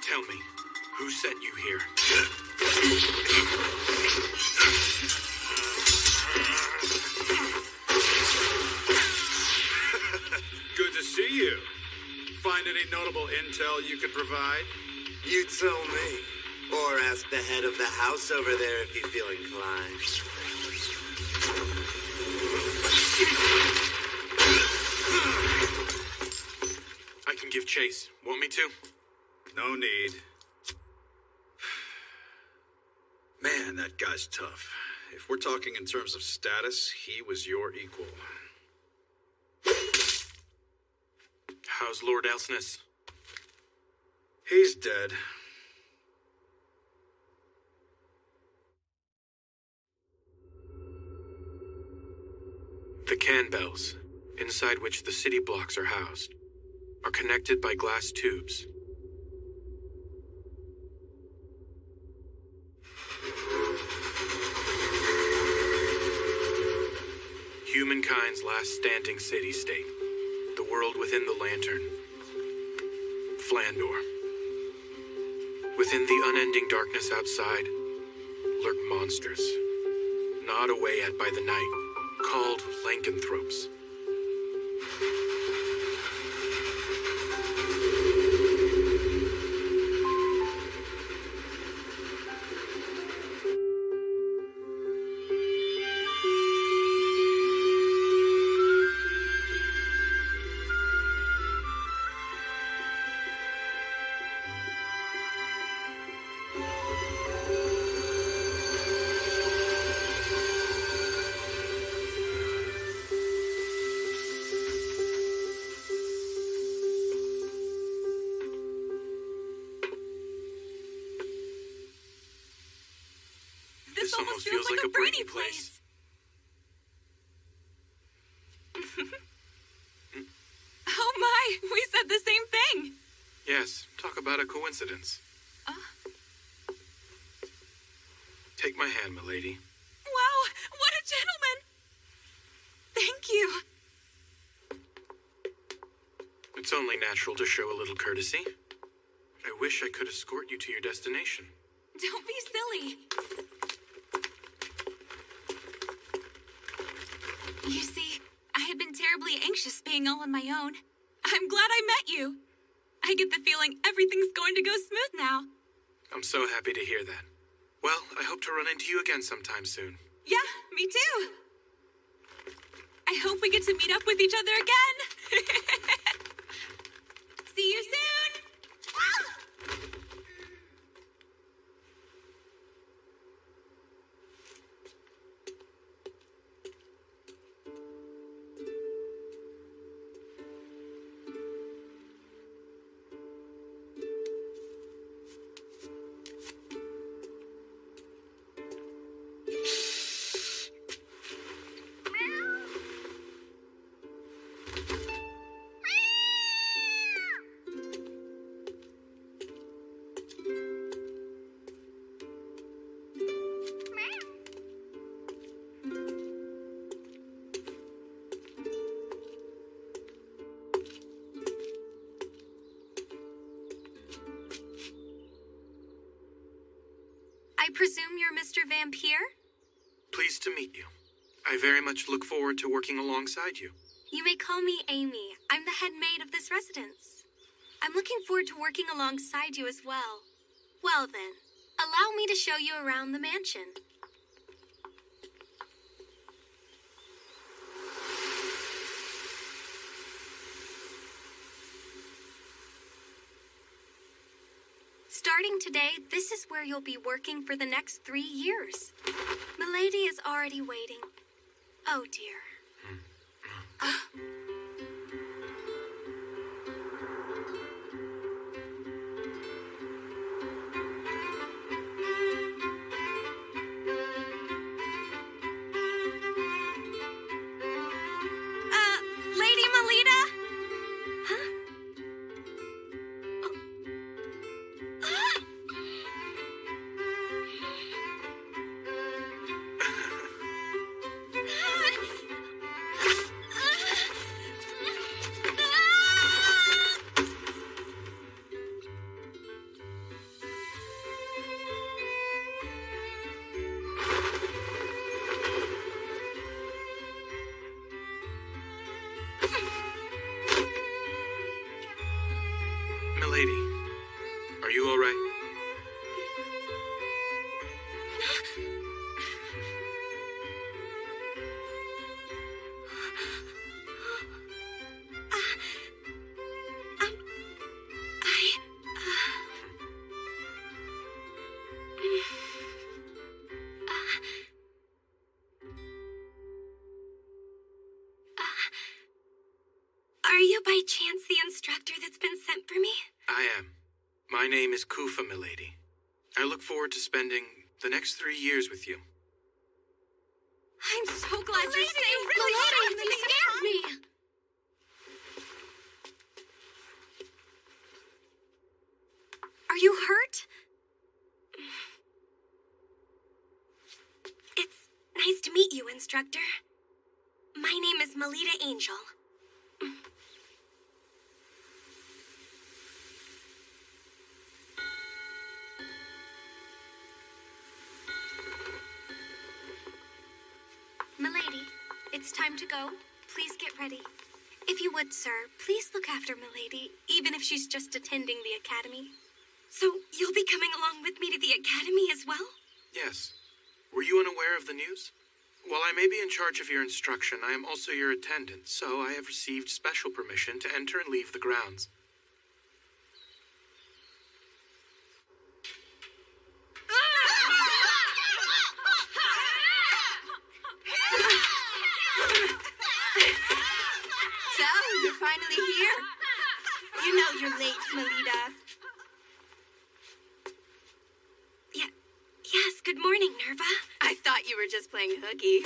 Tell me, who sent you here? Good to see you. Find any notable intel you could provide? You tell me. Or ask the head of the house over there if you feel inclined. I can give chase. Want me to? No need. Man, that guy's tough. If we're talking in terms of status, he was your equal. How's Lord Elsness? He's dead. The can bells, inside which the city blocks are housed, are connected by glass tubes. Humankind's last standing city-state, the world within the lantern, Flandor. Within the unending darkness outside lurk monsters, gnawed away at by the night, called lycanthropes. This almost feels like a brainy place. Oh my, we said the same thing. Yes, talk about a coincidence. Take my hand, milady. Wow, what a gentleman. Thank you. It's only natural to show a little courtesy. I wish I could escort you to your destination. Don't be silly. You see, I had been terribly anxious being all on my own. I'm glad I met you. I get the feeling everything's going to go smooth now. I'm so happy to hear that. Well, I hope to run into you again sometime soon. Yeah, me too. I hope we get to meet up with each other again. See you soon. I presume you're Mr. Vampire? Pleased to meet you. I very much look forward to working alongside you. You may call me Amy. I'm the head maid of this residence. I'm looking forward to working alongside you as well. Well then, allow me to show you around the mansion. Starting today, this is where you'll be working for the next 3 years. Milady is already waiting. Oh dear. you by chance the instructor that's been sent for me? I am. My name is Kufa, milady. I look forward to spending the next 3 years with you. I'm so glad you're safe. you really Milady, you scared me. Are you hurt? It's nice to meet you, instructor. My name is Melita Angel. Milady, it's time to go. Please get ready. If you would, sir, please look after Milady, even if she's just attending the academy. So, you'll be coming along with me to the academy as well? Yes. Were you unaware of the news? While I may be in charge of your instruction, I am also your attendant, so I have received special permission to enter and leave the grounds. So, you're finally here. You know you're late, Melita. Yes, good morning, Nerva. I thought you were just playing hooky.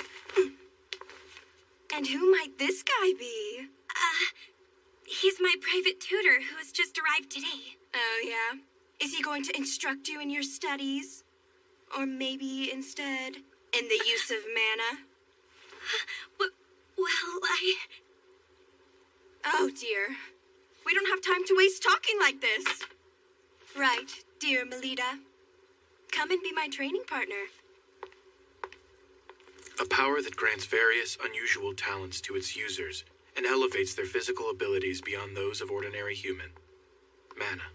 And who might this guy be? He's my private tutor who has just arrived today. Oh, yeah? Is he going to instruct you in your studies? Or maybe instead, in the use of mana? Well, Oh, dear. We don't have time to waste talking like this. Right, dear Melita. Come and be my training partner. A power that grants various unusual talents to its users and elevates their physical abilities beyond those of ordinary human. Mana.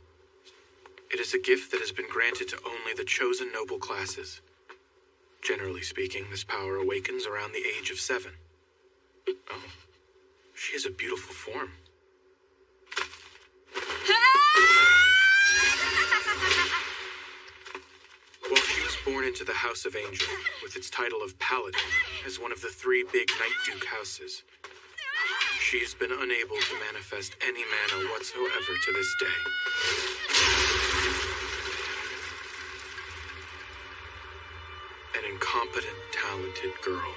It is a gift that has been granted to only the chosen noble classes. Generally speaking, this power awakens around the age of 7. Oh, she has a beautiful form. Well, she was born into the House of Angel, with its title of Paladin, as one of the 3 big Night Duke houses. She has been unable to manifest any mana whatsoever to this day. An incompetent, talented girl.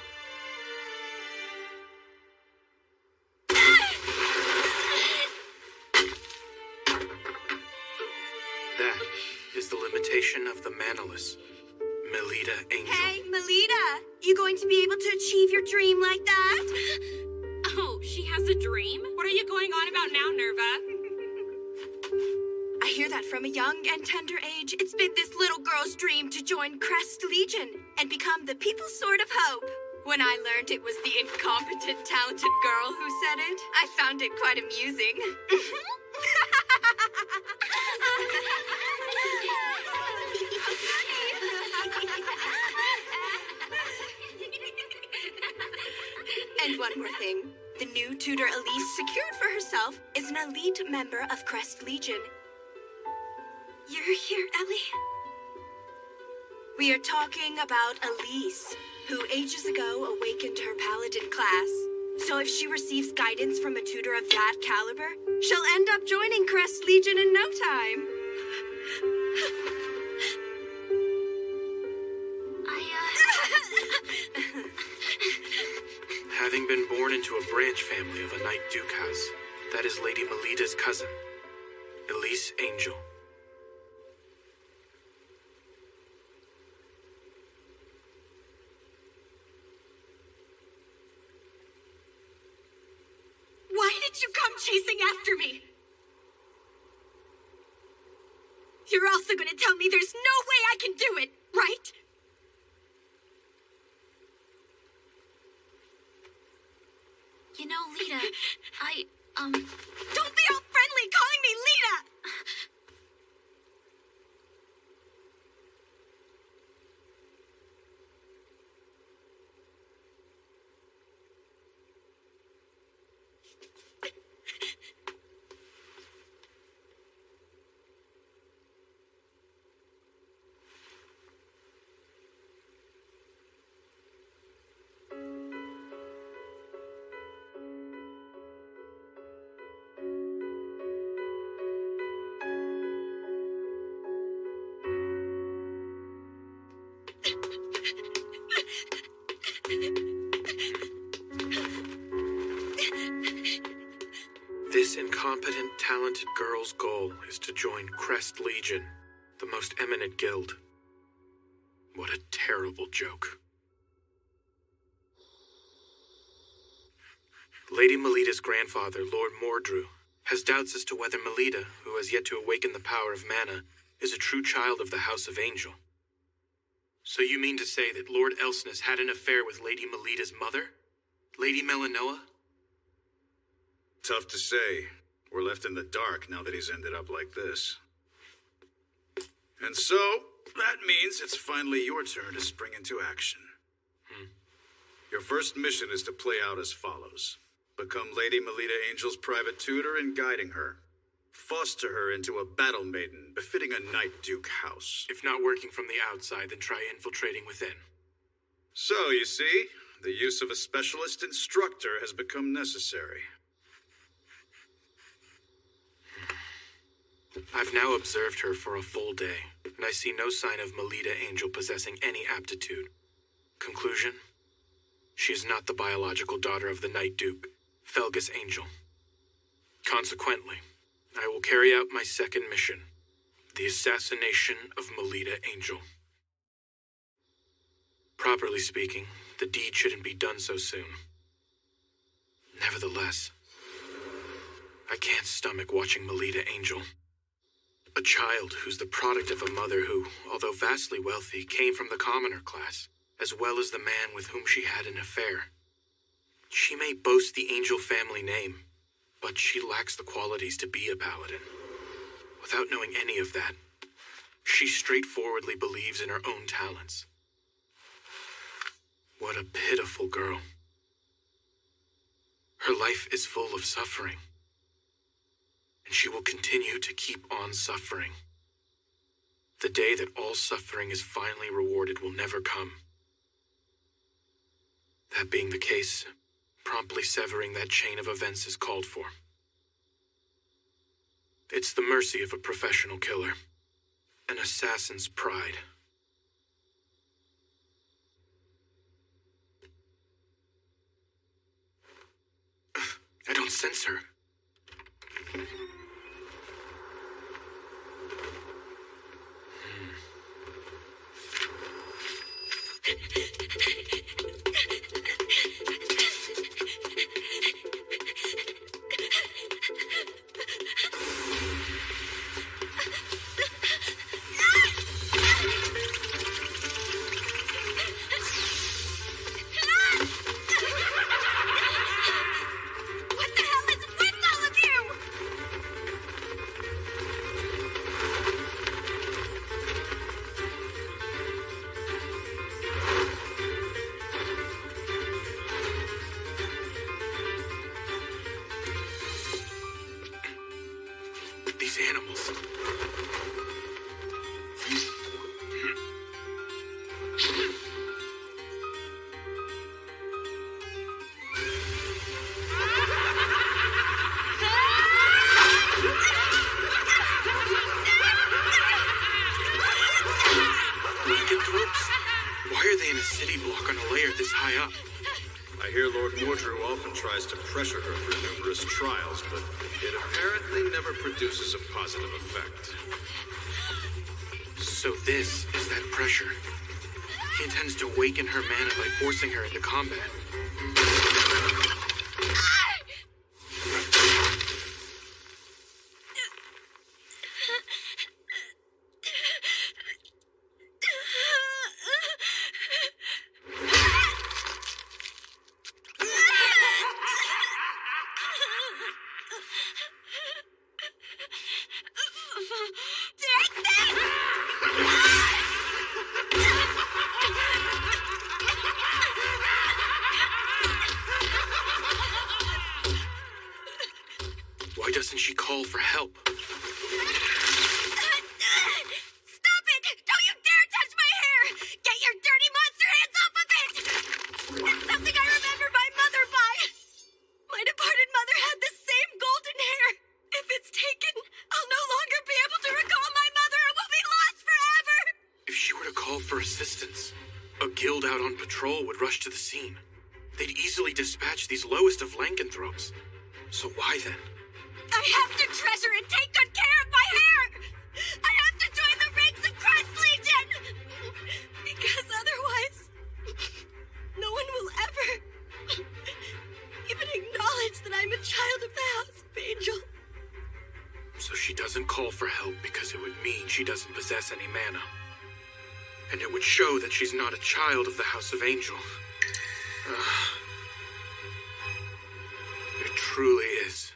That is the limitation of the manaless, Melita Angel. Hey, Melita! You going to be able to achieve your dream like that? Oh, she has a dream? What are you going on about now, Nerva? I hear that from a young and tender age, it's been this little girl's dream to join Crest Legion and become the People's Sword of Hope. When I learned it was the incompetent, talented girl who said it, I found it quite amusing. And one more thing. The new tutor Elise secured for herself is an elite member of Crest Legion. you're here, Ellie? We are talking about Elise, who ages ago awakened her paladin class. So if she receives guidance from a tutor of that caliber, she'll end up joining Crest Legion in no time. Having been born into a branch family of a Night Duke house, that is Lady Melita's cousin, Elise Angel. Why did you come chasing after me? You're also gonna tell me there's no way I can do it, right? You know, Lita, Don't be all friendly calling me Lita! This incompetent, talented girl's goal is to join Crest Legion, the most eminent guild. What a terrible joke. Lady Melida's grandfather, Lord Mordru, has doubts as to whether Melida, who has yet to awaken the power of mana, is a true child of the House of Angel. So you mean to say that Lord Elsness had an affair with Lady Melida's mother? Lady Melanoa? Tough to say. We're left in the dark now that he's ended up like this. And so, that means it's finally your turn to spring into action. Your first mission is to play out as follows. Become Lady Melida Angel's private tutor in guiding her. Foster her into a battle maiden befitting a Night Duke house. If not working from the outside, then try infiltrating within. So, you see, the use of a specialist instructor has become necessary. I've now observed her for a full day, and I see no sign of Melida Angel possessing any aptitude. Conclusion? She is not the biological daughter of the Night Duke, Felgus Angel. Consequently, I will carry out my second mission, the assassination of Melida Angel. Properly speaking, the deed shouldn't be done so soon. Nevertheless, I can't stomach watching Melida Angel. A child who's the product of a mother who, although vastly wealthy, came from the commoner class, as well as the man with whom she had an affair. She may boast the Angel family name, but she lacks the qualities to be a paladin. Without knowing any of that, she straightforwardly believes in her own talents. What a pitiful girl. Her life is full of suffering, and she will continue to keep on suffering. The day that all suffering is finally rewarded will never come. That being the case, promptly severing that chain of events is called for. It's the mercy of a professional killer, an assassin's pride. I don't sense her. These animals. Lycanthropes? Why are they in a city block on a layer this high up? I hear Lord Mordru often tries to pressure her through numerous trials, but it apparently never produces a positive effect. So this is that pressure. He intends to awaken her mana by forcing her into combat. Why doesn't she call for help? Stop it! Don't you dare touch my hair! Get your dirty monster hands off of it! It's something I remember my mother by. My departed mother had the same golden hair. If it's taken, I'll no longer be able to recall my mother and will be lost forever! If she were to call for assistance, a guild out on patrol would rush to the scene. They'd easily dispatch these lowest of lycanthropes. So why then? I have to treasure and take good care of my hair! I have to join the ranks of Christ Legion! Because otherwise, no one will ever even acknowledge that I'm a child of the House of Angel. So she doesn't call for help because it would mean she doesn't possess any mana. And it would show that she's not a child of the House of Angel. It truly is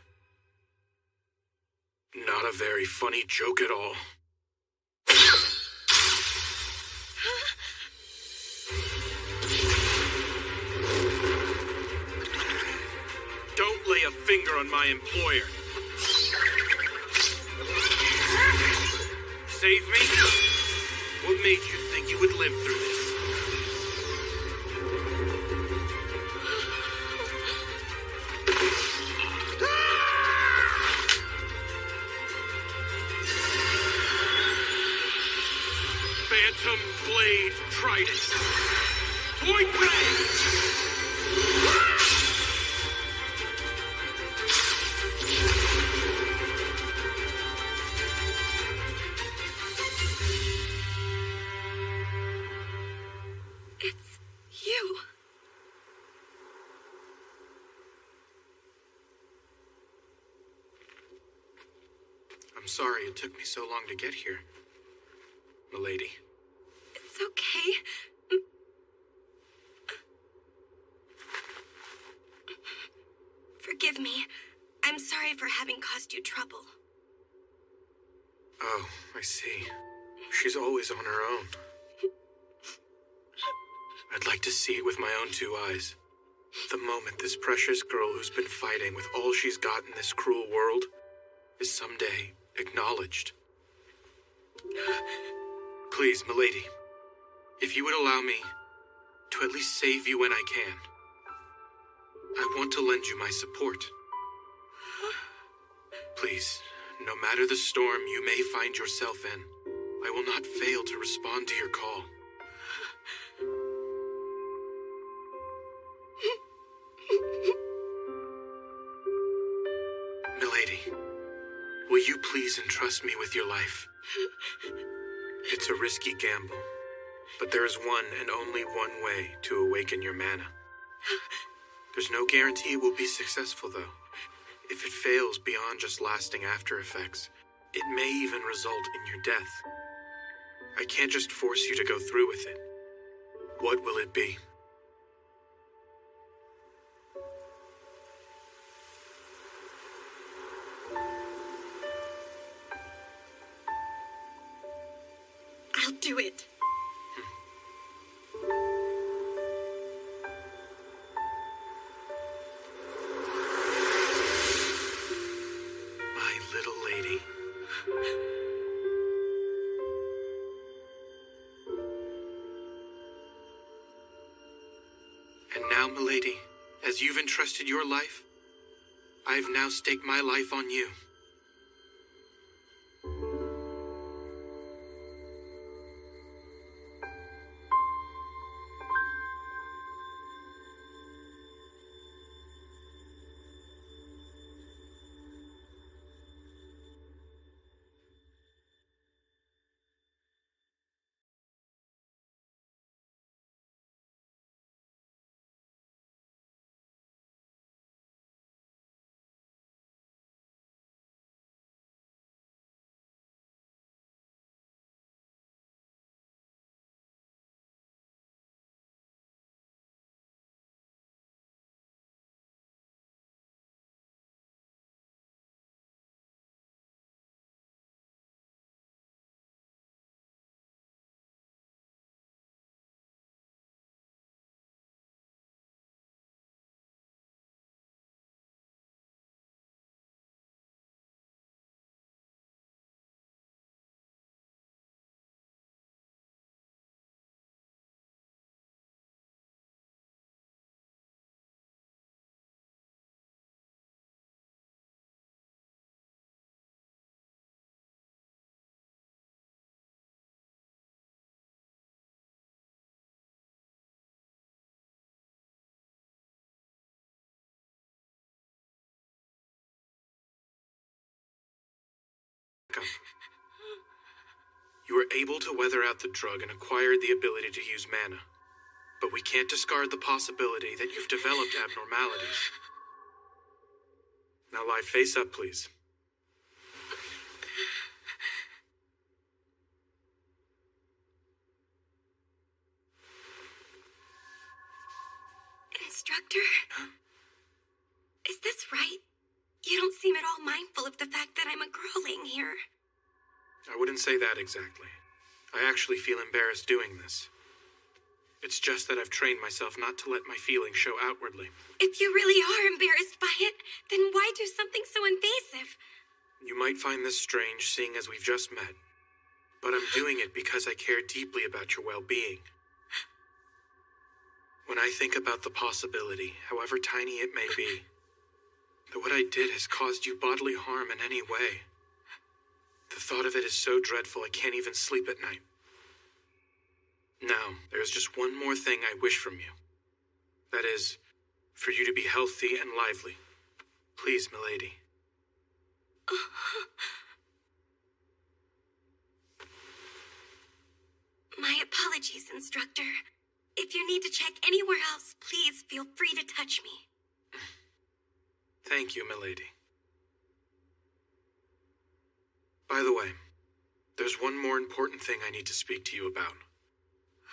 not a very funny joke at all. Don't lay a finger on my employer. Save me? What made you think you would live through this? Phantom Blade Trident. Point Ray! It's you. I'm sorry it took me so long to get here, milady. It's okay. Forgive me. I'm sorry for having caused you trouble. Oh, I see. She's always on her own. I'd like to see it with my own two eyes. The moment this precious girl who's been fighting with all she's got in this cruel world is someday acknowledged. Please, milady, if you would allow me to at least save you when I can, I want to lend you my support. Please, no matter the storm you may find yourself in, I will not fail to respond to your call. Milady, will you please entrust me with your life? It's a risky gamble, but there is one and only one way to awaken your mana. There's no guarantee it will be successful, though. If it fails beyond just lasting after effects, it may even result in your death. I can't just force you to go through with it. What will it be? I'll do it. My little lady. And now, milady, as you've entrusted your life, I have now staked my life on you. You were able to weather out the drug and acquired the ability to use mana. But we can't discard the possibility that you've developed abnormalities. Now lie face up, please. Instructor? Is this right? You don't seem at all mindful of the fact that I'm a girling here. I wouldn't say that exactly. I actually feel embarrassed doing this. It's just that I've trained myself not to let my feelings show outwardly. If you really are embarrassed by it, then why do something so invasive? You might find this strange, seeing as we've just met. But I'm doing it because I care deeply about your well-being. When I think about the possibility, however tiny it may be, that what I did has caused you bodily harm in any way, the thought of it is so dreadful I can't even sleep at night. Now, there's just one more thing I wish from you. That is, for you to be healthy and lively. Please, milady. My apologies, instructor. If you need to check anywhere else, please feel free to touch me. Thank you, milady. By the way, there's one more important thing I need to speak to you about.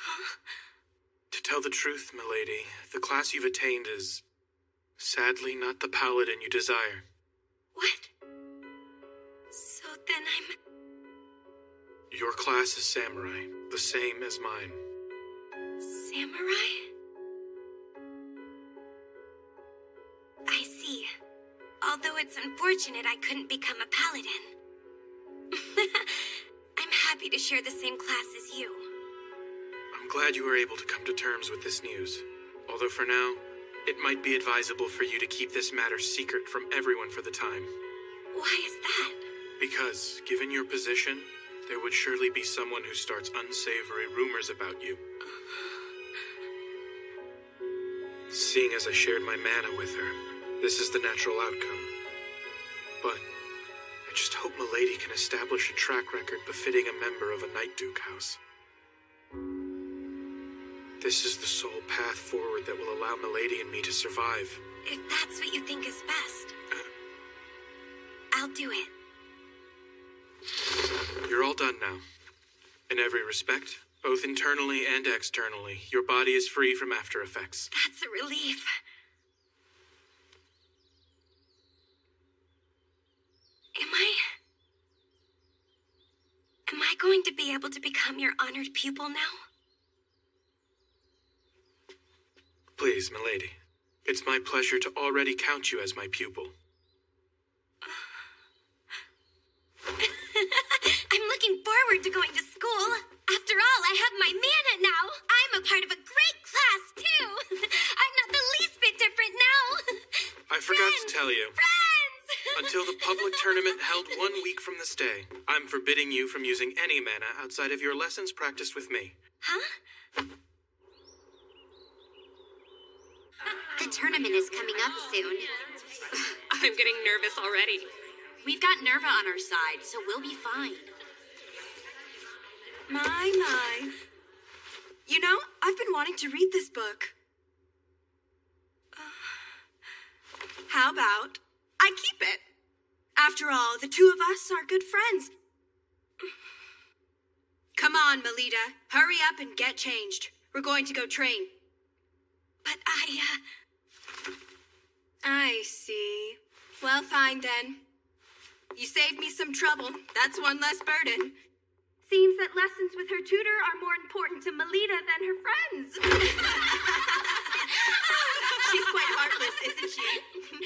Huh? To tell the truth, milady, the class you've attained is, sadly, not the paladin you desire. What? So then Your class is samurai, the same as mine. Samurai? I see. Although it's unfortunate I couldn't become a paladin. I'm happy to share the same class as you. I'm glad you were able to come to terms with this news. Although for now, it might be advisable for you to keep this matter secret from everyone for the time. Why is that? Because, given your position, there would surely be someone who starts unsavory rumors about you. Seeing as I shared my mana with her, this is the natural outcome. But I just hope milady can establish a track record befitting a member of a Night Duke house. This is the sole path forward that will allow milady and me to survive. If that's what you think is best, I'll do it. You're all done now. In every respect, both internally and externally, your body is free from after effects. That's a relief. Am I going to be able to become your honored pupil now? Please, milady. It's my pleasure to already count you as my pupil. I'm looking forward to going to school. After all, I have my mana now. I'm a part of a great class, too. I'm not the least bit different now. I forgot to tell you. Friends! Until the public tournament held 1 week from this day, I'm forbidding you from using any mana outside of your lessons practiced with me. Huh? The tournament is coming up soon. I'm getting nervous already. We've got Nerva on our side, so we'll be fine. My. You know, I've been wanting to read this book. How about I keep it? After all, the two of us are good friends. Come on, Melita. Hurry up and get changed. We're going to go train. But I see. Well, fine then. You saved me some trouble. That's one less burden. Seems that lessons with her tutor are more important to Melita than her friends. She's quite heartless, isn't she?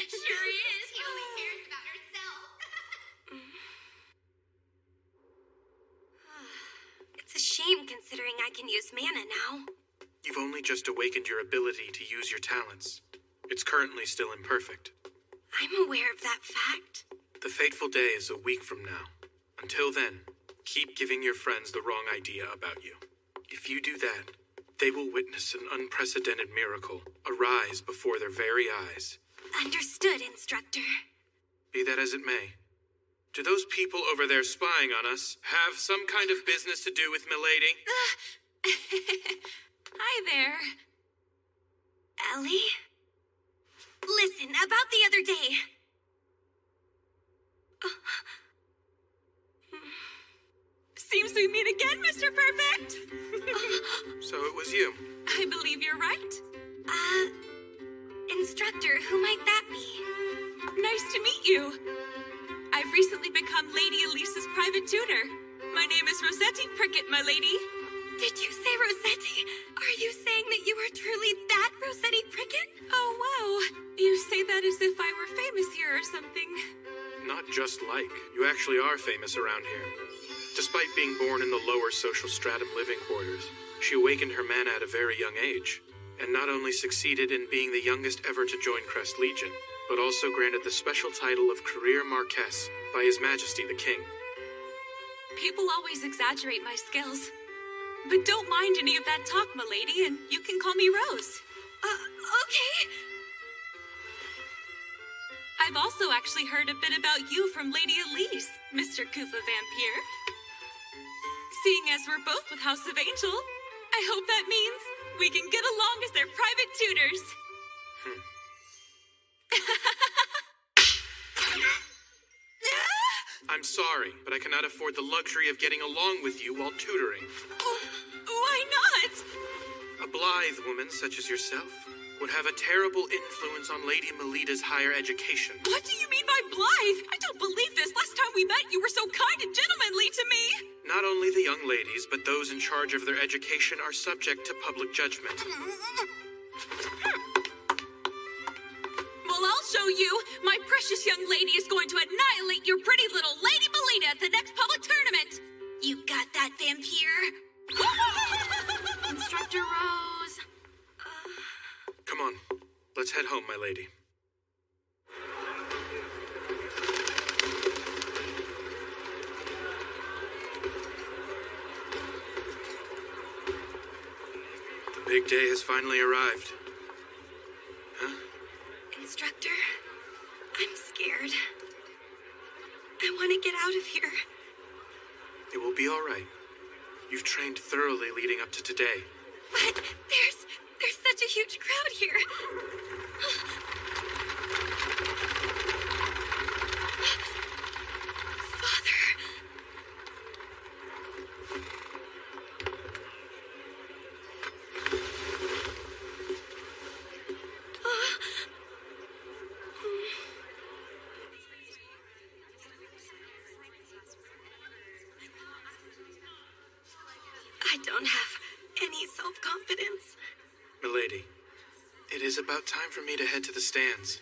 Sure is. She only cares about herself. it's a shame considering I can use mana now. You've only just awakened your ability to use your talents. It's currently still imperfect. I'm aware of that fact. The fateful day is a week from now. Until then, keep giving your friends the wrong idea about you. If you do that, they will witness an unprecedented miracle arise before their very eyes. Understood, instructor. Be that as it may, Do those people over there spying on us have some kind of business to do with Milady? Hi there. Ellie? Listen, about the other day. Seems we meet again, Mr. Perfect. So it was you. I believe you're right. Instructor, who might that be? Nice to meet you. I've recently become Lady Elise's private tutor. My name is Rossetti Prickett, my lady. Did you say Rossetti? Are you saying that you are truly that Rossetti Prickett? Oh, wow. You say that as if I were famous here or something. Not just like. You actually are famous around here. Despite being born in the lower social stratum living quarters, she awakened her mana at a very young age, and not only succeeded in being the youngest ever to join Crest Legion, but also granted the special title of Career Marquess by His Majesty the King. People always exaggerate my skills. But don't mind any of that talk, milady, and you can call me Rose. Okay. I've also actually heard a bit about you from Lady Elise, Mr. Koopa Vampire. Seeing as we're both with House of Angel, I hope that means we can get along as their private tutors. I'm sorry, but I cannot afford the luxury of getting along with you while tutoring. Why not? A blithe woman such as yourself would have a terrible influence on Lady Melida's higher education. What do you mean by blithe? I don't believe this. Last time we met, you were so kind and gentlemanly to me. Not only the young ladies, but those in charge of their education are subject to public judgment. Well, I'll show you. My precious young lady is going to annihilate your pretty little Lady Melida at the next public tournament. You got that, vampire? Instructor Rose. Come on, let's head home, my lady. The big day has finally arrived. Huh? Instructor, I'm scared. I want to get out of here. It will be all right. You've trained thoroughly leading up to today. But there's such a huge crowd here. Father. I don't have any self-confidence. Milady, it is about time for me to head to the stands.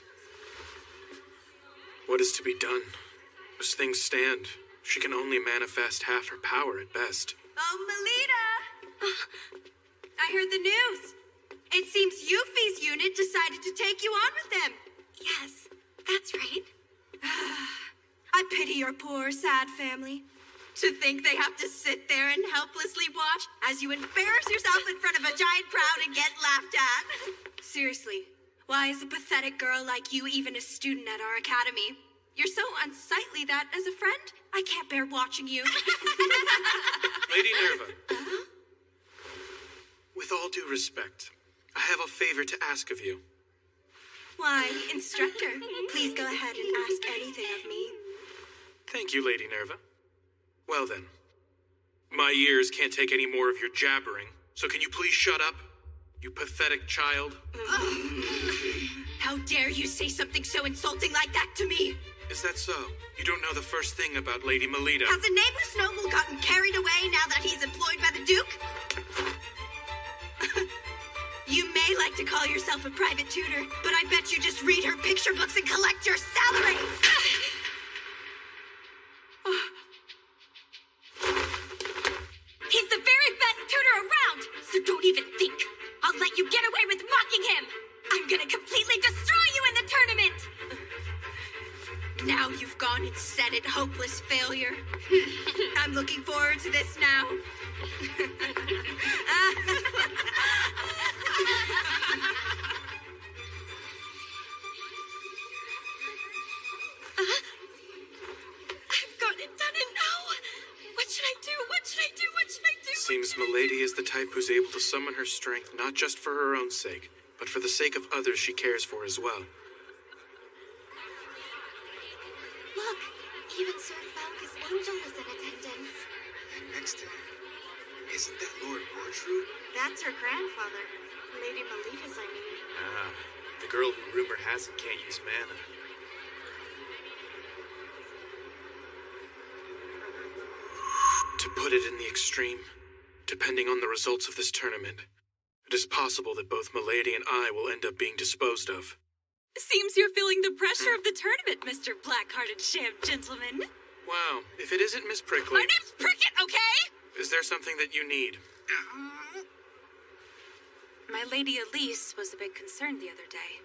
What is to be done? As things stand, she can only manifest half her power at best. Oh, Melita! I heard the news. It seems Yuffie's unit decided to take you on with them. Yes, that's right. I pity your poor, sad family. To think they have to sit there and helplessly watch as you embarrass yourself in front of a giant crowd and get laughed at. Seriously, why is a pathetic girl like you even a student at our academy? You're so unsightly that, as a friend, I can't bear watching you. Lady Nerva, with all due respect, I have a favor to ask of you. Why, instructor, please go ahead and ask anything of me. Thank you, Lady Nerva. Well then, my ears can't take any more of your jabbering, so can you please shut up, you pathetic child? How dare you say something so insulting like that to me? Is that so? You don't know the first thing about Lady Melida. Has a nameless noble gotten carried away now that he's employed by the Duke? You may like to call yourself a private tutor, but I bet you just read her picture books and collect your salary! He's the very best tutor around, so don't even think. I'll let you get away with mocking him. I'm gonna completely destroy you in the tournament. Now you've gone and said it, hopeless failure. I'm looking forward to this now. I This milady is the type who's able to summon her strength not just for her own sake, but for the sake of others she cares for as well. Look, even Sir Falcus Angel is in attendance. And next to him, isn't that Lord Bortrud? That's her grandfather. Lady Melita's, I mean. Ah, the girl who rumor has it can't use mana. To put it in the extreme, depending on the results of this tournament, it is possible that both Milady and I will end up being disposed of. Seems you're feeling the pressure of the tournament, Mr. Black-Hearted Sham Gentleman. Wow, if it isn't Miss Prickly... My name's Prickett, okay? Is there something that you need? My Lady Elise was a big concern the other day.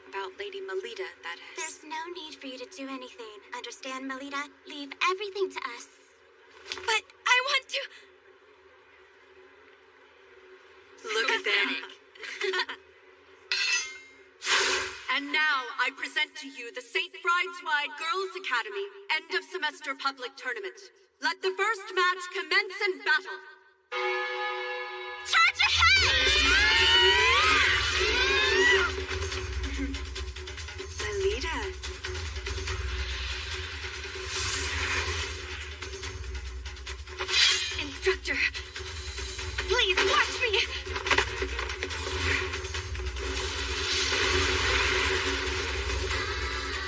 About Lady Melita, that is. There's no need for you to do anything. Understand, Melita? Leave everything to us. But I want to... Look at them. And now I present to you the St. Brideswide Girls Academy end of semester public tournament. Let the first match commence in battle. Charge ahead! Melita. Instructor, please watch me!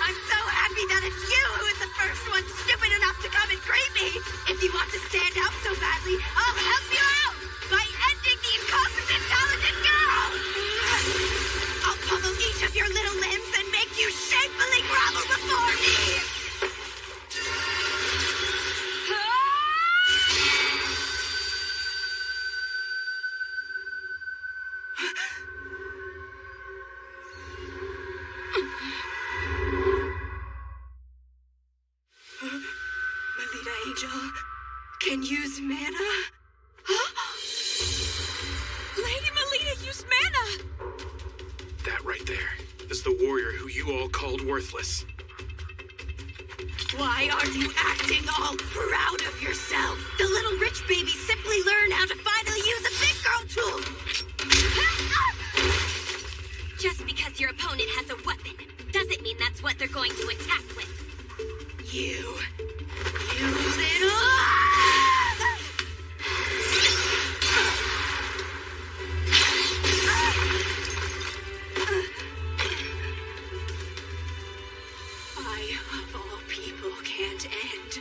I'm so happy that it's you who is the first one stupid enough to come and greet me. If you want to stand out so badly, I'll help you out by ending the incompetent talented girl. I'll pummel each of your little limbs and make you shamefully grovel before me. Melita Angel can use mana? Lady Melita used mana! That right there is the warrior who you all called worthless. Why are you acting all proud of yourself? The little rich baby simply learned how to finally use a big girl tool. Just because your opponent has a weapon doesn't mean that's what they're going to attack with. You little... I, of all people, can't end.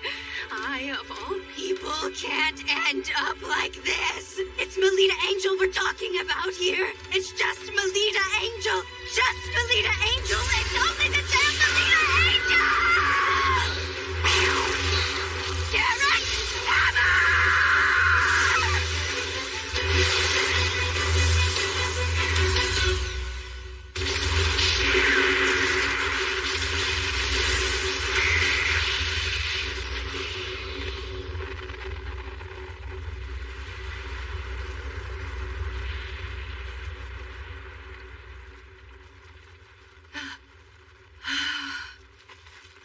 I, of all people, can't end up like this. It's Melita Angel we're talking about here. It's just Melita Angel. Just Melita Angel and only the damn Melita Angel! Garrett, hammer!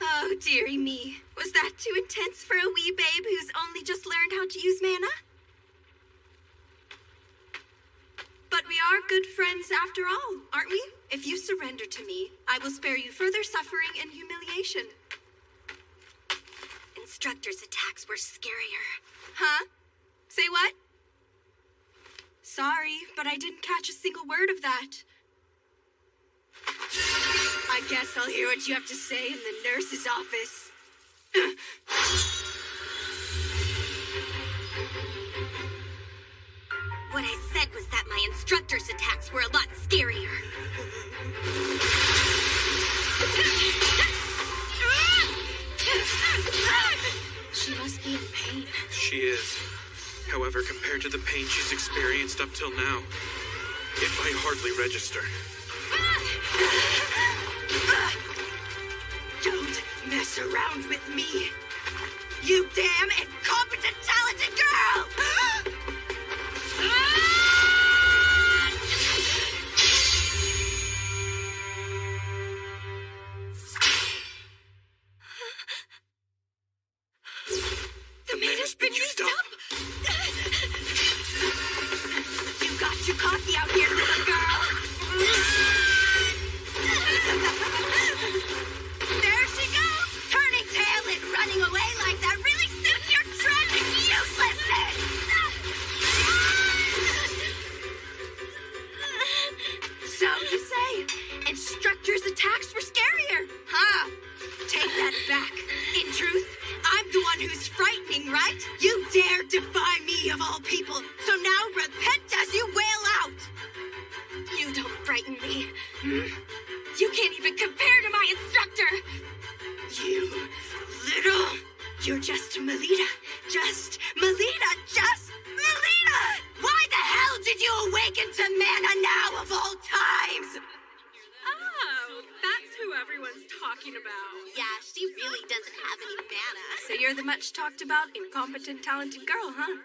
Oh, dearie me. Was that too intense for a wee babe who's only just learned how to use mana? But we are good friends after all, aren't we? If you surrender to me, I will spare you further suffering and humiliation. Instructor's attacks were scarier. Huh? Say what? Sorry, but I didn't catch a single word of that. I guess I'll hear what you have to say in the nurse's office. What I said was that my instructor's attacks were a lot scarier. She must be in pain. She is. However, compared to the pain she's experienced up till now, it might hardly register. Don't mess around with me, you damn incompetent talented girl! The man has been used up. back. In truth, I'm the one who's frightening, right? You dare defy me of all people, so now repent as you wail out! You don't frighten me. You can't even compare to my instructor! You little... You're just Melita. Just Melita. Just Melita! Why the hell did you awaken to mana now of all times? Oh, that's who everyone's talking about. Yeah, she really doesn't have any mana. So you're the much talked about, incompetent, talented girl, huh?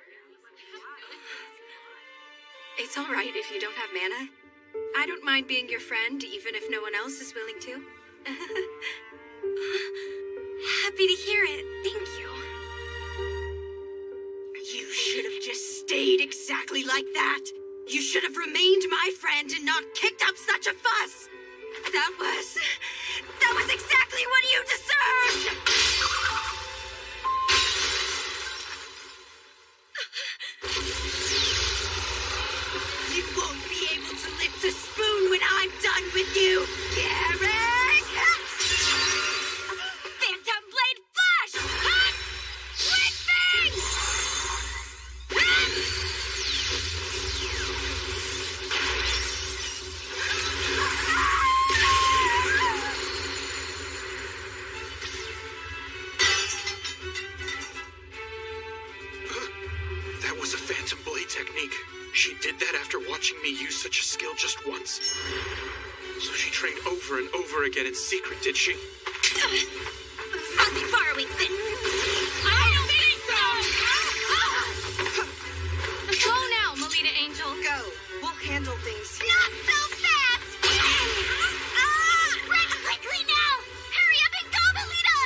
It's all right if you don't have mana. I don't mind being your friend, even if no one else is willing to. Happy to hear it. Thank you. You should have just stayed exactly like that. You should have remained my friend and not kicked up such a fuss. That was exactly what you deserved! You won't be able to lift a spoon when I'm done with you, Garrick! Phantom Blade Flash! Hot! Whipping! That was a Phantom Blade technique. She did that after watching me use such a skill just once. So she trained over and over again in secret, did she? I'll be borrowing this. I don't think so! Go now, Melita Angel. Go. We'll handle things here. Not so fast! Run quickly now! Hurry up and go, Melita!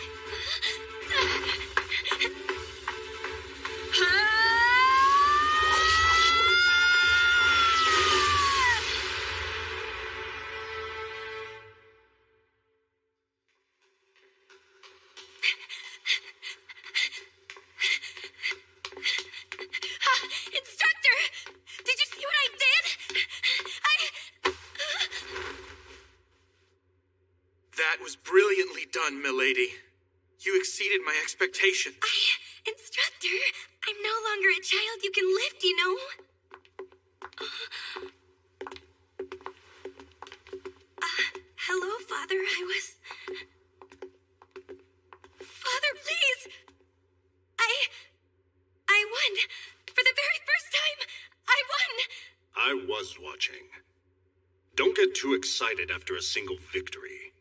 Instructor! Did you see what I did? That was brilliantly done, milady. You exceeded my expectation. Instructor, I'm no longer a child you can lift, you know? Hello, Father. Father, please! I won! For the very first time, I won! I was watching. Don't get too excited after a single victory.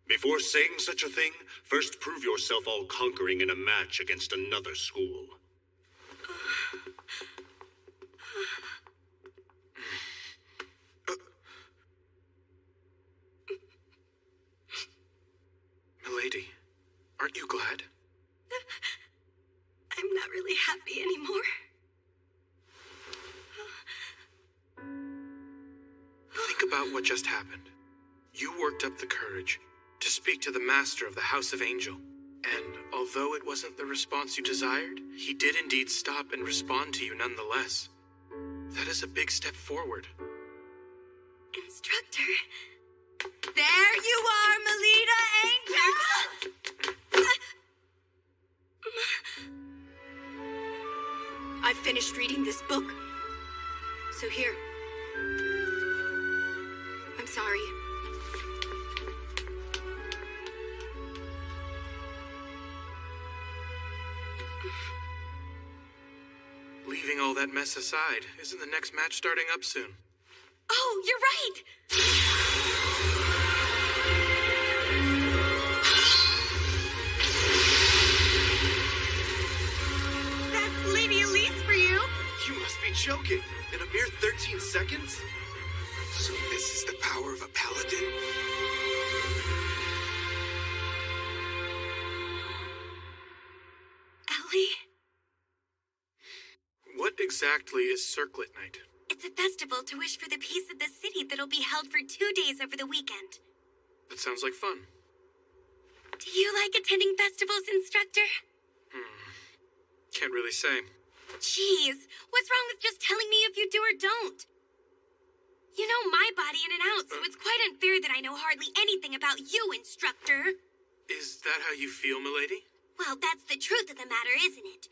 Before saying such a thing, first prove yourself all-conquering in a match against another school. Milady, aren't you glad? I'm not really happy anymore. Think about what just happened. You worked up the courage to speak to the master of the House of Angel. And although it wasn't the response you desired, he did indeed stop and respond to you nonetheless. That is a big step forward. Instructor. There you are, Melita Angel! I've finished reading this book. So here. I'm sorry. Leaving all that mess aside, isn't the next match starting up soon? Oh, you're right! That's Lady Elise for you! You must be joking. In a mere 13 seconds? So this is the power of a paladin? Ellie? What exactly is Circlet Night? It's a festival to wish for the peace of the city that'll be held for 2 days over the weekend. That sounds like fun. Do you like attending festivals, Instructor? Can't really say. Jeez, what's wrong with just telling me if you do or don't? You know my body in and out, so it's quite unfair that I know hardly anything about you, Instructor. Is that how you feel, milady? Well, that's the truth of the matter, isn't it?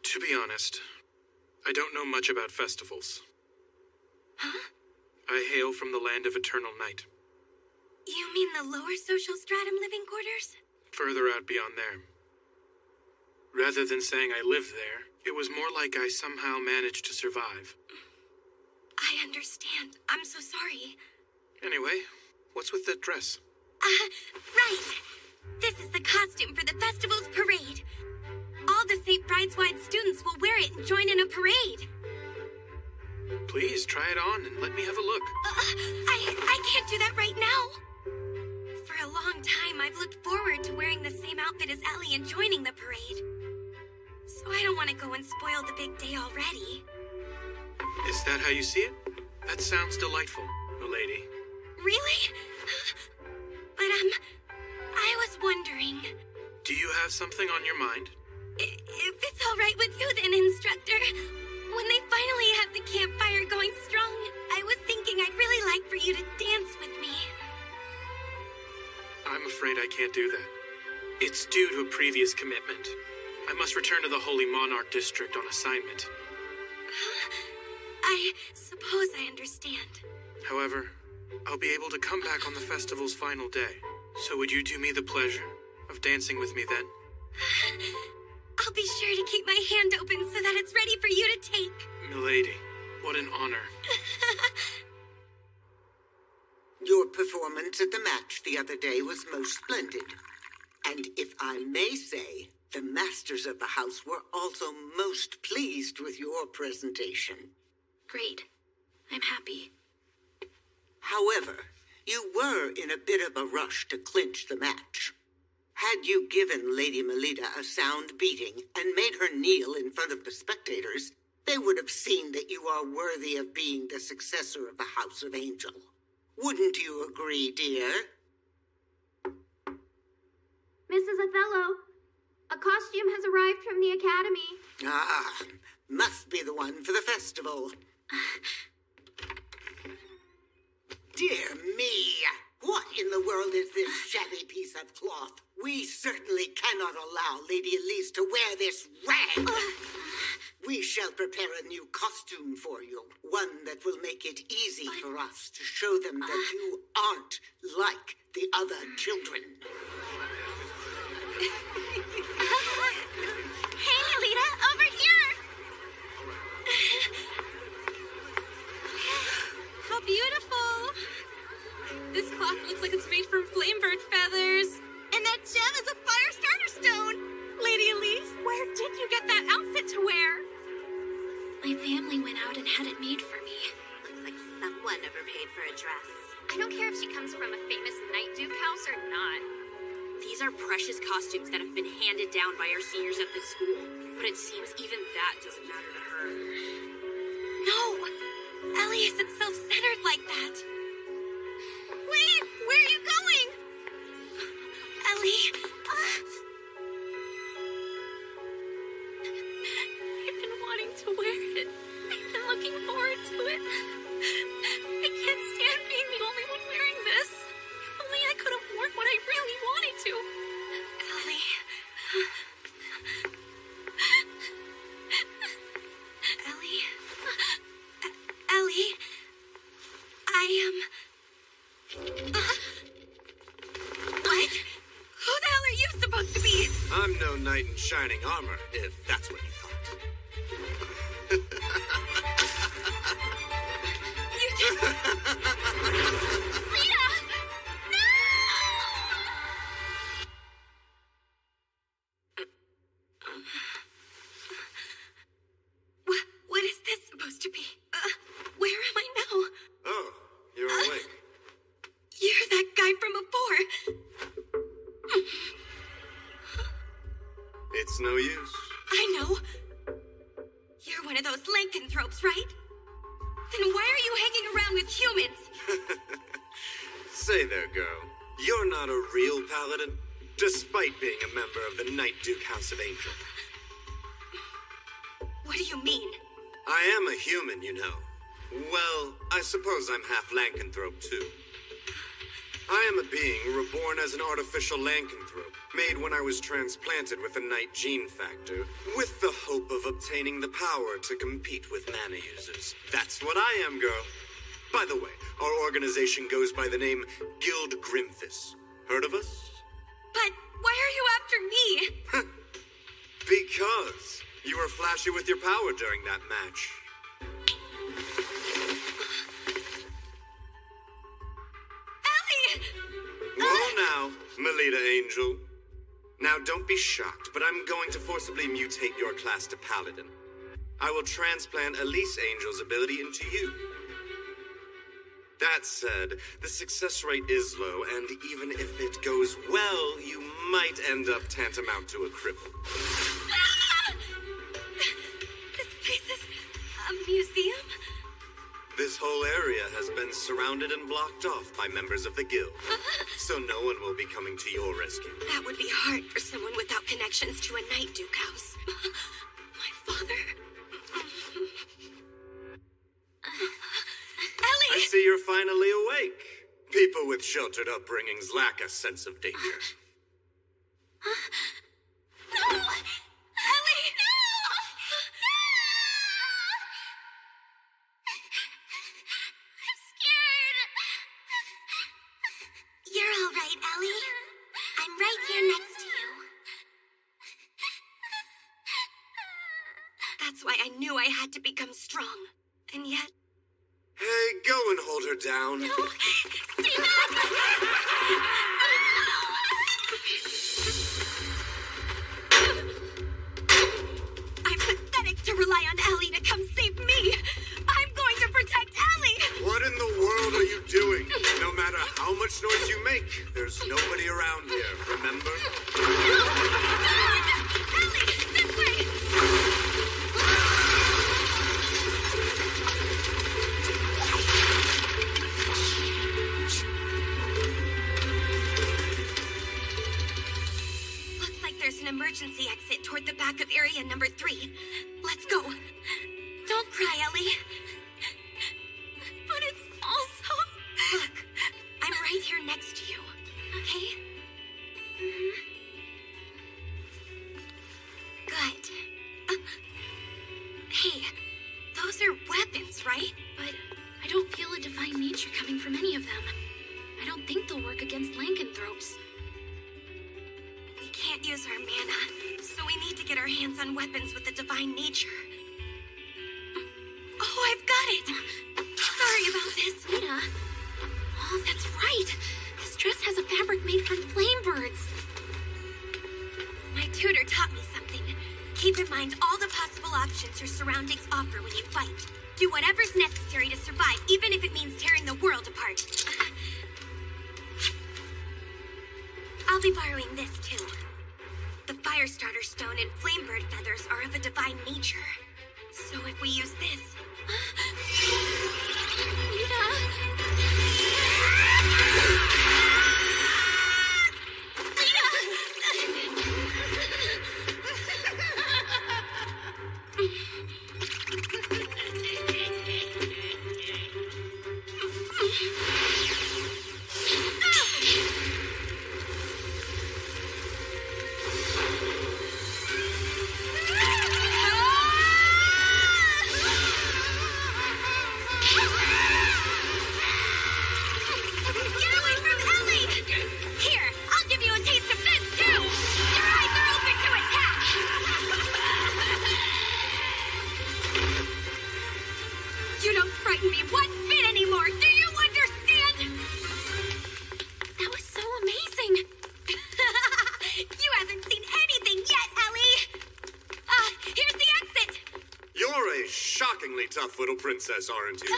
To be honest, I don't know much about festivals. Huh? I hail from the land of eternal night. You mean the lower social stratum living quarters? Further out beyond there. Rather than saying I lived there, it was more like I somehow managed to survive. I understand. I'm so sorry. Anyway, what's with that dress? Right. This is the costume for the festival's parade. All the St. Brideswide students will wear it and join in a parade. Please, try it on and let me have a look. I can't do that right now. For a long time, I've looked forward to wearing the same outfit as Ellie and joining the parade. So I don't want to go and spoil the big day already. Is that how you see it? That sounds delightful, milady. Really? But, I was wondering... Do you have something on your mind? If it's all right with you then, instructor, when they finally have the campfire going strong, I was thinking I'd really like for you to dance with me. I'm afraid I can't do that. It's due to a previous commitment. I must return to the Holy Monarch District on assignment. I suppose I understand. However, I'll be able to come back on the festival's final day. So would you do me the pleasure of dancing with me then? I'll be sure to keep my hand open so that it's ready for you to take. Milady, what an honor. Your performance at the match the other day was most splendid. And if I may say, the masters of the house were also most pleased with your presentation. Great. I'm happy. However, you were in a bit of a rush to clinch the match. Had you given Lady Melita a sound beating and made her kneel in front of the spectators, they would have seen that you are worthy of being the successor of the House of Angel. Wouldn't you agree, dear? Mrs. Othello, a costume has arrived from the Academy. Ah, must be the one for the festival. Dear me! What in the world is this shabby piece of cloth? We certainly cannot allow Lady Elise to wear this rag. We shall prepare a new costume for you, one that will make it easy for us to show them that you aren't like the other children. Hey, Melita, over here! How beautiful! This cloth looks like it's made from flamebird feathers. And that gem is a fire starter stone! Lady Elise, where did you get that outfit to wear? My family went out and had it made for me. Looks like someone overpaid for a dress. I don't care if she comes from a famous Night Duke house or not. These are precious costumes that have been handed down by our seniors at this school. But it seems even that doesn't matter to her. No! Ellie isn't self-centered like that. Wait! Where are you going? Ellie... I've been wanting to wear it. I've been looking forward to it. I can't stand being the only one wearing this. If only I could have worn what I really wanted to. Ellie... Ellie... Ellie... What? Who the hell are you supposed to be? I'm no knight in shining armor, if that's what you thought. You just... Rita! No! What is this supposed to be? Where am I now? Oh, you're awake. You're that guy from before. It's no use. I know. You're one of those lycanthropes, right? Then why are you hanging around with humans? Say there, girl. You're not a real paladin, despite being a member of the Night Duke House of Angel. What do you mean? I am a human, you know. Well, I suppose I'm half Lancanthrope, too. I am a being reborn as an artificial Lancanthrope, made when I was transplanted with a Night gene factor, with the hope of obtaining the power to compete with mana users. That's what I am, girl. By the way, our organization goes by the name Guild Grimphis. Heard of us? But why are you after me? Because you were flashy with your power during that match. Whoa now, Melita Angel. Now don't be shocked, but I'm going to forcibly mutate your class to Paladin. I will transplant Elise Angel's ability into you. That said, the success rate is low, and even if it goes well, you might end up tantamount to a cripple. Ah! This place is a museum? This whole area has been surrounded and blocked off by members of the guild, so no one will be coming to your rescue. That would be hard for someone without connections to a Night Duke house. My father? Ellie! I see you're finally awake. People with sheltered upbringings lack a sense of danger. No! Ellie! No! I'm scared. You're all right, Ellie. I'm right here next to you. That's why I knew I had to become strong. And yet... Hey, go and hold her down. No! Stay back! I'm pathetic to rely on Ellie to come save me. I'm going to protect Ellie. What in the world are you doing? No matter how much noise you make, there's nobody around here, remember? Ellie, this way! Looks like there's an emergency exit toward the back of area number 3. Let's go. Don't cry, Ellie. But it's also... Look, I'm right here next to you, okay? Good. Hey, those are weapons, right? But I don't feel a divine nature coming from any of them. I don't think they'll work against Lancanthropes. We can't use our mana, so we need to get our hands on weapons with a divine nature. Oh, I've got it! Sorry about this. Lita. Oh, that's right. This dress has a fabric made from flame birds. My tutor taught me something. Keep in mind all the possible options your surroundings offer when you fight. Do whatever's necessary to survive, even if it means tearing the world apart. I'll be borrowing this, too. The Firestarter Stone and Flamebird feathers are of a divine nature. So if we use this... Tough little princess, aren't you?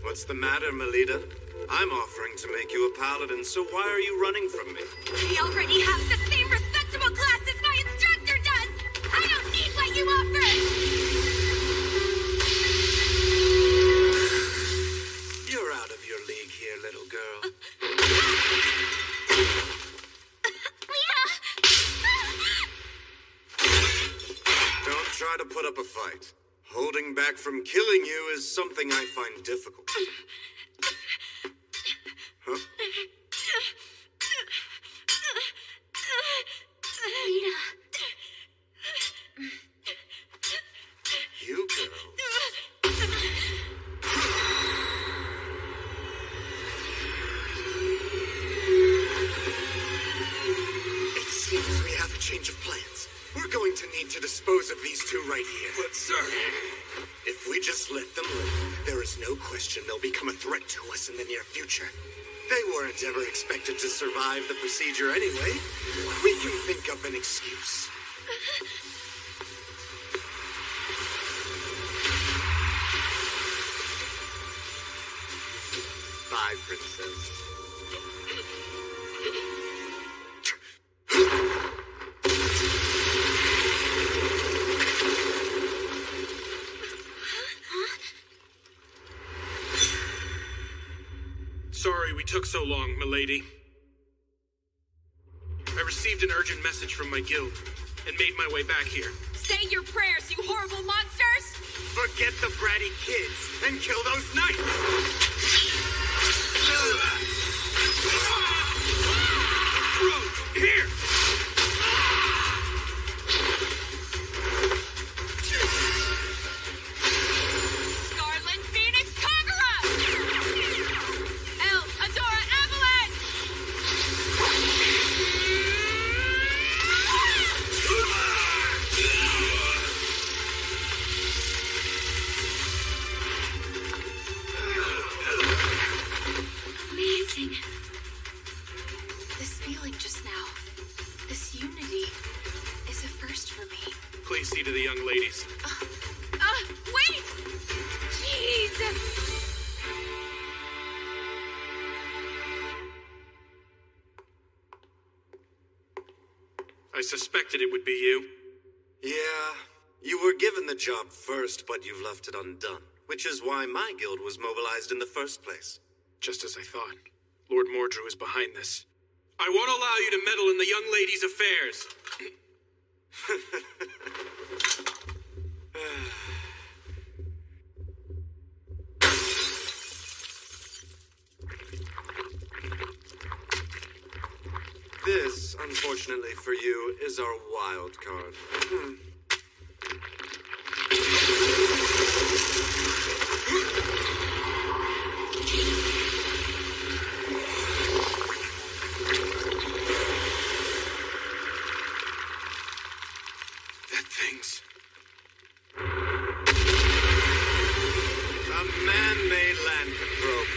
What's the matter, Melita? I'm offering to make you a paladin, so why are you running from me? I already have the same respectable class as my instructor does! I don't need what you offer! You're out of your league here, little girl. Don't try to put up a fight. Holding back from killing you is something I find difficult. Huh? Rita. You girls. It seems we have a change of plans. We're going to need to dispose of these two right here. But, sir... If we just let them live, there is no question they'll become a threat to us in the near future. They weren't ever expected to survive the procedure anyway. We can think up an excuse. Bye, princess. Sorry we took so long, milady. I received an urgent message from my guild and made my way back here. Say your prayers, you horrible monsters! Forget the bratty kids and kill those knights! Rose, here! Scarlet Phoenix Kagura! El Adora Avalanche! Amazing. This feeling just now, this unity, is a first for me. Please see to the young ladies. Wait! Jeez! I suspected it would be you. Yeah, you were given the job first, but you've left it undone, which is why my guild was mobilized in the first place. Just as I thought. Lord Mordrew is behind this. I won't allow you to meddle in the young lady's affairs. This, unfortunately for you, is our wild card. That thing's... A man-made lycanthrope,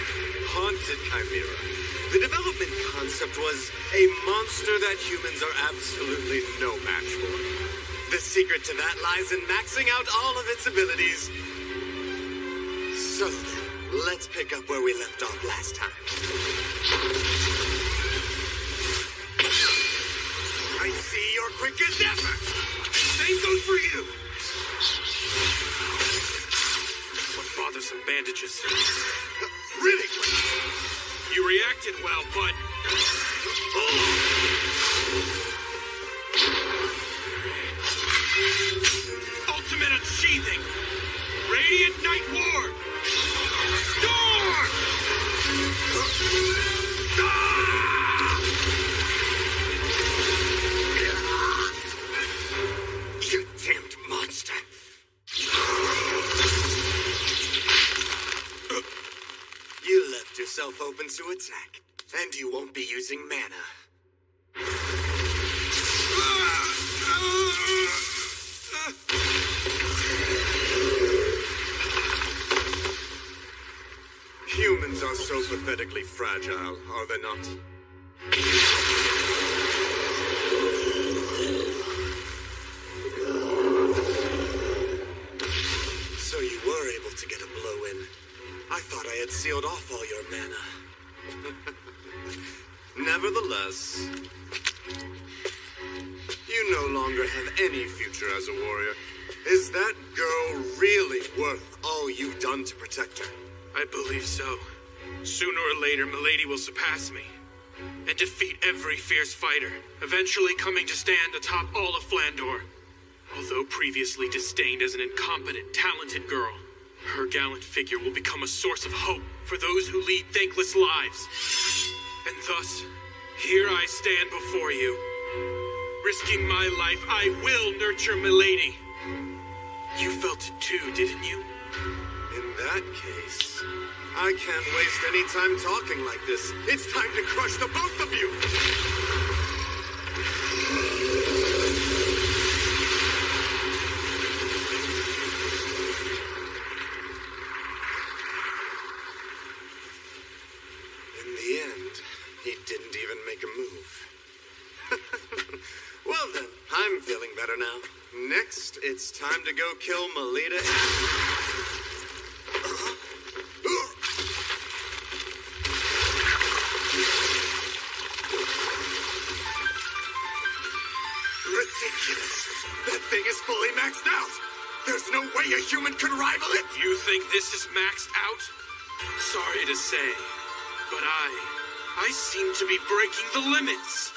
haunted chimera. The development concept was a monster that humans are absolutely no match for. The secret to that lies in maxing out all of its abilities. So then, let's pick up where we left off last time. I see you're quick as ever. Same goes for you. What bothersome bandages. Really quick. You reacted well, but... Ultimate unsheathing! Radiant Night Ward! Storm! You damned monster! You left yourself open to attack, and you won't be using mana. Humans are so pathetically fragile, are they not? So you were able to get a blow in. I thought I had sealed off all your mana. Nevertheless, you no longer have any future as a warrior. Is that girl really worth all you've done to protect her? I believe so. Sooner or later, Milady will surpass me and defeat every fierce fighter, eventually coming to stand atop all of Flandor. Although previously disdained as an incompetent, talented girl, her gallant figure will become a source of hope for those who lead thankless lives. And thus, here I stand before you. Risking my life, I will nurture Milady. You felt it too, didn't you? In that case, I can't waste any time talking like this. It's time to crush the both of you! In the end, he didn't even make a move. Well then, I'm feeling better now. Next, it's time to go kill Melita. Ridiculous! That thing is fully maxed out! There's no way a human could rival it! You think this is maxed out? Sorry to say, but I seem to be breaking the limits.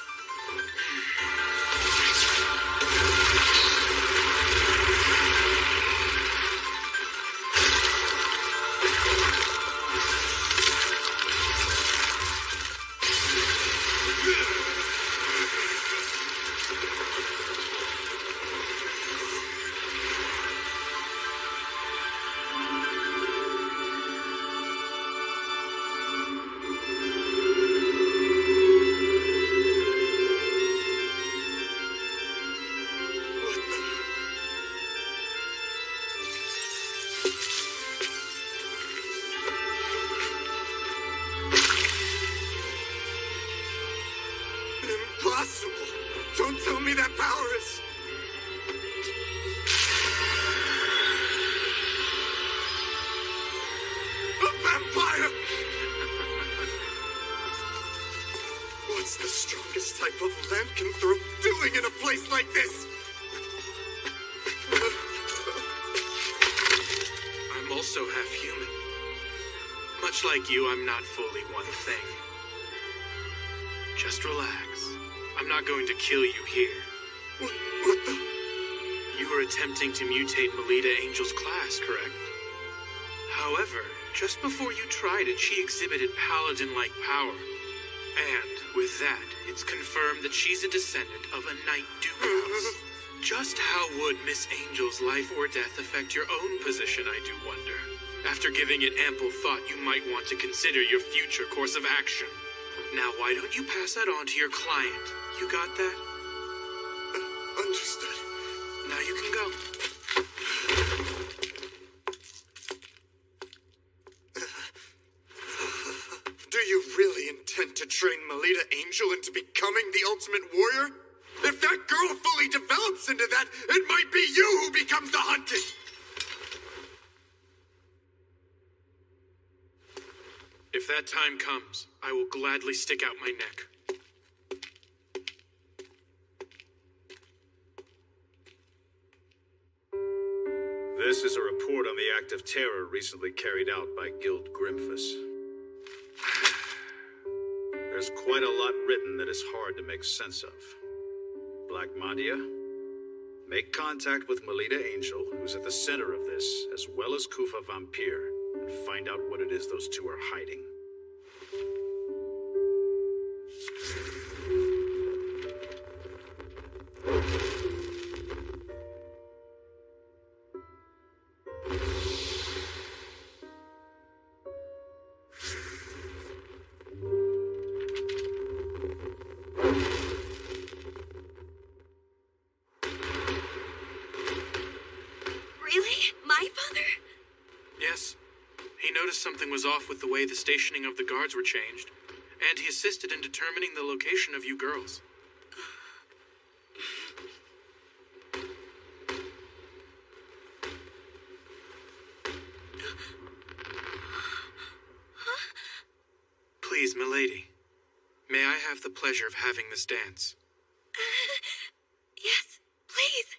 Impossible! Don't tell me that power is... a vampire! What's the strongest type of lycanthrope doing in a place like this? I'm also half human. Much like you, I'm not fully one thing. Just relax. I'm not going to kill you here. What the... You were attempting to mutate Melita Angel's class, correct? However, just before you tried it, she exhibited paladin-like power. And with that, it's confirmed that she's a descendant of a Knight Duke house. Just how would Miss Angel's life or death affect your own position, I do wonder. After giving it ample thought, you might want to consider your future course of action. Now, why don't you pass that on to your client? You got that? Understood. Now you can go. Do you really intend to train Melita Angel into becoming the ultimate warrior? If that girl fully develops into that, it might be you who becomes the hunted! If that time comes, I will gladly stick out my neck. This is a report on the act of terror recently carried out by Guild Grimfus. There's quite a lot written that is hard to make sense of. Black Madia, make contact with Melita Angel, who's at the center of this, as well as Kufa Vampire, and find out what it is those two are hiding. Something was off with the way the stationing of the guards were changed, and he assisted in determining the location of you girls. Please, milady, may I have the pleasure of having this dance? Yes, please.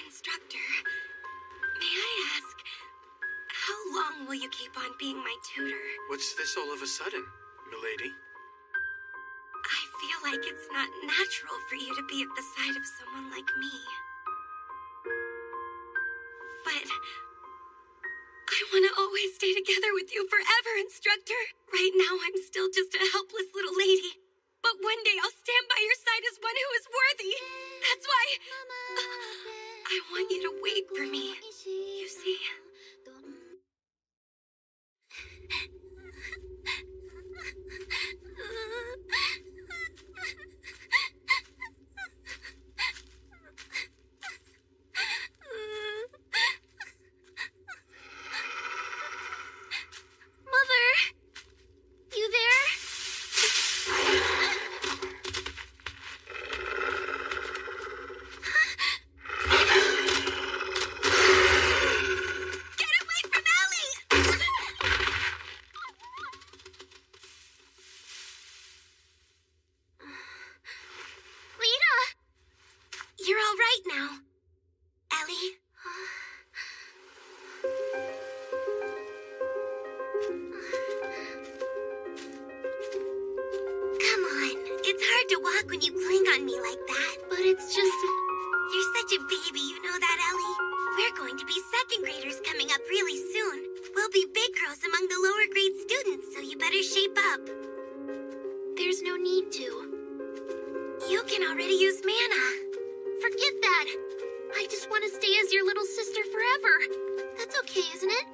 Instructor, may I ask, how long will you keep on being my tutor? What's this all of a sudden, milady? feel like it's not natural for you to be at the side of someone like me. But I want to always stay together with you forever, instructor. Right now, I'm still just a helpless little lady. But one day I'll stand by your side as one who is worthy. That's why I want you to wait for me. You see? Mother? You there? Get away from Ellie! Lita! You're all right now. Ellie? Come on. It's hard to walk when you cling on me like that. But it's just... You're such a baby, you know that, Ellie? We're going to be second graders coming up really soon. We'll be big girls among the lower grade students, so you better shape up. There's no need to. You can already use mana. Forget that. I just want to stay as your little sister forever. That's okay, isn't it?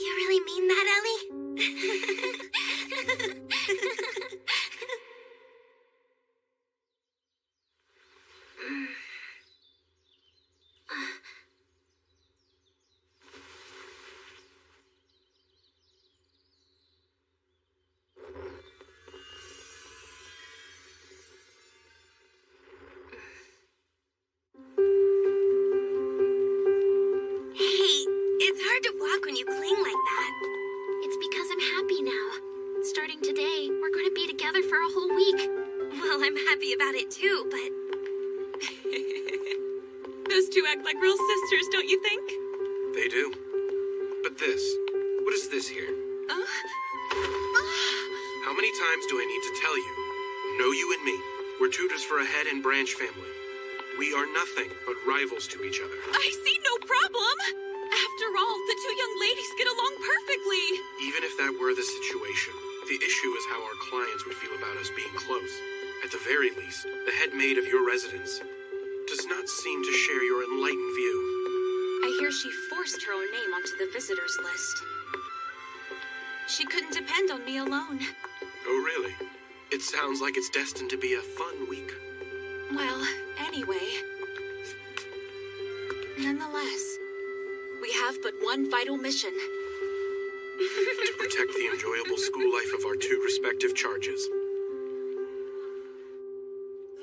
You really mean that, Ellie? Hey, it's hard to walk when you cling like that. It's because I'm happy now. Starting today, we're going to be together for a whole week. Well, I'm happy about it too, but... Those two act like real sisters, don't you think? They do. But this, what is this here? How many times do I need to tell you? Know you and me. We're tutors for a head and branch family. We are nothing but rivals to each other. I see no problem. After all, the two young ladies get along perfectly. Even if that were the situation, the issue is how our clients would feel about us being close. At the very least, the head maid of your residence does not seem to share your enlightened view. I hear she forced her own name onto the visitors list. She couldn't depend on me alone. Oh, really? It sounds like it's destined to be a fun week. Well, anyway. Nonetheless, we have but one vital mission. To protect the enjoyable school life of our two respective charges.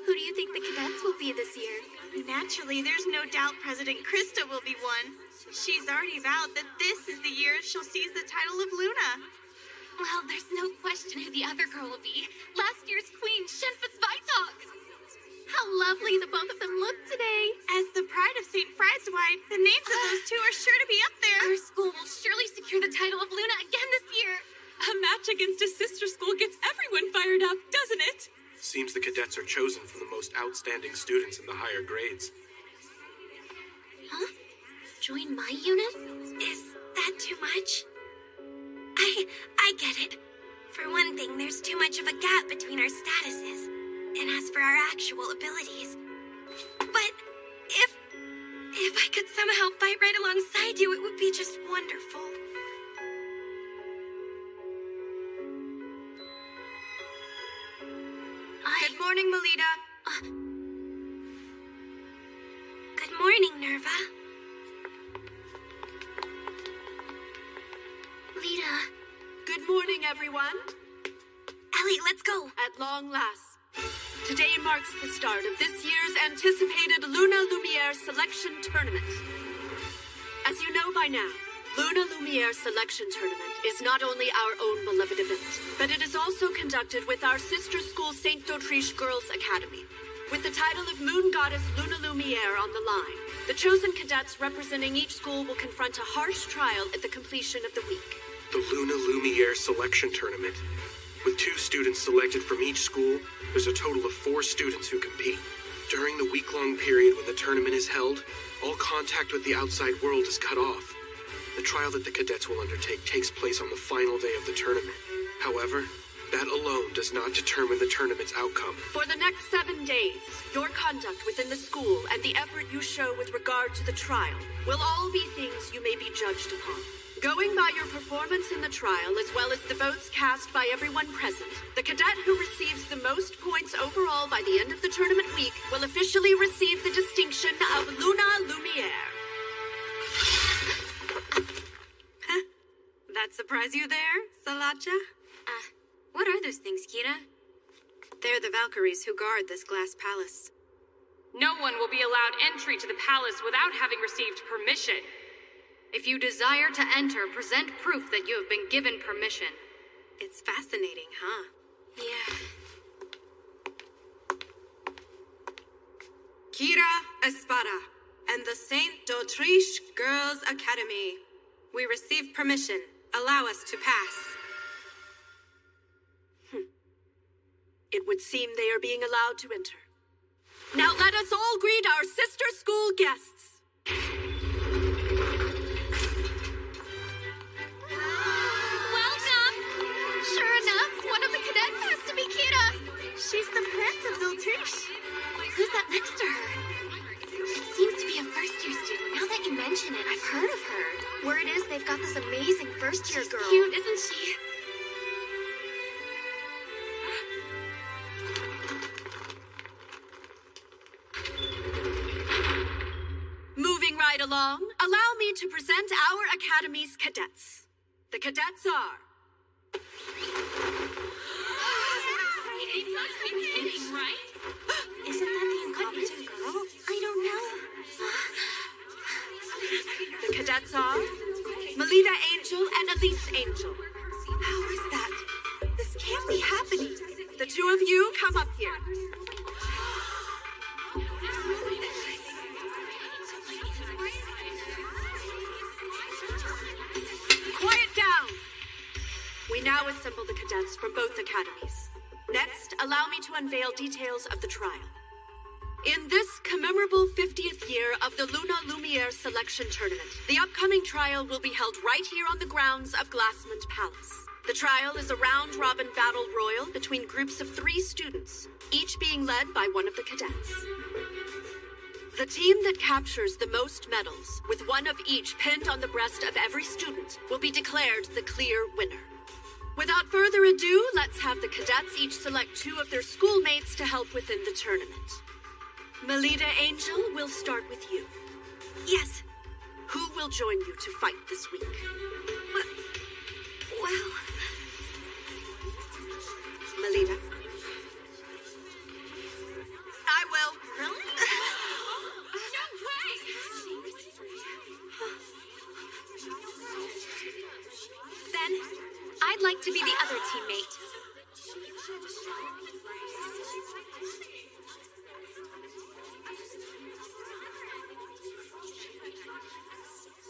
Who do you think the cadets will be this year? Naturally, there's no doubt President Krista will be one. She's already vowed that this is the year she'll seize the title of Luna. Well, there's no question who the other girl will be. Last year's queen, Shenfa's Vitok. How lovely the both of them look today. As the pride of St. Frieswide, the names of those two are sure to be up there. Our school will surely secure the title of Luna again this year. A match against a sister school gets everyone fired up, doesn't it? Seems the cadets are chosen from the most outstanding students in the higher grades. Huh? Join my unit? Is that too much? I get it. For one thing, there's too much of a gap between our statuses. And as for our actual abilities. But if I could somehow fight right alongside you, it would be just wonderful. Good morning, Melita. Good morning, Nerva. Lita. Good morning, everyone. Ellie, let's go. At long last. Today marks the start of this year's anticipated Luna Lumiere Selection Tournament. As you know by now, Luna Lumiere Selection Tournament is not only our own beloved event, but it is also conducted with our sister school St. d'Autriche Girls Academy. With the title of Moon Goddess Luna Lumiere on the line, the chosen cadets representing each school will confront a harsh trial at the completion of the week. The Luna Lumiere Selection Tournament. With 2 students selected from each school, there's a total of 4 students who compete. During the week-long period when the tournament is held, all contact with the outside world is cut off. The trial that the cadets will undertake takes place on the final day of the tournament. However, that alone does not determine the tournament's outcome. For the next 7 days, your conduct within the school and the effort you show with regard to the trial will all be things you may be judged upon. Going by your performance in the trial, as well as the votes cast by everyone present, the cadet who receives the most points overall by the end of the tournament week will officially receive the distinction of Luna Lumiere. That surprise you there, Salacha? What are those things, Kira? They're the Valkyries who guard this glass palace. No one will be allowed entry to the palace without having received permission. If you desire to enter, present proof that you have been given permission. It's fascinating, huh? Yeah. Kira Espada and the Saint d'Autriche Girls Academy. We receive permission. Allow us to pass. It would seem they are being allowed to enter. Now let us all greet our sister school guests. Welcome! Sure enough, one of the cadets has to be Kira. She's the Prince of D'Autriche. Who's that next to her? She seems to be a first-year student. Now that you mention it, I've heard of her. Word is they've got this amazing first-year girl. She's cute, isn't she? Moving right along, allow me to present our Academy's cadets. The cadets are... Isn't that the incompetent girl? I don't know. The cadets are... Melita Angel and Elise Angel. How is that? This can't be happening. The 2 of you come up here. Quiet down! We now assemble the cadets from both academies. Next, allow me to unveil details of the trial. In this commemorable 50th year of the Luna Lumiere Selection Tournament, the upcoming trial will be held right here on the grounds of Glassmond Palace. The trial is a round-robin battle royal between groups of 3 students, each being led by one of the cadets. The team that captures the most medals, with one of each pinned on the breast of every student, will be declared the clear winner. Without further ado, let's have the cadets each select 2 of their schoolmates to help within the tournament. Melita Angel, we'll start with you. Yes. Who will join you to fight this week? Well... Melita? I will. Really? No way! Then, I'd like to be the other teammate.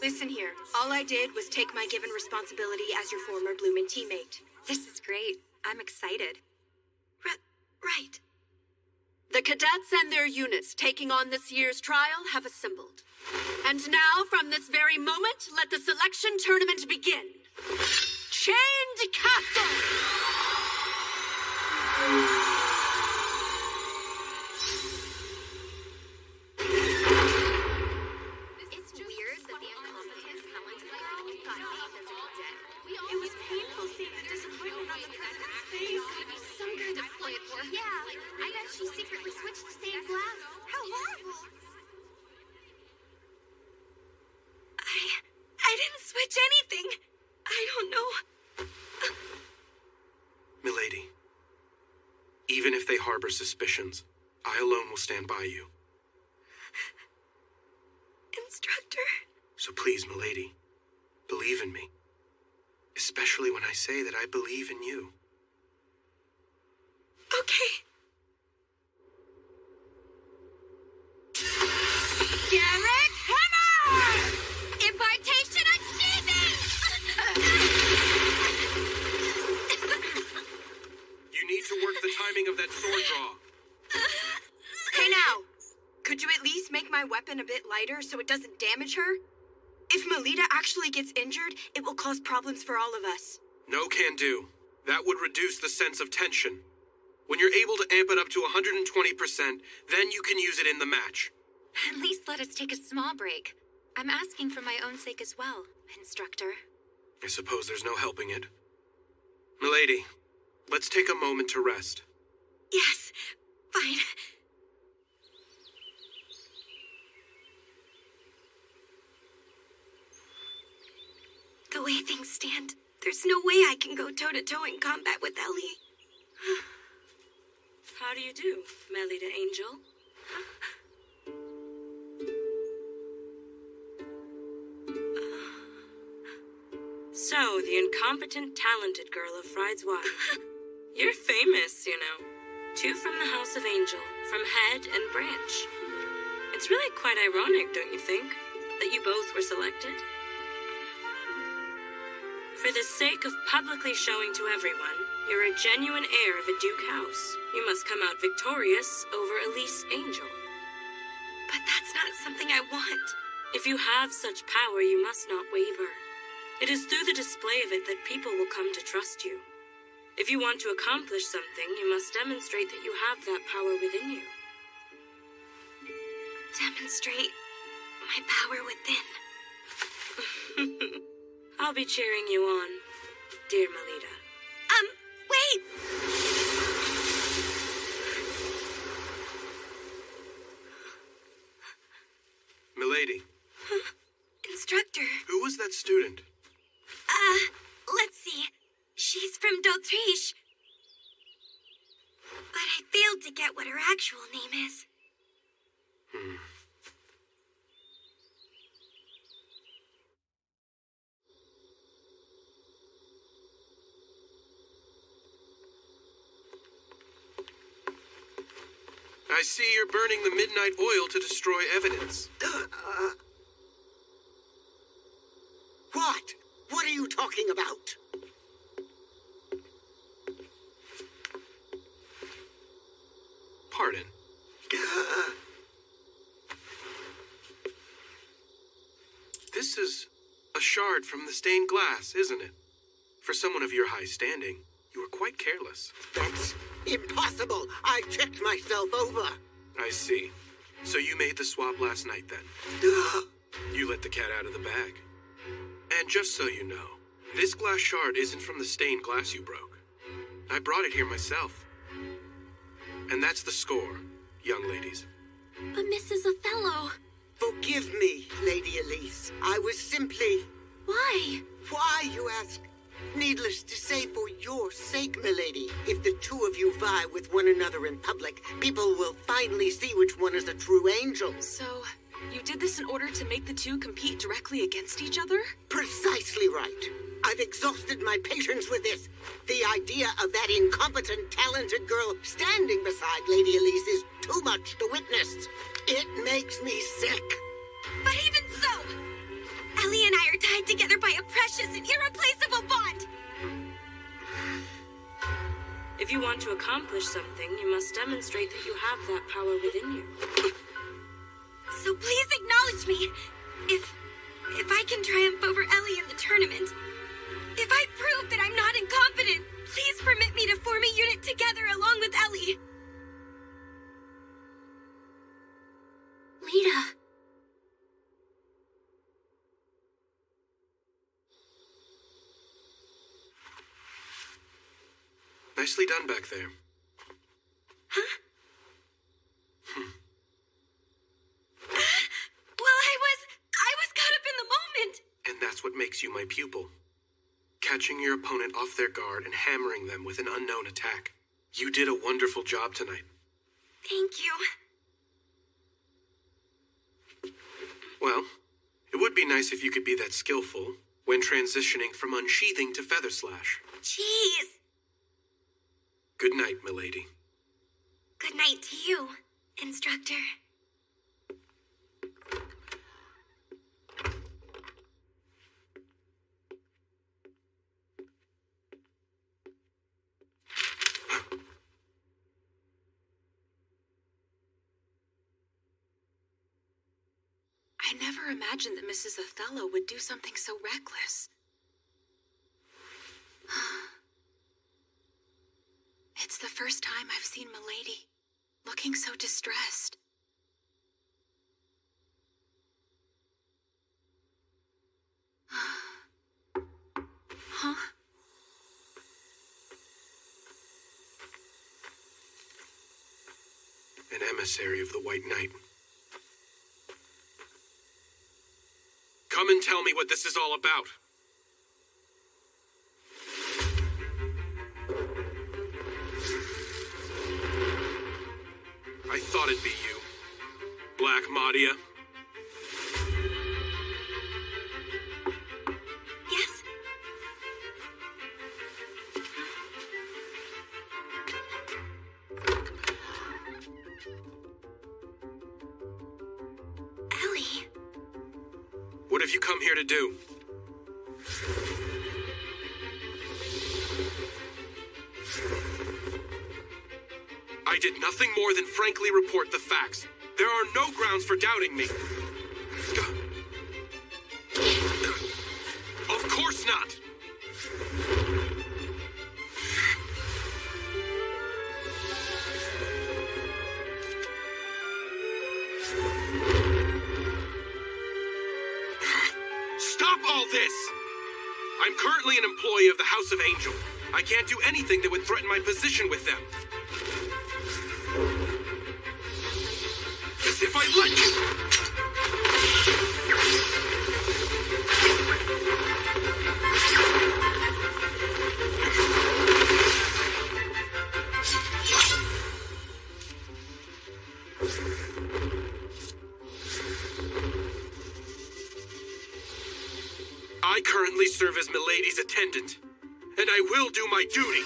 Listen here. All I did was take my given responsibility as your former Bloomin' teammate. This is great. I'm excited. Right. The cadets and their units taking on this year's trial have assembled. And now, from this very moment, let the selection tournament begin. Chained Castle! It's weird that the incompetent talented girl got named as a cadet. It was painful seeing the disappointment on the president's face. Some kind of play it for. Yeah, I bet she secretly switched to stained glass. How horrible. I didn't switch anything. I don't know. Milady, even if they harbor suspicions, I alone will stand by you. Instructor? So please, Milady, believe in me. Especially when I say that I believe in you. Okay. Garrett Hammer! Impartation achievement! a bit lighter so it doesn't damage her? If Melita actually gets injured, it will cause problems for all of us. No can do. That would reduce the sense of tension. When you're able to amp it up to 120%, then you can use it in the match. At least let us take a small break. I'm asking for my own sake as well, instructor. I suppose there's no helping it. Milady, let's take a moment to rest. Yes, fine. The way things stand, there's no way I can go toe-to-toe in combat with Ellie. How do you do, Melita Angel? So, the incompetent, talented girl of Fride's wife. You're famous, you know. 2 from the House of Angel, from Head and Branch. It's really quite ironic, don't you think, that you both were selected? For the sake of publicly showing to everyone you're a genuine heir of a Duke house, you must come out victorious over Elise Angel. But that's not something I want. If you have such power, you must not waver. It is through the display of it that people will come to trust you. If you want to accomplish something, you must demonstrate that you have that power within you. Demonstrate my power within. I'll be cheering you on, dear Melita. Wait! Milady. Instructor. Who was that student? Let's see. She's from d'Autriche. But I failed to get what her actual name is. I see you're burning the midnight oil to destroy evidence. What? What are you talking about? Pardon. This is a shard from the stained glass, isn't it? For someone of your high standing, you were quite careless. That's impossible. I checked myself over. I see. So you made the swap last night, then? You let the cat out of the bag. And just so you know, this glass shard isn't from the stained glass you broke. I brought it here myself. And that's the score, young ladies. But Mrs. Othello... Forgive me, Lady Elise. I was simply... Why? Why, you ask? Needless to say, for your sake, milady. If the two of you vie with one another in public, people will finally see which one is a true angel. So, you did this in order to make the two compete directly against each other? Precisely right. I've exhausted my patience with this. The idea of that incompetent, talented girl standing beside Lady Elise is too much to witness. It makes me sick. But even so, Ellie and I are tied together by a precious and irreplaceable bond. If you want to accomplish something, you must demonstrate that you have that power within you. So please acknowledge me. If I can triumph over Ellie in the tournament, if I prove that I'm not incompetent, please permit me to form a unit together along with Ellie. Lita. Nicely done back there. Huh? Well, I was caught up in the moment. And that's what makes you my pupil. Catching your opponent off their guard and hammering them with an unknown attack. You did a wonderful job tonight. Thank you. Well, it would be nice if you could be that skillful when transitioning from unsheathing to feather slash. Jeez. Good night, milady. Good night to you, instructor. never imagined that Mrs. Othello would do something so reckless. It's the first time I've seen Milady looking so distressed. Huh? An emissary of the White Knight. Come and tell me what this is all about. I thought it'd be you, Black Madia. Yes? Ellie. What have you come here to do? I did nothing more than frankly report the facts. There are no grounds for doubting me. Of course not. Stop all this! I'm currently an employee of the House of Angel. I can't do anything that would threaten my position with them. As if I let you! I currently serve as Milady's attendant, and I will do my duty.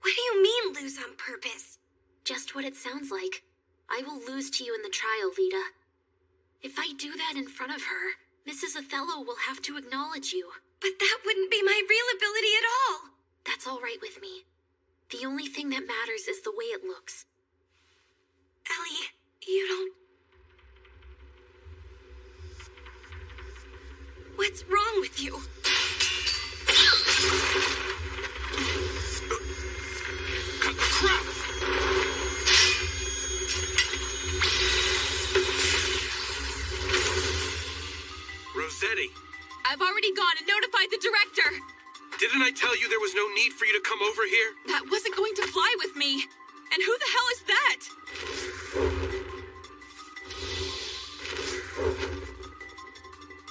What do you mean, lose on purpose? Just what it sounds like. I will lose to you in the trial, Lita. If I do that in front of her, Mrs. Othello will have to acknowledge you. But that wouldn't be my real ability at all. That's all right with me. The only thing that matters is the way it looks. Ellie, you don't... What's wrong with you? Crap! Rossetti. I've already gone and notified the director. Didn't I tell you there was no need for you to come over here? That wasn't going to fly with me. And who the hell is that?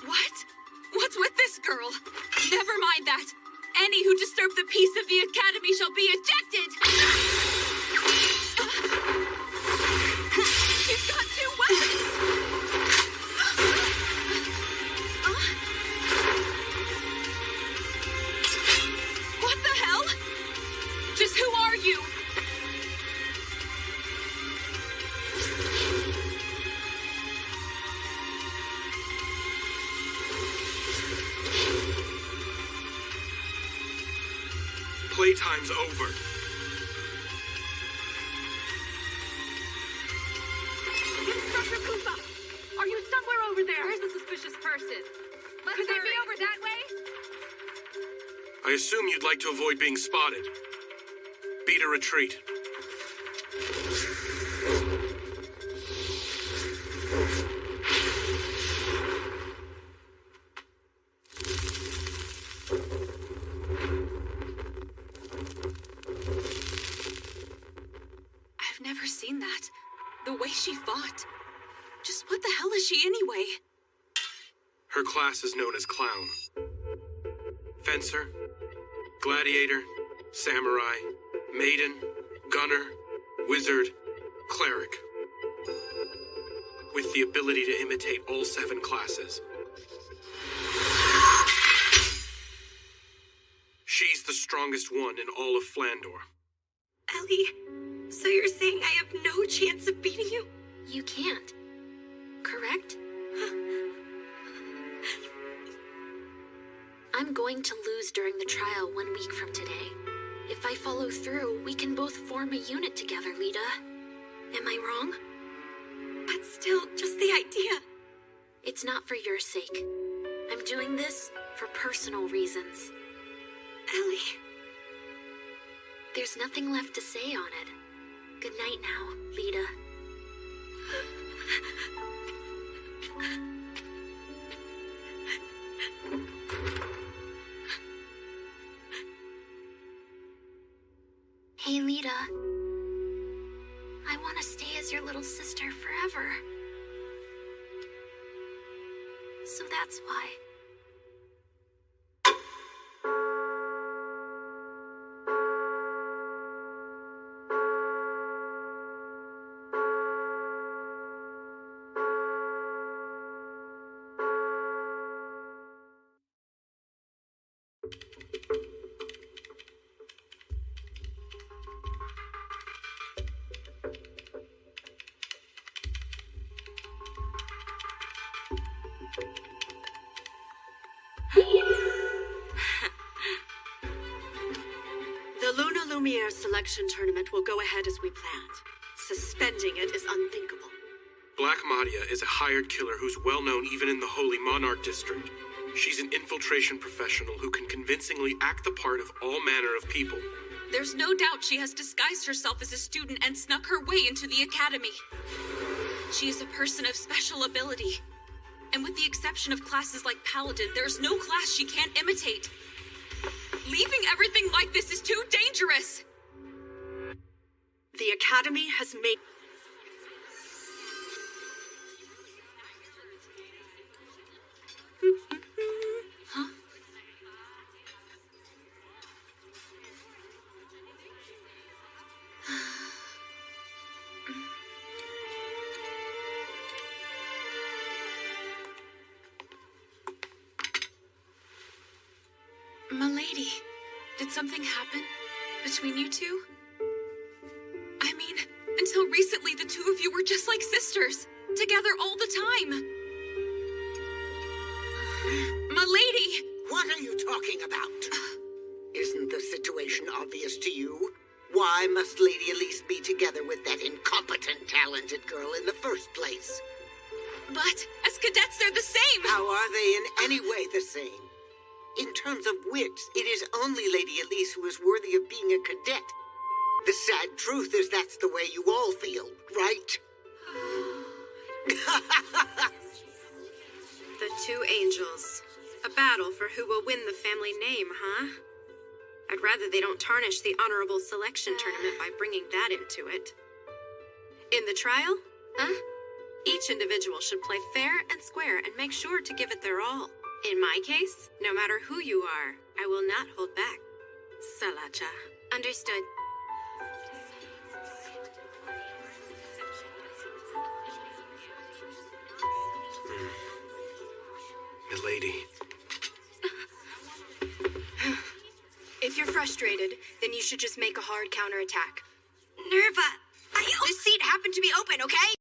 What? What's with this girl? Never mind that. Any who disturb the peace of the Academy shall be ejected! She's got two weapons! What the hell? Just who are you? Playtime's over. Instructor Koopa, are you somewhere over there? Where's the suspicious person? Could they be over that way? I assume you'd like to avoid being spotted. Beat a retreat. I've never seen that. The way she fought. Just what the hell is she anyway? Her class is known as Clown. Fencer, Gladiator, Samurai, Maiden, Gunner, Wizard, Cleric. With the ability to imitate all 7 classes. She's the strongest one in all of Flandor. Ellie, so you're saying I have no chance of beating you? You can't. Correct? I'm going to lose during the trial 1 week from today. If I follow through, we can both form a unit together, Lita. Am I wrong? But still, just the idea. It's not for your sake. I'm doing this for personal reasons. Ellie. There's nothing left to say on it. Good night now, Lita. Hey, Lita. I want to stay as your little sister forever. So that's why. The Luna Lumiere selection tournament will go ahead as we planned. Suspending it is unthinkable. Black Madia is a hired killer who's well known even in the Holy Monarch District. She's an infiltration professional who can convincingly act the part of all manner of people. There's no doubt she has disguised herself as a student and snuck her way into the academy. She is a person of special ability. And with the exception of classes like Paladin, there's no class she can't imitate. Leaving everything like this is too dangerous! The Academy has made... Huh? Milady, did something happen between you two? I mean, until recently the two of you were just like sisters, together all the time. Milady! What are you talking about? Isn't the situation obvious to you? Why must Lady Elise be together with that incompetent, talented girl in the first place? But as cadets, they're the same! How are they in any way the same? In terms of wits, it is only Lady Elise who is worthy of being a cadet. The sad truth is that's the way you all feel, right? The two angels. A battle for who will win the family name, huh? I'd rather they don't tarnish the honorable selection tournament by bringing that into it. In the trial, each individual should play fair and square and make sure to give it their all. In my case, no matter who you are, I will not hold back. Salacha. Understood. Milady. If you're frustrated, then you should just make a hard counterattack. Nerva, This seat happened to be open, okay?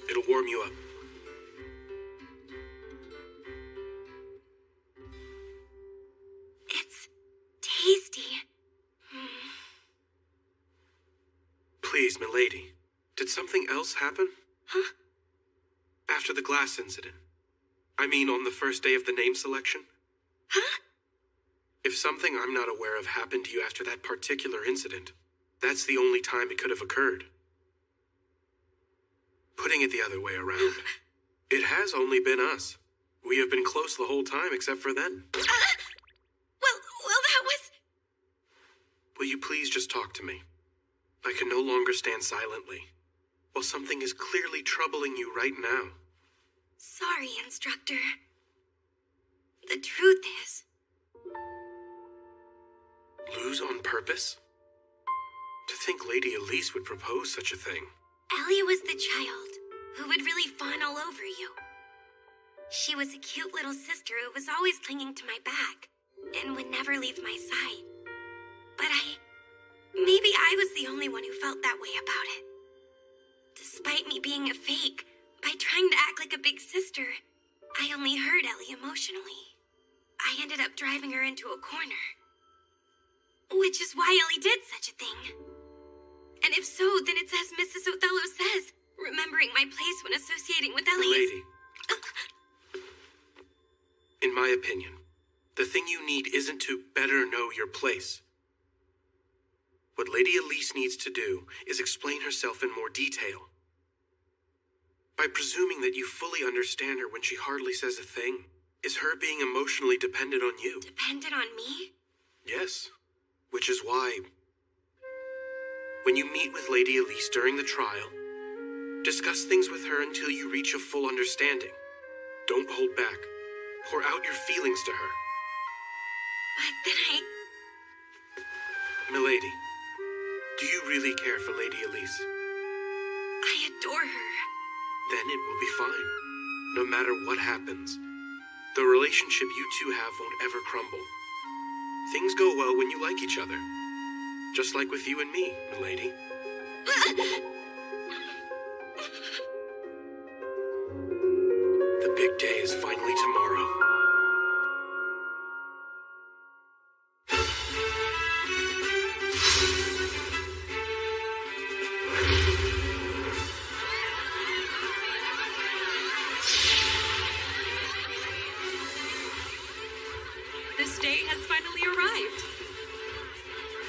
It'll warm you up. It's tasty. Please, milady. Did something else happen? Huh? After the glass incident. I mean, on the first day of the name selection? Huh? If something I'm not aware of happened to you after that particular incident, that's the only time it could have occurred. Putting it the other way around, it has only been us. We have been close the whole time except for then. Well, that was... Will you please just talk to me? I can no longer stand silently, while something is clearly troubling you right now. Sorry, instructor. The truth is... Lose on purpose? To think Lady Elise would propose such a thing. Ellie was the child who would really fawn all over you. She was a cute little sister who was always clinging to my back and would never leave my side. But maybe I was the only one who felt that way about it. Despite me being a fake, by trying to act like a big sister, I only hurt Ellie emotionally. I ended up driving her into a corner. Which is why Ellie did such a thing. And if so, then it's as Mrs. Othello says, remembering my place when associating with Ellie is... Lady. In my opinion, the thing you need isn't to better know your place. What Lady Elise needs to do is explain herself in more detail. By presuming that you fully understand her when she hardly says a thing, is her being emotionally dependent on you. Dependent on me? Yes, which is why... When you meet with Lady Elise during the trial, discuss things with her until you reach a full understanding. Don't hold back. Pour out your feelings to her. But then Milady, do you really care for Lady Elise? I adore her. Then it will be fine, no matter what happens. The relationship you two have won't ever crumble. Things go well when you like each other. Just like with you and me, milady. The big day is finally tomorrow. This day has finally arrived.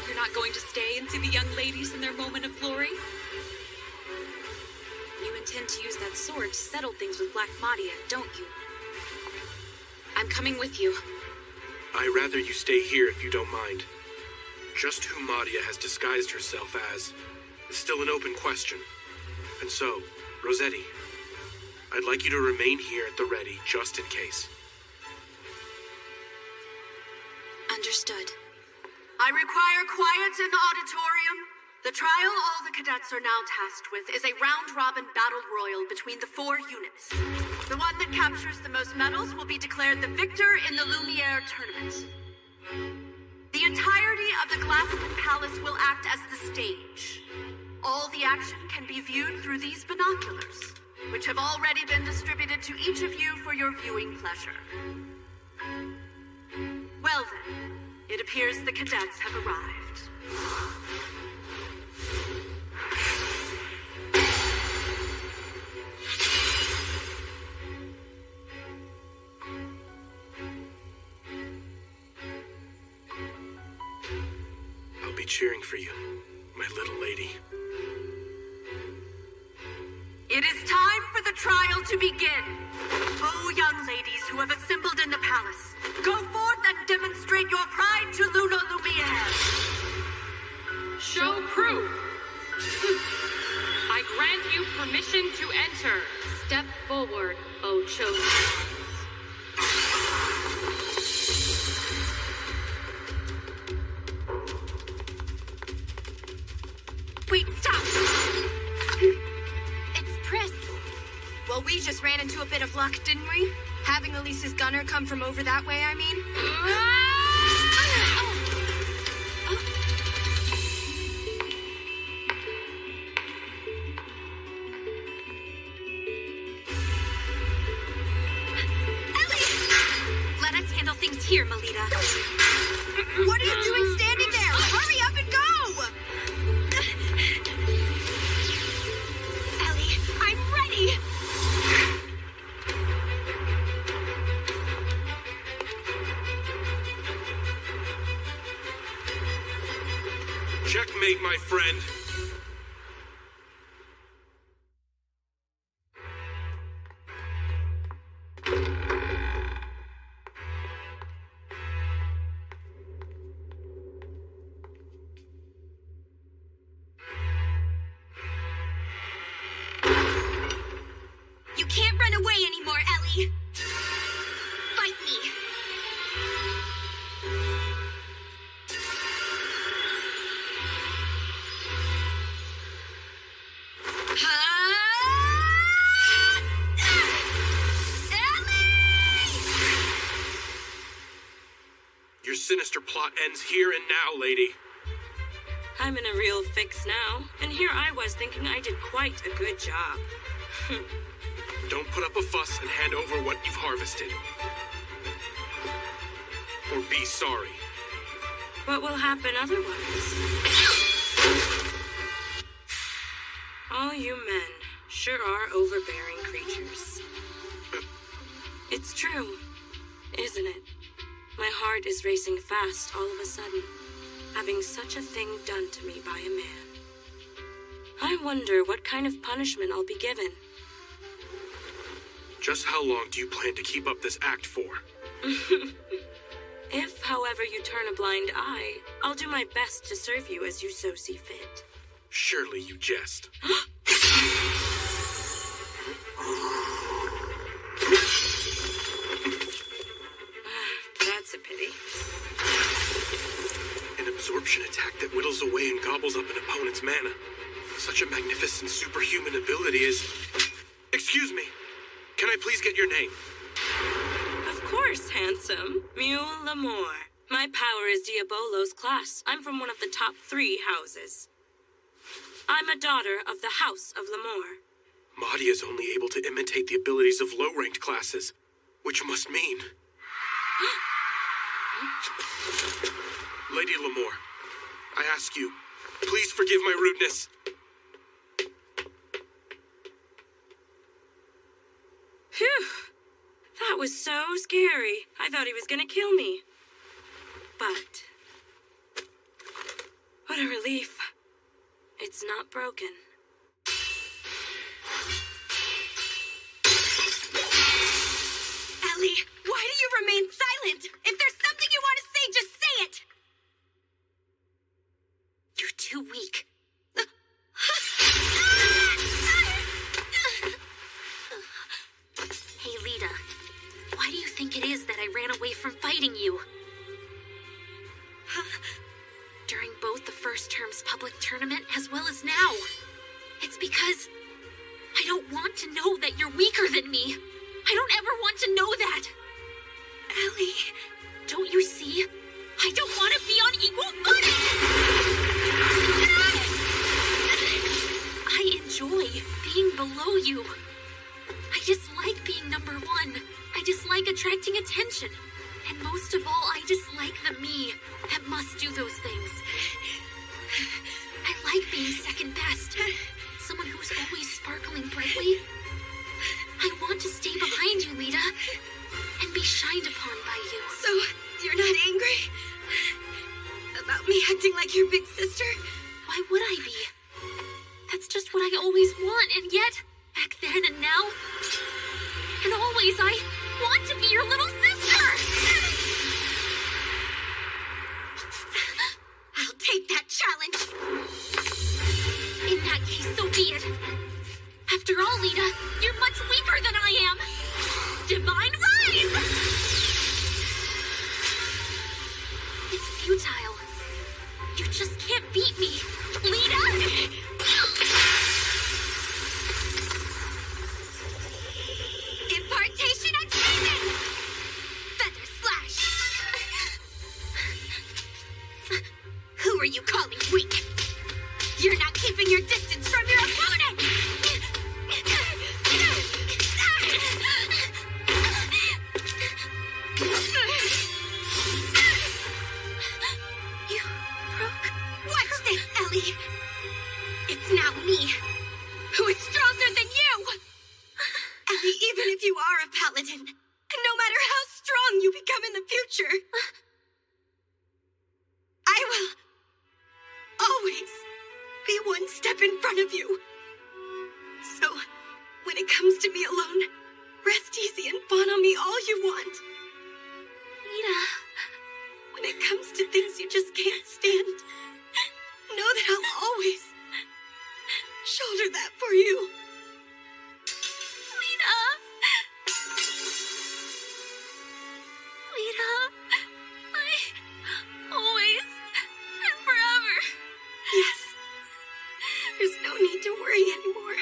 You're not going to stay and see the young ladies in their moment of glory? You intend to use that sword to settle things with Black Madia, don't you? I'm coming with you. I'd rather you stay here if you don't mind. Just who Madia has disguised herself as is still an open question. And so, Rossetti, I'd like you to remain here at the ready just in case. Understood. I require quiet in the auditorium. The trial all the cadets are now tasked with is a round-robin battle royal between the 4 units. The one that captures the most medals will be declared the victor in the Lumiere tournament. The entirety of the Glassman Palace will act as the stage. All the action can be viewed through these binoculars, which have already been distributed to each of you for your viewing pleasure. Well then, it appears the cadets have arrived. I'll be cheering for you, my little lady. It is time for the trial to begin. Oh, young ladies who have assembled in the palace, go forth and demonstrate your pride to Luna Lumiere. Show proof. I grant you permission to enter. Step forward, O chosen. Wait, stop! It's Pris. Well, we just ran into a bit of luck, didn't we? Having Elise's gunner come from over that way, I mean. here, Melita. What are you doing standing there? Hurry up and go! Ellie, I'm ready! Checkmate, my friend. You can't run away anymore, Ellie. Fight me. Your sinister plot ends here and now, lady. I'm in a real fix now, and here I was thinking I did quite a good job. Don't put up a fuss and hand over what you've harvested. Or be sorry. What will happen otherwise? All you men sure are overbearing creatures. It's true, isn't it? My heart is racing fast all of a sudden, having such a thing done to me by a man. I wonder what kind of punishment I'll be given. Just how long do you plan to keep up this act for? If, however, you turn a blind eye, I'll do my best to serve you as you so see fit. Surely you jest. That's a pity. An absorption attack that whittles away and gobbles up an opponent's mana. Such a magnificent superhuman ability is... Excuse me. Can I please get your name? Of course, handsome. Mule Lamore. My power is Diabolo's class. I'm from one of the top 3 houses. I'm a daughter of the House of Lamore. Mahdi is only able to imitate the abilities of low-ranked classes, which must mean... Lady Lamore, I ask you, please forgive my rudeness. Phew! That was so scary. I thought he was gonna kill me. But... what a relief. It's not broken. Ellie, why do you remain silent? If there's something you want to say, just say it! You're too weak. Hey, Lita. Why do you think it is that I ran away from fighting you? During both the first term's public tournament as well as now. It's because I don't want to know that you're weaker than me. I don't ever want to know that. Ellie, don't you see? I don't want to be on equal footing. I enjoy being below you. I dislike being number 1. I dislike attracting attention. And most of all, I dislike the me that must do those things. I like being second best. Someone who's always sparkling brightly. I want to stay behind you, Lita, and be shined upon by you. So, you're not angry? About me acting like your big sister? Why would I be? That's just what I always want, and yet, back then and now, and always, I want to be your little sister! I'll take that challenge! In that case, so be it. After all, Lita, you're much weaker than I am. Divine Rise! It's futile. You just can't beat me. Lita! Impartation achievement! Feather slash! Who are you calling weak? You're not keeping your distance from your opponent! Ellie, it's now me who is stronger than you! Ellie, even if you are a paladin, and no matter how strong you become in the future, I will always be one step in front of you. So, when it comes to me alone, rest easy and fawn on me all you want. Mita. When it comes to things you just can't stand, know that I'll always shoulder that for you. Mita. Mita. I always and forever. Yes. There's no need to worry anymore.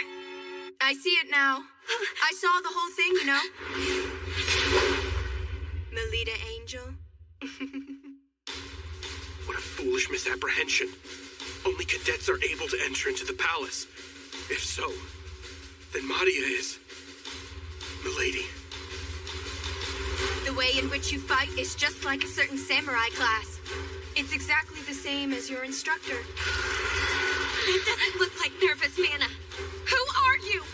I see it now. I saw the whole thing, you know. Melita Angel. What a foolish misapprehension. Only cadets are able to enter into the palace. If so, then Madia is... Milady. The way in which you fight is just like a certain samurai class. It's exactly the same as your instructor. That doesn't look like nervous Mana. Who are you?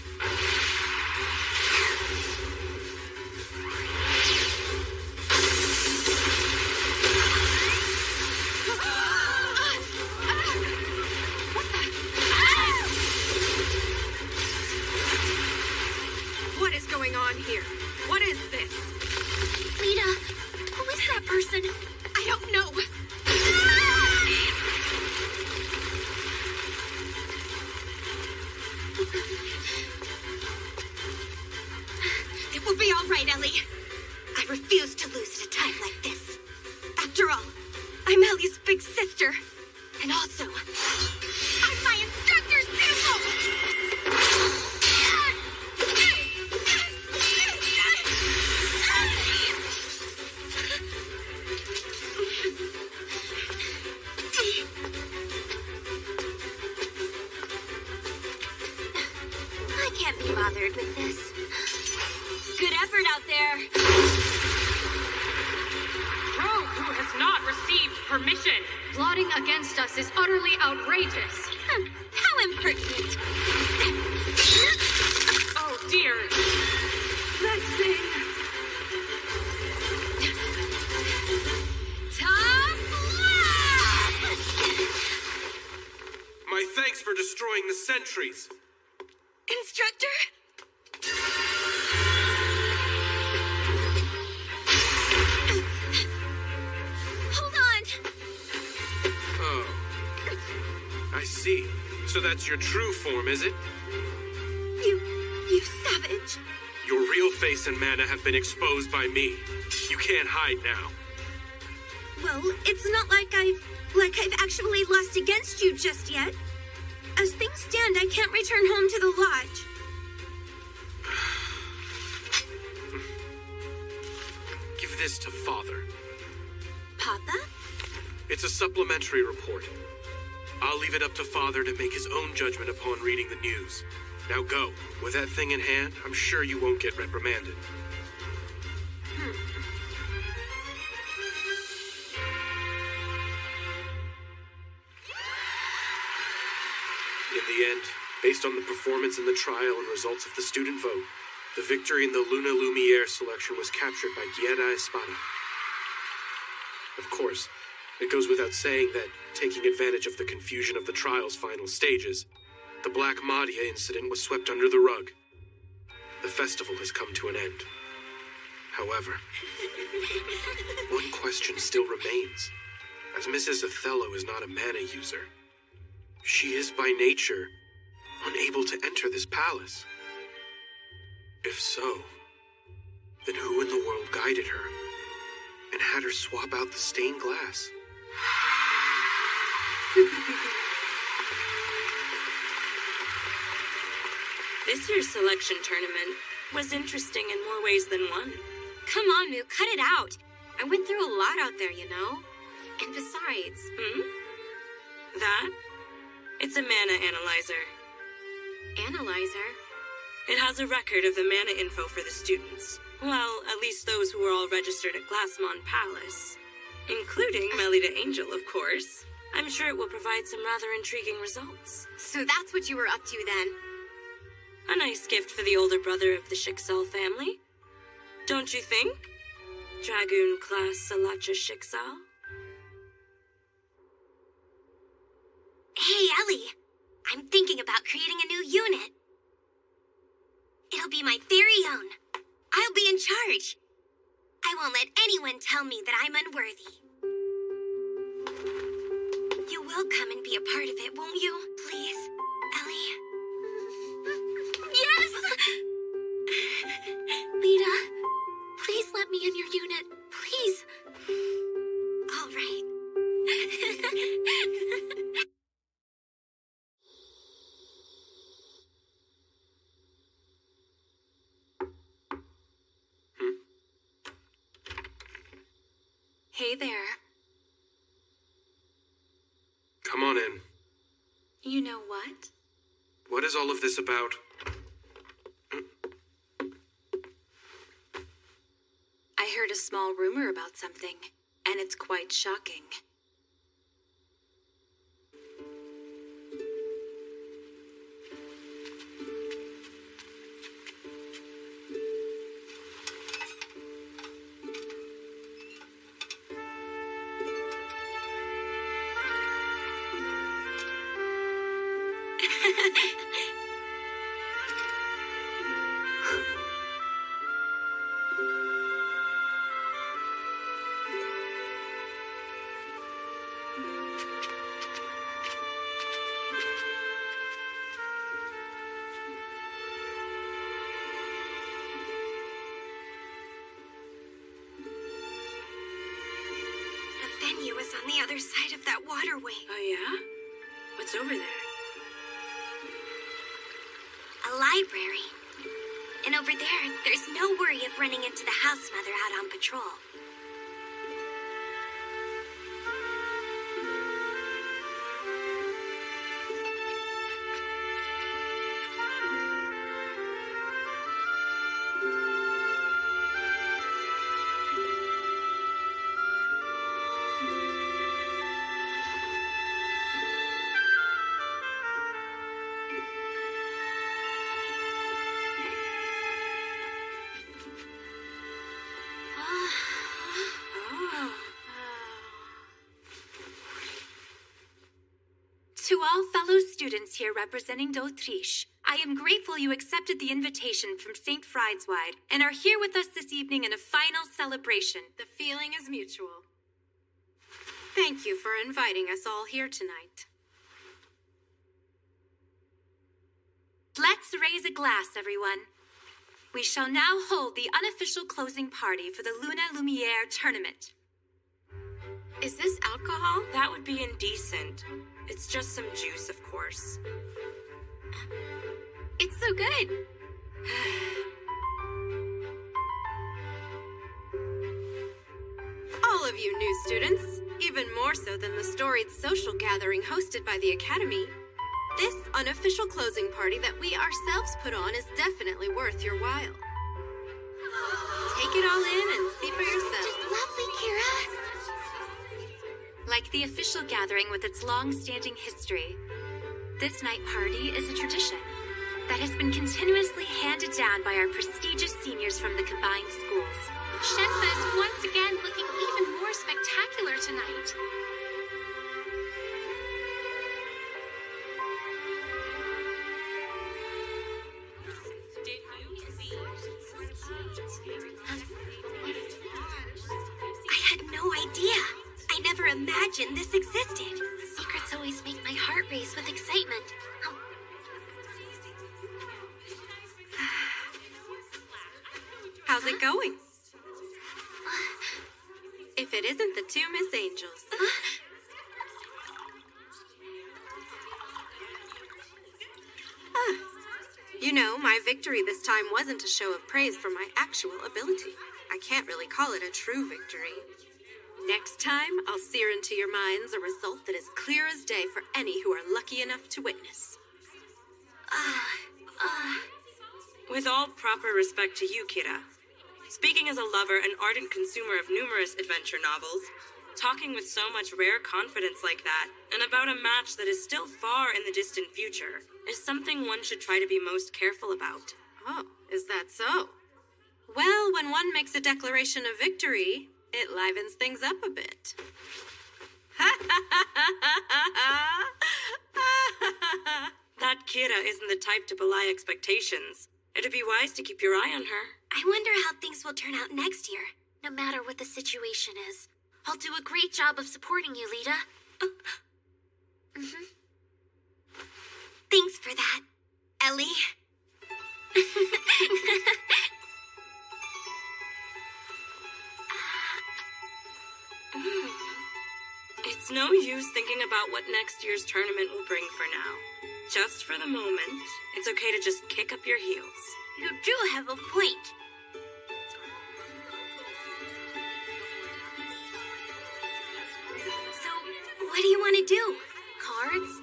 What is going on here? What is this? Mita, who is that person? I don't know. It will be all right, Ellie. I refuse to lose at a time like this. After all, I'm Ellie's big sister. And also, I'm my instructor's pupil! I can't be bothered with this. Good effort out there. Rogue who has not received permission. Plotting against us is utterly outrageous. How impertinent. Oh dear. Let's sing. Top My thanks for destroying the sentries. Instructor? Hold on. Oh. I see. So that's your true form, is it? You savage. Your real face and mana have been exposed by me. You can't hide now. Well, it's not like I've actually lost against you just yet. As things stand, I can't return home to the lodge. Give this to Father. Papa? It's a supplementary report. I'll leave it up to Father to make his own judgment upon reading the news. Now go. With that thing in hand, I'm sure you won't get reprimanded. In the end, based on the performance in the trial and results of the student vote, the victory in the Luna Lumiere selection was captured by Guerra Espada. Of course, it goes without saying that, taking advantage of the confusion of the trial's final stages, the Black Madia incident was swept under the rug. The festival has come to an end. However, one question still remains. As Mrs. Othello is not a mana user, she is by nature unable to enter this palace. If so, then who in the world guided her and had her swap out the stained glass? This year's selection tournament was interesting in more ways than one. Come on, Moo, cut it out. I went through a lot out there, you know? And besides... That? It's a mana analyzer. Analyzer? It has a record of the mana info for the students. Well, at least those who were all registered at Glassmon Palace. Including Melita Angel, of course. I'm sure it will provide some rather intriguing results. So that's what you were up to then? A nice gift for the older brother of the Schicksal family. Don't you think? Dragoon class Salacha Schicksal? Hey, Ellie. I'm thinking about creating a new unit. It'll be my very own. I'll be in charge. I won't let anyone tell me that I'm unworthy. You will come and be a part of it, won't you? Please, Ellie? Yes! Lita, please let me in your unit. Please. All right. Hey there. Come on in. You know what? What is all of this about? I heard a small rumor about something, and it's quite shocking. The venue is on the other side of that waterway. Oh yeah? What's over there? A library. And over there, there's no worry of running into the house mother out on patrol. To all fellow students here representing d'Autriche, I am grateful you accepted the invitation from St. Friedeswide and are here with us this evening in a final celebration. The feeling is mutual. Thank you for inviting us all here tonight. Let's raise a glass, everyone. We shall now hold the unofficial closing party for the Luna Lumiere tournament. Is this alcohol? That would be indecent. It's just some juice, of course. It's so good. All of you new students, even more so than the storied social gathering hosted by the Academy, this unofficial closing party that we ourselves put on is definitely worth your while. Take it all in and see for yourself. Just lovely, Kira. Like the official gathering with its long-standing history, this night party is a tradition that has been continuously handed down by our prestigious seniors from the combined schools. Shenpa is once again looking even more spectacular tonight. I had no idea. I never imagined this existed. Secrets always make my heart race with excitement. How's it going? If it isn't the two Miss Angels. You know, my victory this time wasn't a show of praise for my actual ability. I can't really call it a true victory. Next time, I'll sear into your minds a result that is clear as day for any who are lucky enough to witness. With all proper respect to you, Kira, speaking as a lover and ardent consumer of numerous adventure novels, Talking with so much rare confidence like that, and about a match that is still far in the distant future, is something one should try to be most careful about. Oh, is that so? Well, when one makes a declaration of victory, it livens things up a bit. That Kira isn't the type to belie expectations. It'd be wise to keep your eye on her. I wonder how things will turn out next year, no matter what the situation is. I'll do a great job of supporting you, Lita. Thanks for that, Ellie. It's no use thinking about what next year's tournament will bring for now. Just for the moment, it's okay to just kick up your heels. You do have a point. So, what do you want to do? Cards?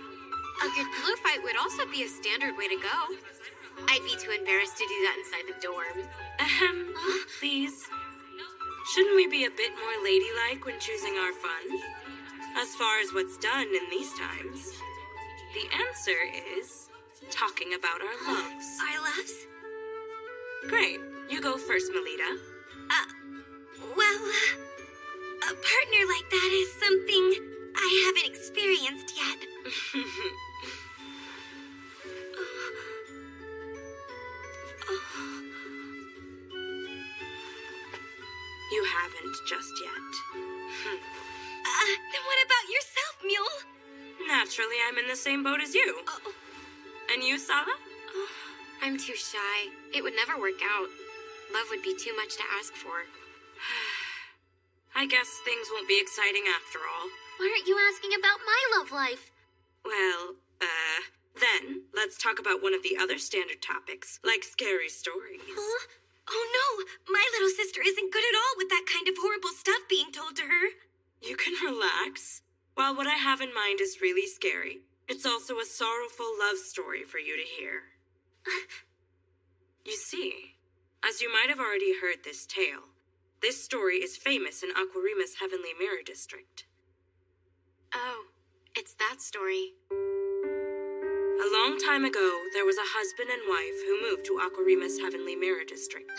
A good blue fight would also be a standard way to go. I'd be too embarrassed to do that inside the dorm. Please. Shouldn't we be a bit more ladylike when choosing our fun? As far as what's done in these times, the answer is talking about our loves. Our loves? Great. You go first, Melita. Well, a partner like that is something I haven't experienced yet. You haven't just yet. Then what about yourself, Mule? Naturally, I'm in the same boat as you. And you, Sala? I'm too shy. It would never work out. Love would be too much to ask for. I guess things won't be exciting after all. Why aren't you asking about my love life? Well, then, let's talk about one of the other standard topics, like scary stories. Huh? Oh no, my little sister isn't good at all with that kind of horrible stuff being told to her. You can relax. While what I have in mind is really scary, it's also a sorrowful love story for you to hear. You see, as you might have already heard this tale, this story is famous in Aquarima's Heavenly Mirror District. Oh, it's that story. A long time ago, there was a husband and wife who moved to Aquarima's Heavenly Mirror District.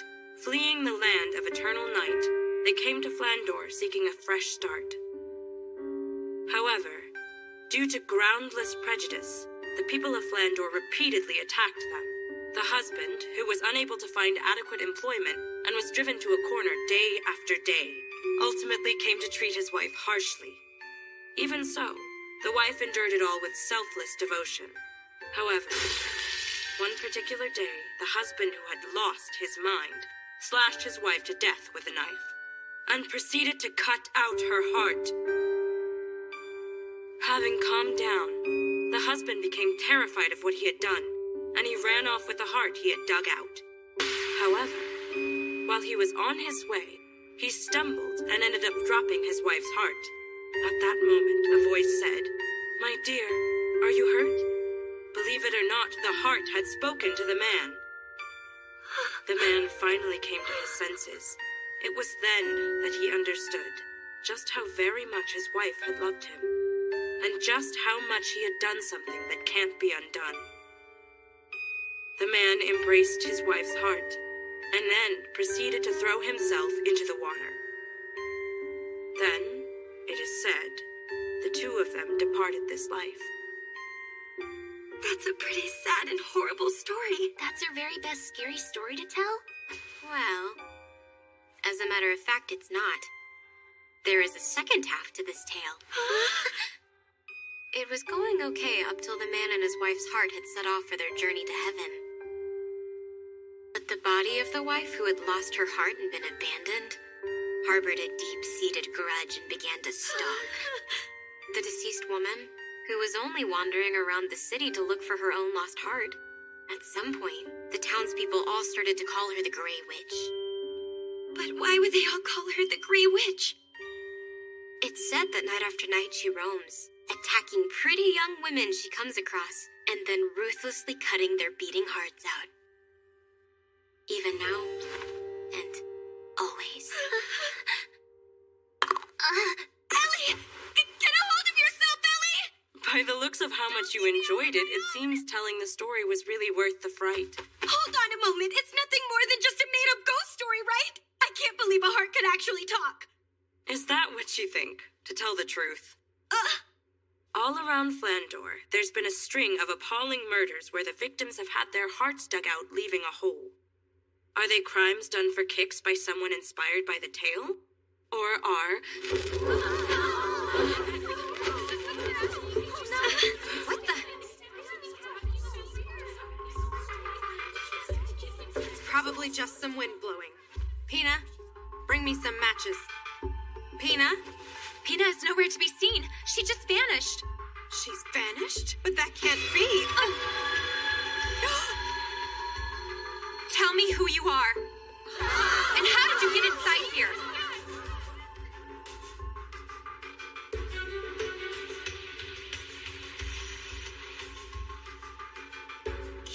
Fleeing the land of eternal night, they came to Flandor seeking a fresh start. However, due to groundless prejudice, the people of Flandor repeatedly attacked them. The husband, who was unable to find adequate employment and was driven to a corner day after day, ultimately came to treat his wife harshly. Even so, the wife endured it all with selfless devotion. However, one particular day, the husband who had lost his mind slashed his wife to death with a knife and proceeded to cut out her heart. Having calmed down, the husband became terrified of what he had done, and he ran off with the heart he had dug out. However, while he was on his way, he stumbled and ended up dropping his wife's heart. At that moment, a voice said, "My dear, are you hurt?" Believe it or not, the heart had spoken to the man. The man finally came to his senses. It was then that he understood just how very much his wife had loved him, and just how much he had done something that can't be undone. The man embraced his wife's heart, and then proceeded to throw himself into the water. Then, it is said, the two of them departed this life. That's a pretty sad and horrible story. That's our very best scary story to tell? Well, as a matter of fact, it's not. There is a second half to this tale. It was going okay up till the man and his wife's heart had set off for their journey to heaven. But the body of the wife who had lost her heart and been abandoned harbored a deep-seated grudge and began to stalk. The deceased woman, who was only wandering around the city to look for her own lost heart. At some point, the townspeople all started to call her the Grey Witch. But why would they all call her the Grey Witch? It's said that night after night she roams, attacking pretty young women she comes across, and then ruthlessly cutting their beating hearts out. Even now, and always. Ellie! By the looks of how much you enjoyed it, it seems telling the story was really worth the fright. Hold on a moment. It's nothing more than just a made-up ghost story, right? I can't believe a heart could actually talk. Is that what you think, to tell the truth? All around Flandor, there's been a string of appalling murders where the victims have had their hearts dug out, leaving a hole. Are they crimes done for kicks by someone inspired by the tale? Or are... What the? It's probably just some wind blowing. Pina, bring me some matches. Pina? Pina is nowhere to be seen. She just vanished. She's vanished? But that can't be. Tell me who you are. And how did you get inside here?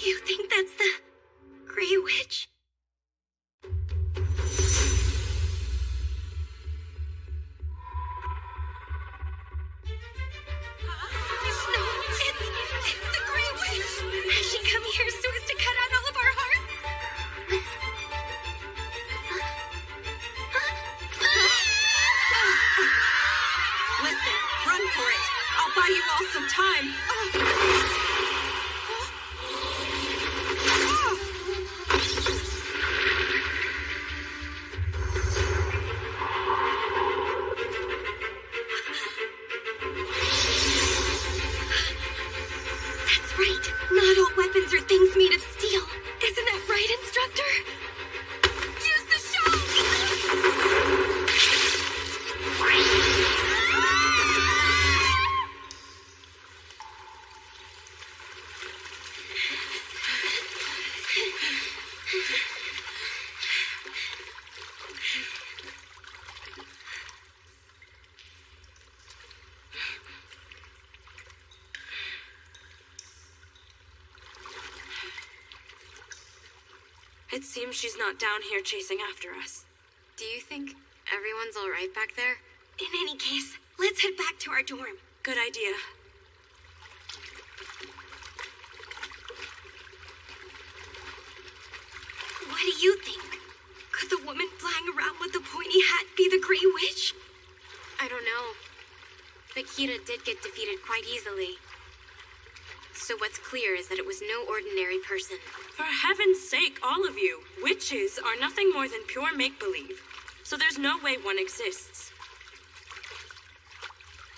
You think that's the Grey Witch? It's the Grey Witch! Has she come here so as to cut out all of our hearts? Listen, run for it. I'll buy you all some time. That's right. Not all weapons are things made of steel. Isn't that right, instructor? Use the It seems she's not down here chasing after us. Do you think everyone's all right back there? In any case, let's head back to our dorm. Good idea. What do you think? Could the woman flying around with the pointy hat be the Grey Witch? I don't know. But Kira did get defeated quite easily. So what's clear is that it was no ordinary person. For heaven's sake, all of you, witches are nothing more than pure make-believe. So there's no way one exists.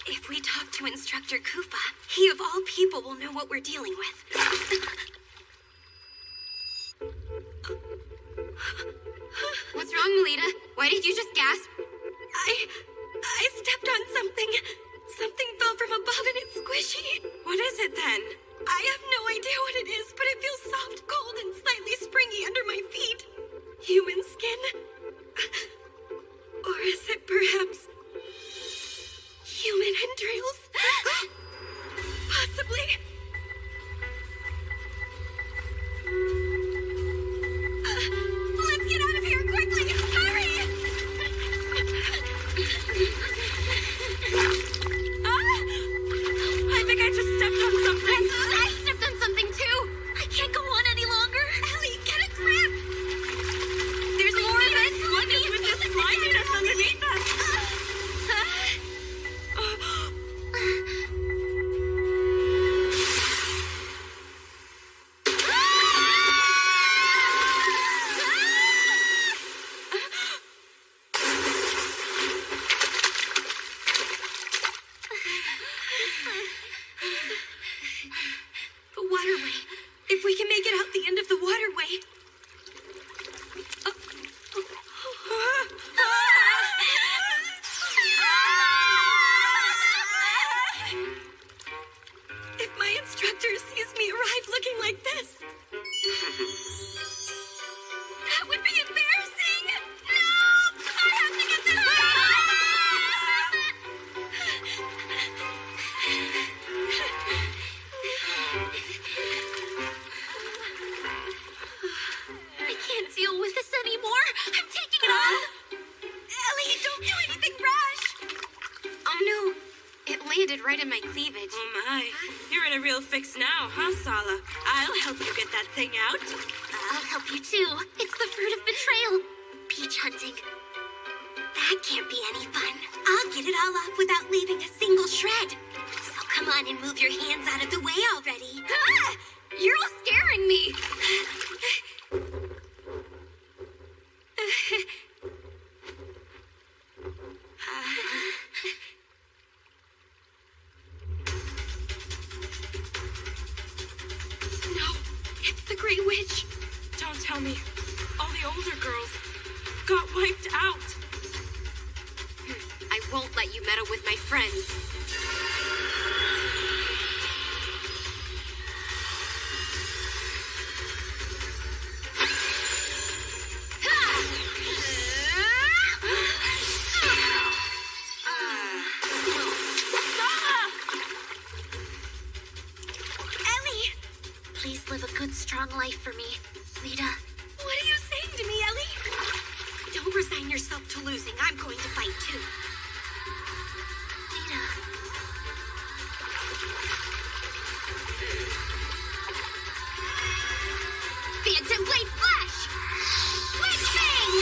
If we talk to Instructor Kufa, he of all people will know what we're dealing with. What's wrong, Melita? Why did you just gasp? I stepped on something. Something fell from above and it's squishy. What is it then? I have no idea what it is, but it feels soft, cold, and slightly springy under my feet. Human skin? Or is it perhaps human entrails? Possibly. Let's get out of here quickly! Hurry! I think I just stepped on something. I stepped on something too. I can't go on any longer. Ellie, get a grip! There's more of it. What is with this sliminess underneath us? The waterway. If we can make it out the end of the waterway. If my instructor sees me arrive looking like this, that would be embarrassing. No! I have to get this right in my cleavage. Oh my. You're in a real fix now, huh, Sala? I'll help you get that thing out. I'll help you too. It's the fruit of betrayal. Peach hunting. That can't be any fun. I'll get it all off without leaving a single shred. So come on and move your hands out of the way already. Ah! You're all scaring me. No, it's the Grey Witch. Don't tell me. All the older girls got wiped out. I won't let you meddle with my friends. Please live a good, strong life for me, Lita. What are you saying to me, Ellie? Don't resign yourself to losing. I'm going to fight too. Lita. Phantom Blade Flash! Witch Bang!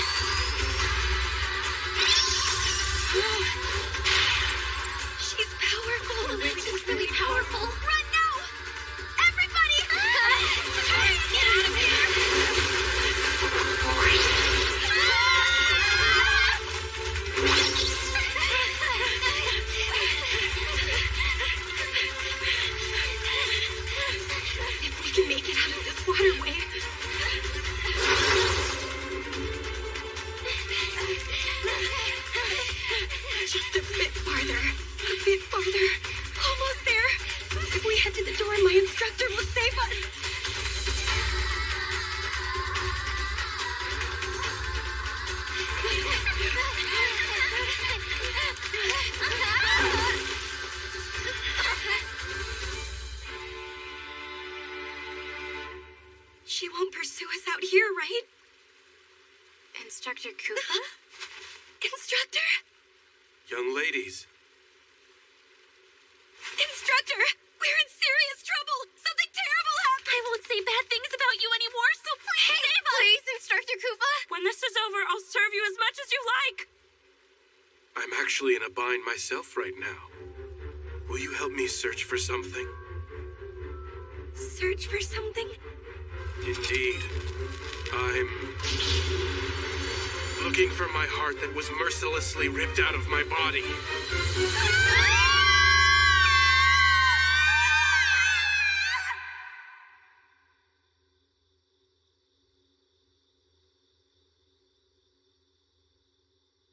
She's powerful. The witch is really powerful. Run now! Everybody! Get out of here! If we can make it out of this waterway. Just a bit farther. A bit farther. Almost there. If we head to the door, my instructor will save us. She won't pursue us out here, right? Instructor Kufa? Instructor? Young ladies, Instructor! We're in serious trouble! Something terrible happened! I won't say bad things about you anymore, so please save us! Please, Instructor Kufa! When this is over, I'll serve you as much as you like. I'm actually in a bind myself right now. Will you help me search for something? Search for something? Indeed. I'm looking for my heart that was mercilessly ripped out of my body.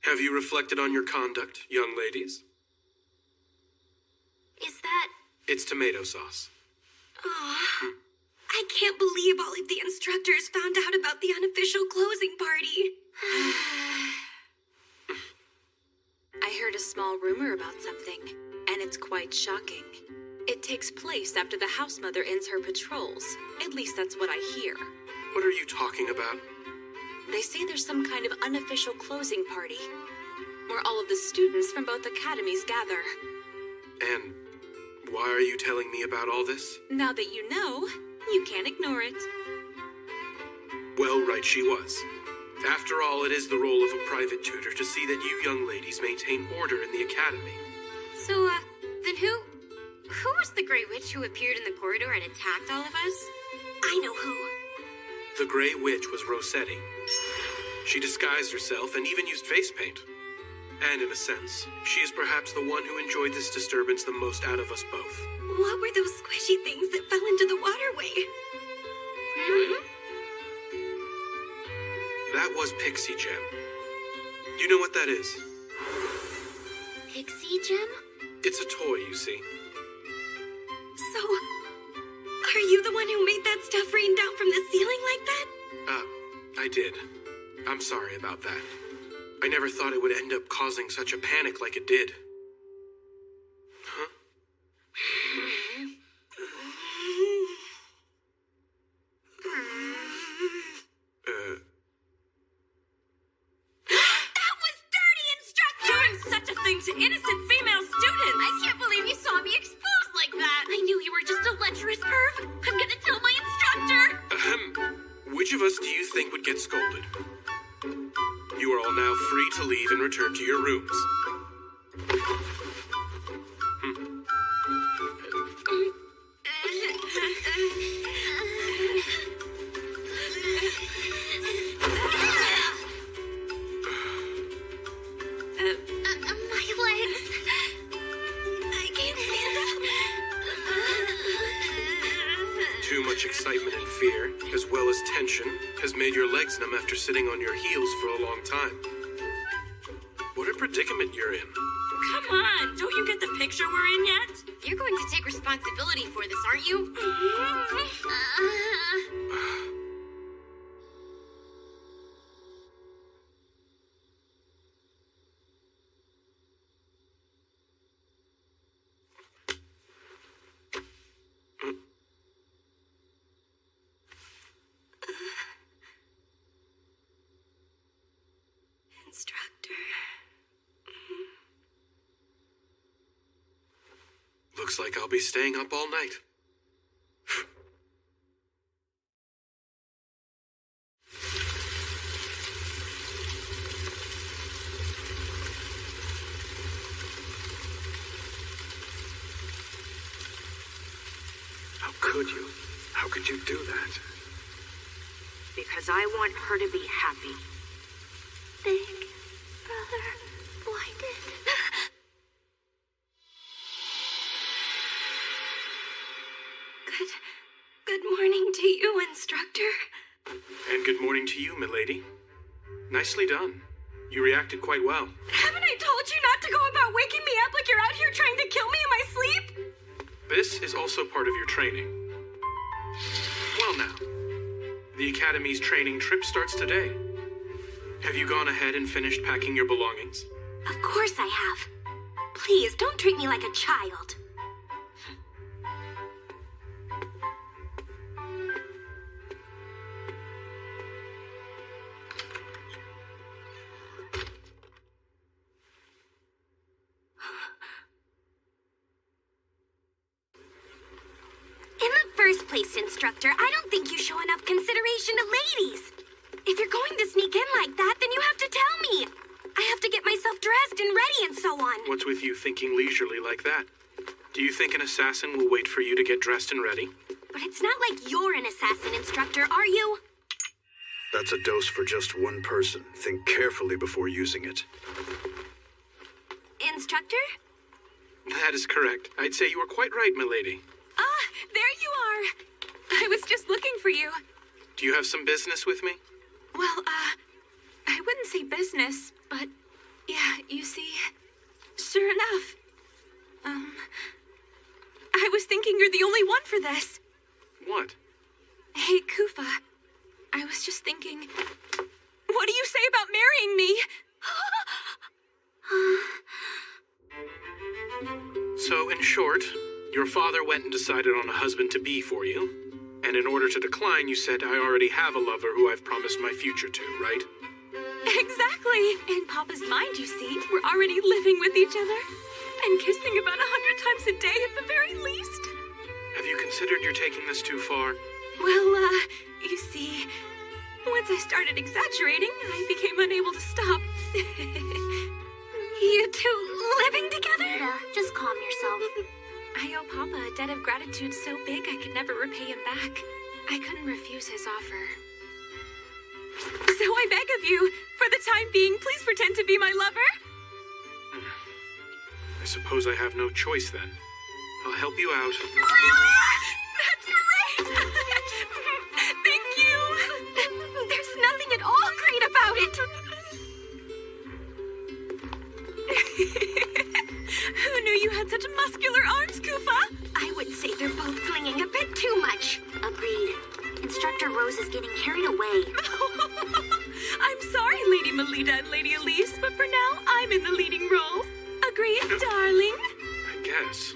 Have you reflected on your conduct, young ladies? Is that... It's tomato sauce. Oh, I can't believe all of the instructors found out about the unofficial closing party. I heard a small rumor about something, and it's quite shocking. It takes place after the house mother ends her patrols. At least that's what I hear. What are you talking about? They say there's some kind of unofficial closing party, where all of the students from both academies gather. And why are you telling me about all this? Now that you know, you can't ignore it. Well, right she was. After all, it is the role of a private tutor to see that you young ladies maintain order in the academy. So, then who was the Grey Witch who appeared in the corridor and attacked all of us? I know who. The Grey Witch was Rossetti. She disguised herself and even used face paint. And in a sense, she is perhaps the one who enjoyed this disturbance the most out of us both. What were those squishy things that fell into the waterway? That was Pixie Gem. You know what that is? Pixie gem? It's a toy, you see. So, are you the one who made that stuff rain down from the ceiling like that? I did. I'm sorry about that. I never thought it would end up causing such a panic like it did. Huh? That was dirty, Instructor! Doing such a thing to innocent female students! I can't believe you saw me were just a lecherous perv. I'm gonna tell my instructor. Ahem. Which of us do you think would get scolded? You are all now free to leave and return to your rooms. My legs. I can't stand up. Too much excitement and fear, as well as tension, has made your legs numb after sitting on your heels for a long time. What a predicament you're in. Come on, don't you get the picture we're in yet? You're going to take responsibility for this, aren't you? Instructor. Looks like I'll be staying up all night. How could you? How could you do that? Because I want her to be happy. Big brother blinded. Good morning to you, instructor. And good morning to you, milady. Nicely done. You reacted quite well. Haven't I told you not to go about waking me up like you're out here trying to kill me in my sleep? This is also part of your training. Well now, the Academy's training trip starts today. Have you gone ahead and finished packing your belongings? Of course I have. Please, don't treat me like a child. In the first place, instructor, I don't think you show enough consideration to ladies. If you're going to sneak in like that, then you have to tell me. I have to get myself dressed and ready and so on. What's with you thinking leisurely like that? Do you think an assassin will wait for you to get dressed and ready? But it's not like you're an assassin, instructor, are you? That's a dose for just one person. Think carefully before using it. Instructor? That is correct. I'd say you were quite right, milady. Ah, there you are. I was just looking for you. Do you have some business with me? Well, I wouldn't say business, but yeah, you see, sure enough. I was thinking you're the only one for this. What? Hey, Kufa, I was just thinking, what do you say about marrying me? So, in short, your father went and decided on a husband-to-be for you, and in order to decline, you said, I already have a lover who I've promised my future to, right? Exactly. In Papa's mind, you see, we're already living with each other and kissing about 100 times a day at the very least. Have you considered you're taking this too far? Well, you see, once I started exaggerating, I became unable to stop. You two living together? Rita, just calm yourself. I owe Papa a debt of gratitude so big I could never repay him back. I couldn't refuse his offer. So I beg of you, for the time being, please pretend to be my lover. I suppose I have no choice then. I'll help you out. Really? That's great! Thank you! There's nothing at all great about it! Who knew you had such muscular arms, Kufa? I would say they're both clinging a bit too much. Agreed. Instructor Rose is getting carried away. I'm sorry, Lady Melita and Lady Elise, but for now, I'm in the leading role. Agreed, darling? I guess.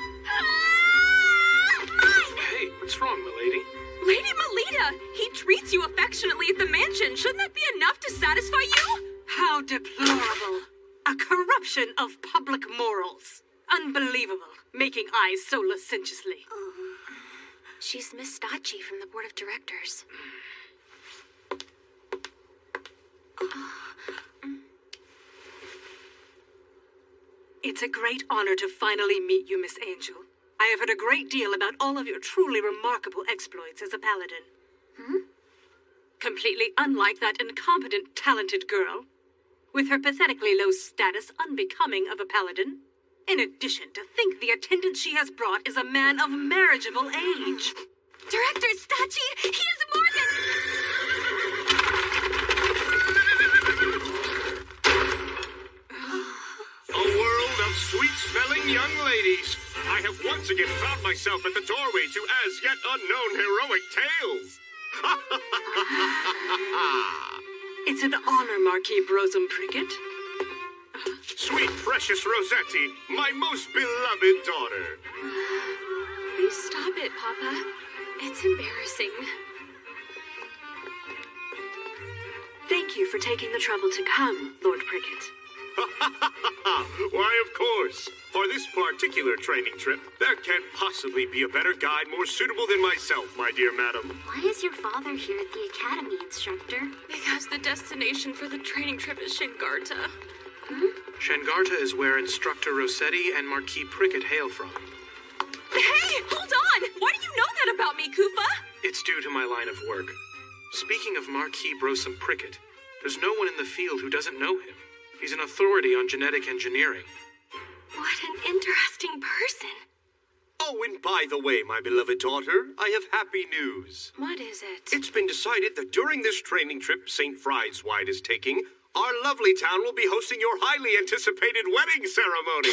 Mine! Hey, what's wrong, milady? Lady Melita, he treats you affectionately at the mansion. Shouldn't that be enough to satisfy you? How deplorable. A corruption of public morals. Unbelievable, making eyes so licentiously. She's Miss Stachi from the board of directors. It's a great honor to finally meet you, Miss Angel. I have heard a great deal about all of your truly remarkable exploits as a paladin. Completely unlike that incompetent, talented girl, with her pathetically low status unbecoming of a paladin. In addition, to think the attendant she has brought is a man of marriageable age. Director Stachi, he is more than... A world of sweet-smelling young ladies. I have once again found myself at the doorway to as yet unknown heroic tales. It's an honor, Marquis Brosum Prickett. Sweet, precious Rossetti, my most beloved daughter. Please stop it, Papa. It's embarrassing. Thank you for taking the trouble to come, Lord Prickett. Why, of course. For this particular training trip, there can't possibly be a better guide more suitable than myself, my dear madam. Why is your father here at the academy, instructor? Because the destination for the training trip is Shengarta. Shengarta is where Instructor Rossetti and Marquis Prickett hail from. Hey, hold on! Why do you know that about me, Koopa? It's due to my line of work. Speaking of Marquis Brosum Prickett, there's no one in the field who doesn't know him. He's an authority on genetic engineering. What an interesting person. Oh, and by the way, my beloved daughter, I have happy news. What is it? It's been decided that during this training trip St. Frieswide is taking, our lovely town will be hosting your highly anticipated wedding ceremony.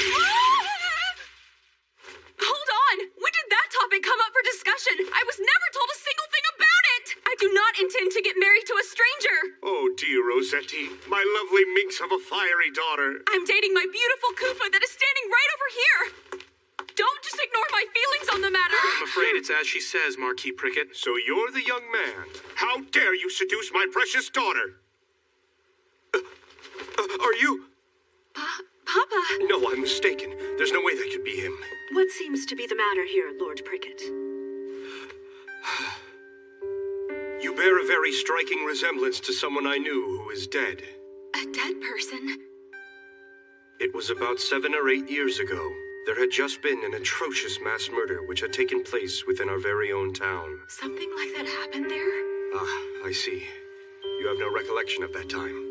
Hold on! When did that topic come up for discussion? I was never told a single thing about it! I do not intend to get married to a stranger! Oh, dear Rossetti, my lovely minx of a fiery daughter. I'm dating my beautiful Koopa that is standing right over here! Don't just ignore my feelings on the matter! I'm afraid it's as she says, Marquis Prickett. So you're the young man. How dare you seduce my precious daughter? Are you? Papa? No, I'm mistaken. There's no way that could be him. What seems to be the matter here, Lord Prickett? You bear a very striking resemblance to someone I knew who is dead. A dead person? It was about 7 or 8 years ago. There had just been an atrocious mass murder which had taken place within our very own town. Something like that happened there? Ah, I see. You have no recollection of that time.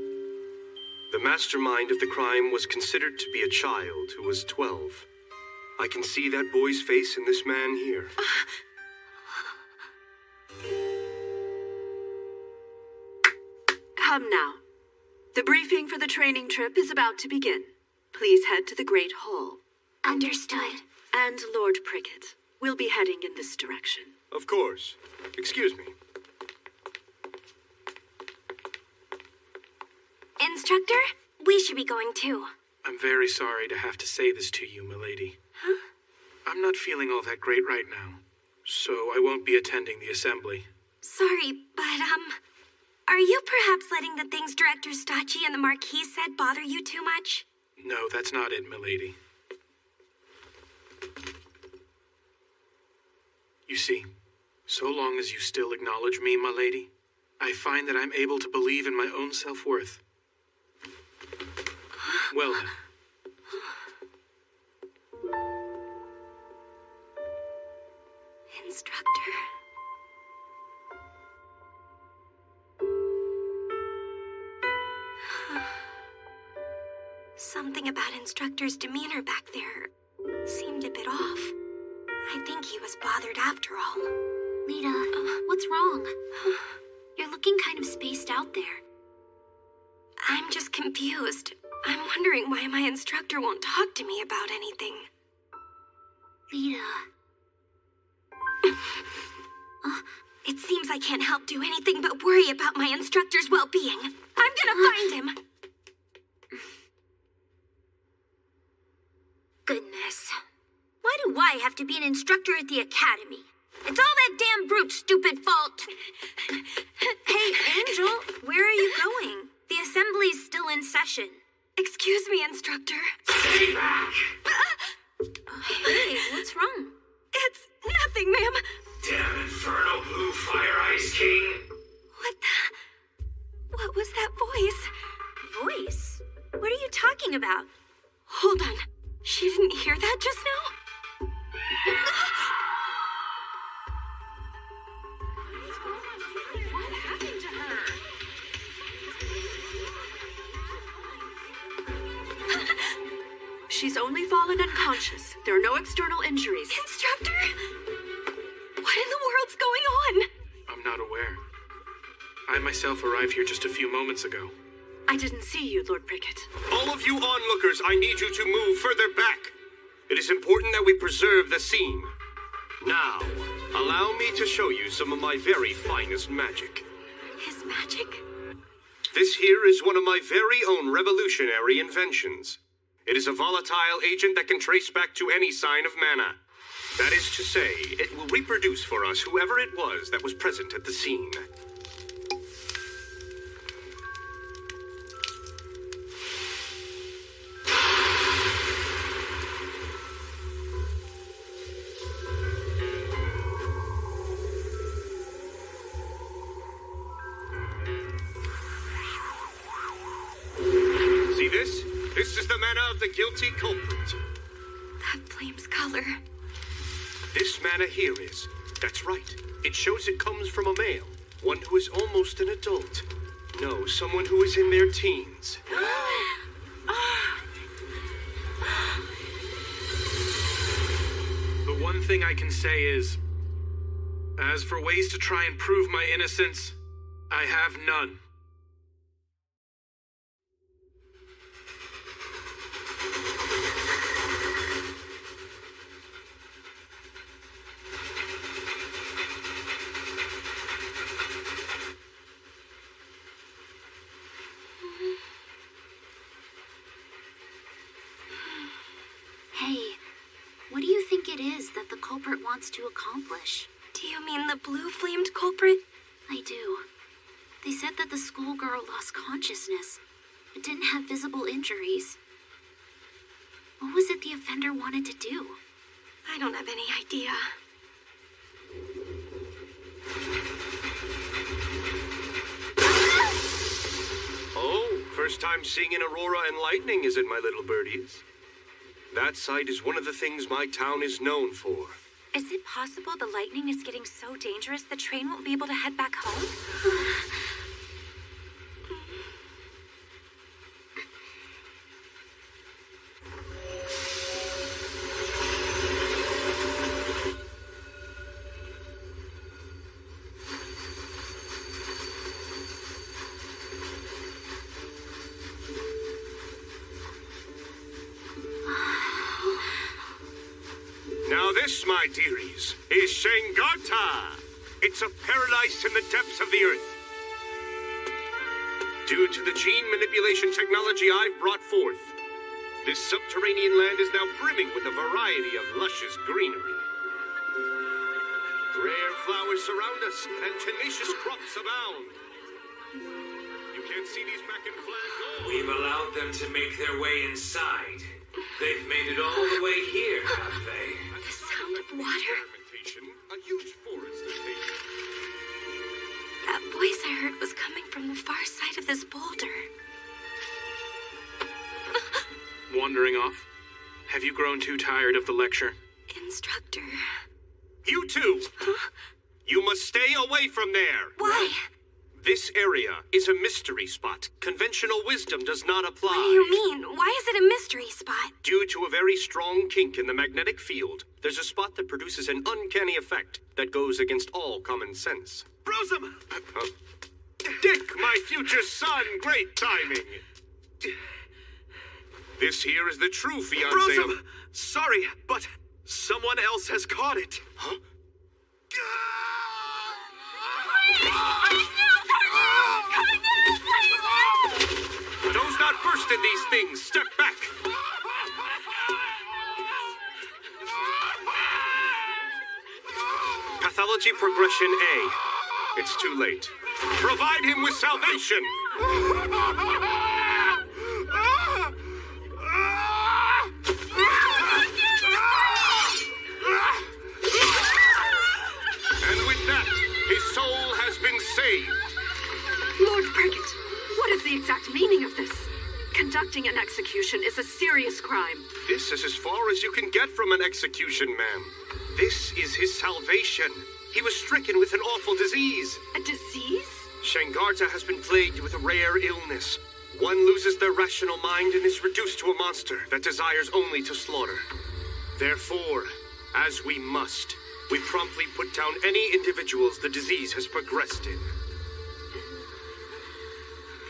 The mastermind of the crime was considered to be a child who was 12. I can see that boy's face in this man here. Come now. The briefing for the training trip is about to begin. Please head to the Great Hall. Understood. And Lord Prickett, we'll be heading in this direction. Of course. Excuse me. Instructor, we should be going too. I'm very sorry to have to say this to you, milady. Huh? I'm not feeling all that great right now, so I won't be attending the assembly. Sorry, but, are you perhaps letting the things Director Stachi and the Marquis said bother you too much? No, that's not it, milady. You see, so long as you still acknowledge me, my lady, I find that I'm able to believe in my own self-worth. Well then. Instructor. Something about Instructor's demeanor back there seemed a bit off. I think he was bothered after all. Lita, what's wrong? You're looking kind of spaced out there. I'm just confused. I'm wondering why my instructor won't talk to me about anything. Lita. It seems I can't help do anything but worry about my instructor's well-being. I'm gonna find him. Goodness. Why do I have to be an instructor at the academy? It's all that damn brute's stupid fault. Hey, Angel, where are you going? The assembly's still in session. Excuse me, instructor. Stay back! Hey, what's wrong? It's nothing, ma'am. Damn infernal blue fire ice king! What was that voice? Voice? What are you talking about? Hold on. She didn't hear that just now? What happened to her? She's only fallen unconscious. There are no external injuries. Instructor? What in the world's going on? I'm not aware. I myself arrived here just a few moments ago. I didn't see you, Lord Prickett. All of you onlookers, I need you to move further back. It is important that we preserve the scene. Now, allow me to show you some of my very finest magic. His magic? This here is one of my very own revolutionary inventions. It is a volatile agent that can trace back to any sign of mana. That is to say, it will reproduce for us whoever it was that was present at the scene. See this? This is the mana of the guilty culprit. That flame's color. This mana here is. That's right. It shows it comes from a male. One who is almost an adult. No, someone who is in their teens. The one thing I can say is, as for ways to try and prove my innocence, I have none. Hey, what do you think it is that the culprit wants to accomplish? Do you mean the blue-flamed culprit? I do. They said that the schoolgirl lost consciousness, but didn't have visible injuries. What was it the offender wanted to do? I don't have any idea. Oh, first time seeing an aurora and lightning, is it, my little birdies? That sight is one of the things my town is known for. Is it possible the lightning is getting so dangerous the train won't be able to head back home? Now this, my dearies, is Shengata. It's a paradise in the depths of the earth. Due to the gene manipulation technology I've brought forth, this subterranean land is now brimming with a variety of luscious greenery. Rare flowers surround us, and tenacious crops abound. You can't see these back in flat. We've allowed them to make their way inside. They've made it all the way here, have they? The sound of water? A huge forest is taken. That voice I heard was coming from the far side of this boulder. Wandering off? Have you grown too tired of the lecture? Instructor. You two! Huh? You must stay away from there! Why? This area is a mystery spot. Conventional wisdom does not apply. What do you mean? Why is it a mystery spot? Due to a very strong kink in the magnetic field, there's a spot that produces an uncanny effect that goes against all common sense. Brosum! Dick, my future son! Great timing! This here is the true fiancé Brosum! of... Sorry, but someone else has caught it. Huh? Those not versed in these things, step back! Pathology progression A. It's too late. Provide him with salvation! way! Lord Cricket, what is the exact meaning of this? Conducting an execution is a serious crime. This is as far as you can get from an execution, ma'am. This is his salvation. He was stricken with an awful disease. A disease? Shangarta has been plagued with a rare illness. One loses their rational mind and is reduced to a monster that desires only to slaughter. Therefore, as we must, we promptly put down any individuals the disease has progressed in.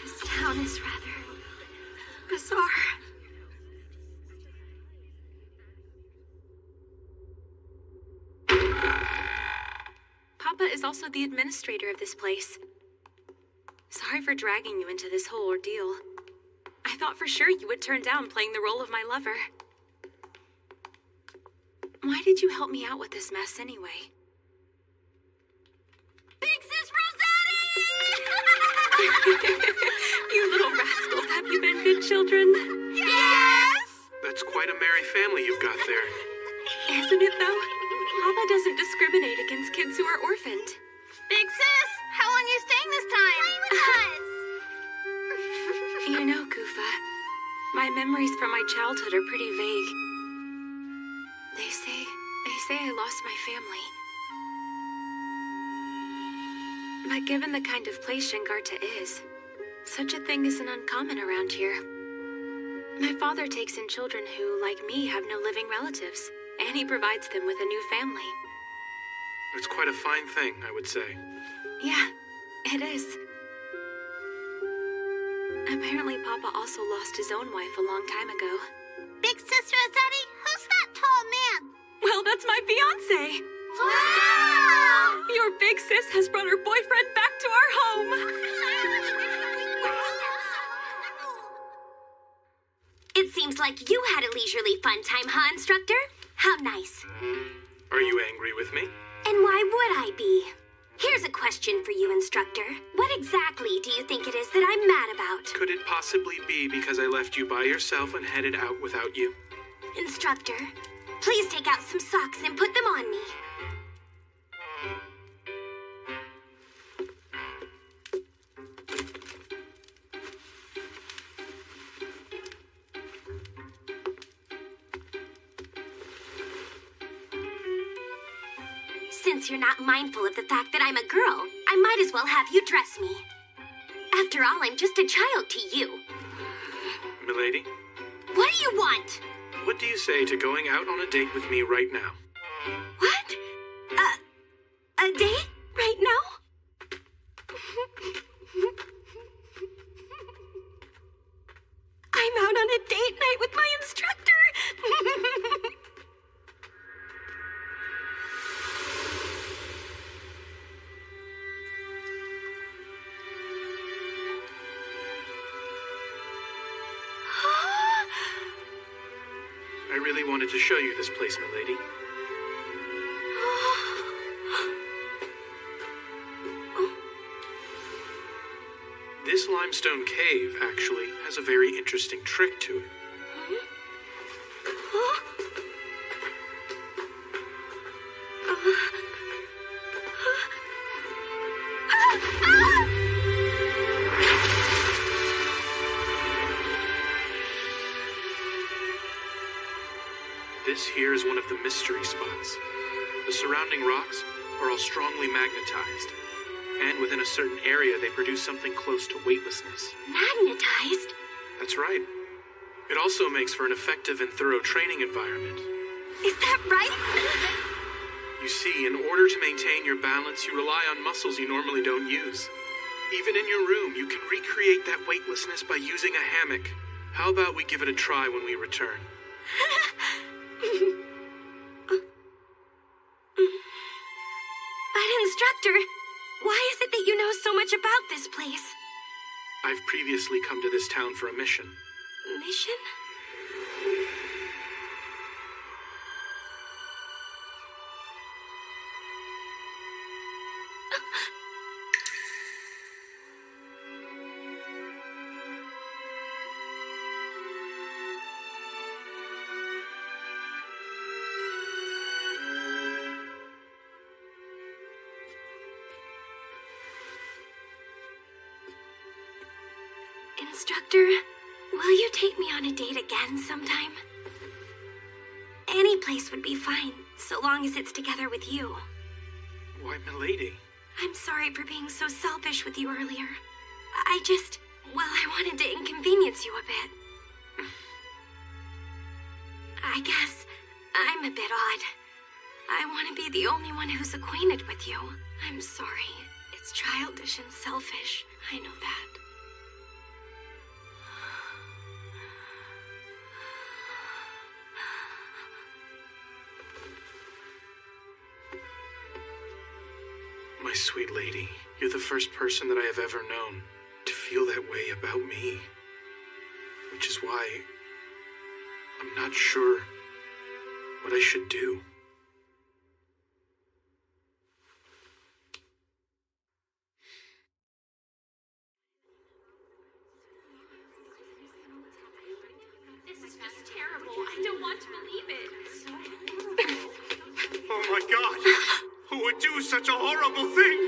This town is rather bizarre. Papa is also the administrator of this place. Sorry for dragging you into this whole ordeal. I thought for sure you would turn down playing the role of my lover. Why did you help me out with this mess anyway? Big Sis Rossetti! You little rascals, have you been good children? Yes! That's quite a merry family you've got there. Isn't it though? Papa doesn't discriminate against kids who are orphaned. Big Sis, how long are you staying this time? Play with us! You know, Kufa, my memories from my childhood are pretty vague. They say I lost my family. But given the kind of place Shangarta is, such a thing isn't uncommon around here. My father takes in children who, like me, have no living relatives, and he provides them with a new family. It's quite a fine thing, I would say. Yeah, it is. Apparently, Papa also lost his own wife a long time ago. Big Sis Rossetti, who's that tall man? Well, that's my fiancé. Wow! Your big sis has brought her boyfriend back to our home. It seems like you had a leisurely fun time, huh, instructor? How nice. Are you angry with me? And why would I be? Here's a question for you, instructor. What exactly do you think it is that I'm mad about? Could it possibly be because I left you by yourself and headed out without you? Instructor, please take out some socks and put them on me. Since you're not mindful of the fact that I'm a girl, I might as well have you dress me. After all, I'm just a child to you. Milady? What do you want? What do you say to going out on a date with me right now? What? A date? Right now? I'm out on a date night with my instructor! I really wanted to show you this place, milady. This limestone cave, actually, has a very interesting trick to it. This here is one of the mystery spots. The surrounding rocks are all strongly magnetized, and within a certain area they produce something close to weightlessness. Magnetized? That's right. It also makes for an effective and thorough training environment. Is that right? You see, in order to maintain your balance, you rely on muscles you normally don't use. Even in your room, you can recreate that weightlessness by using a hammock. How about we give it a try when we return? But instructor, why is it that you know so much about this place? I've previously come to this town for a mission. Mission? Instructor, will you take me on a date again sometime? Any place would be fine, so long as it's together with you. Why, milady? I'm sorry for being so selfish with you earlier. I wanted to inconvenience you a bit. I guess I'm a bit odd. I want to be the only one who's acquainted with you. I'm sorry. It's childish and selfish. I know that. My sweet lady, you're the first person that I have ever known to feel that way about me. Which is why I'm not sure what I should do. This is just terrible. I don't want to believe it. Oh my god! Who would do such a horrible thing?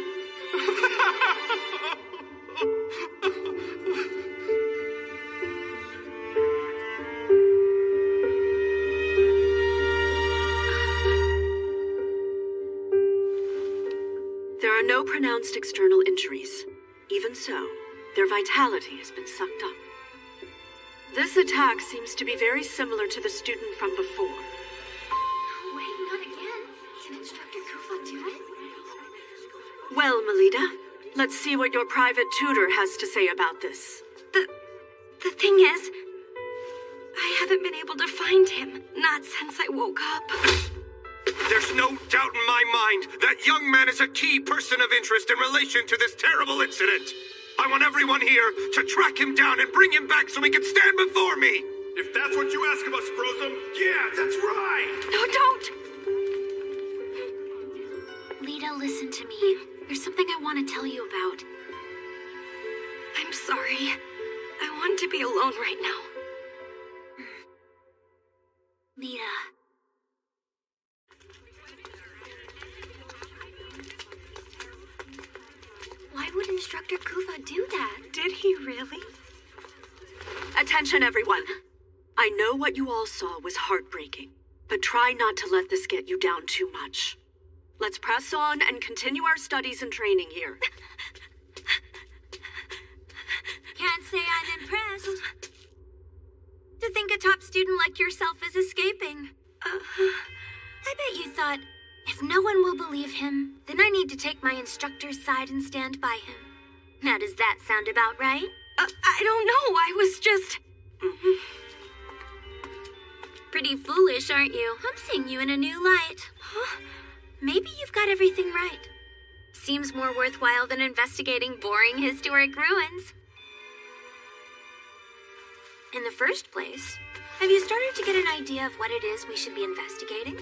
There are no pronounced external injuries. Even so, their vitality has been sucked up. This attack seems to be very similar to the student from before. Wait, not again. Did Instructor Kufa do it? Well, Melita, let's see what your private tutor has to say about this. The thing is, I haven't been able to find him. Not since I woke up. There's no doubt in my mind that young man is a key person of interest in relation to this terrible incident. I want everyone here to track him down and bring him back so he can stand before me. If that's what you ask of us, Brosum, yeah, that's right. No, don't. Lita, listen to me. There's something I want to tell you about. I'm sorry. I want to be alone right now. Lita. Why would Instructor Kufa do that? Did he really? Attention, everyone. I know what you all saw was heartbreaking, but try not to let this get you down too much. Let's press on and continue our studies and training here. Can't say I'm impressed. To think a top student like yourself is escaping. I bet you thought, if no one will believe him, then I need to take my instructor's side and stand by him. Now does that sound about right? I don't know, I was just... Pretty foolish, aren't you? I'm seeing you in a new light. Huh? Maybe you've got everything right. Seems more worthwhile than investigating boring historic ruins. In the first place, have you started to get an idea of what it is we should be investigating?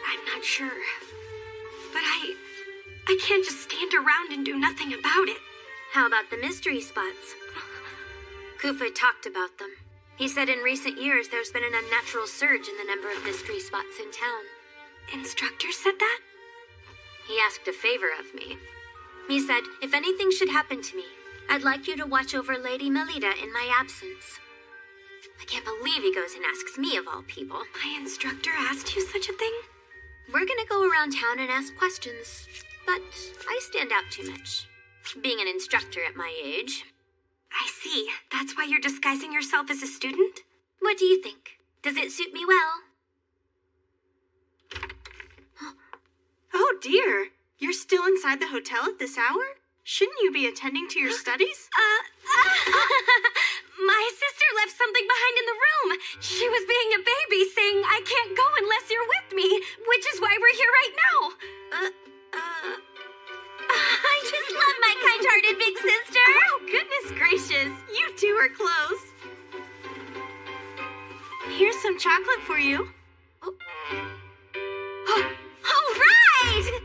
I'm not sure. But I can't just stand around and do nothing about it. How about the mystery spots? Kufa talked about them. He said in recent years there's been an unnatural surge in the number of mystery spots in town. Instructor said that? He asked a favor of me. He said, if anything should happen to me, I'd like you to watch over Lady Melita in my absence. I can't believe he goes and asks me of all people. My instructor asked you such a thing? We're gonna go around town and ask questions, but I stand out too much. Being an instructor at my age. I see. That's why you're disguising yourself as a student? What do you think? Does it suit me well? Oh dear. You're still inside the hotel at this hour? Shouldn't you be attending to your studies? My sister left something behind in the room. She was being a baby, saying I can't go unless you're with me, which is why we're here right now. I just love my kind-hearted big sister. Oh, goodness gracious. You two are close. Here's some chocolate for you. All right!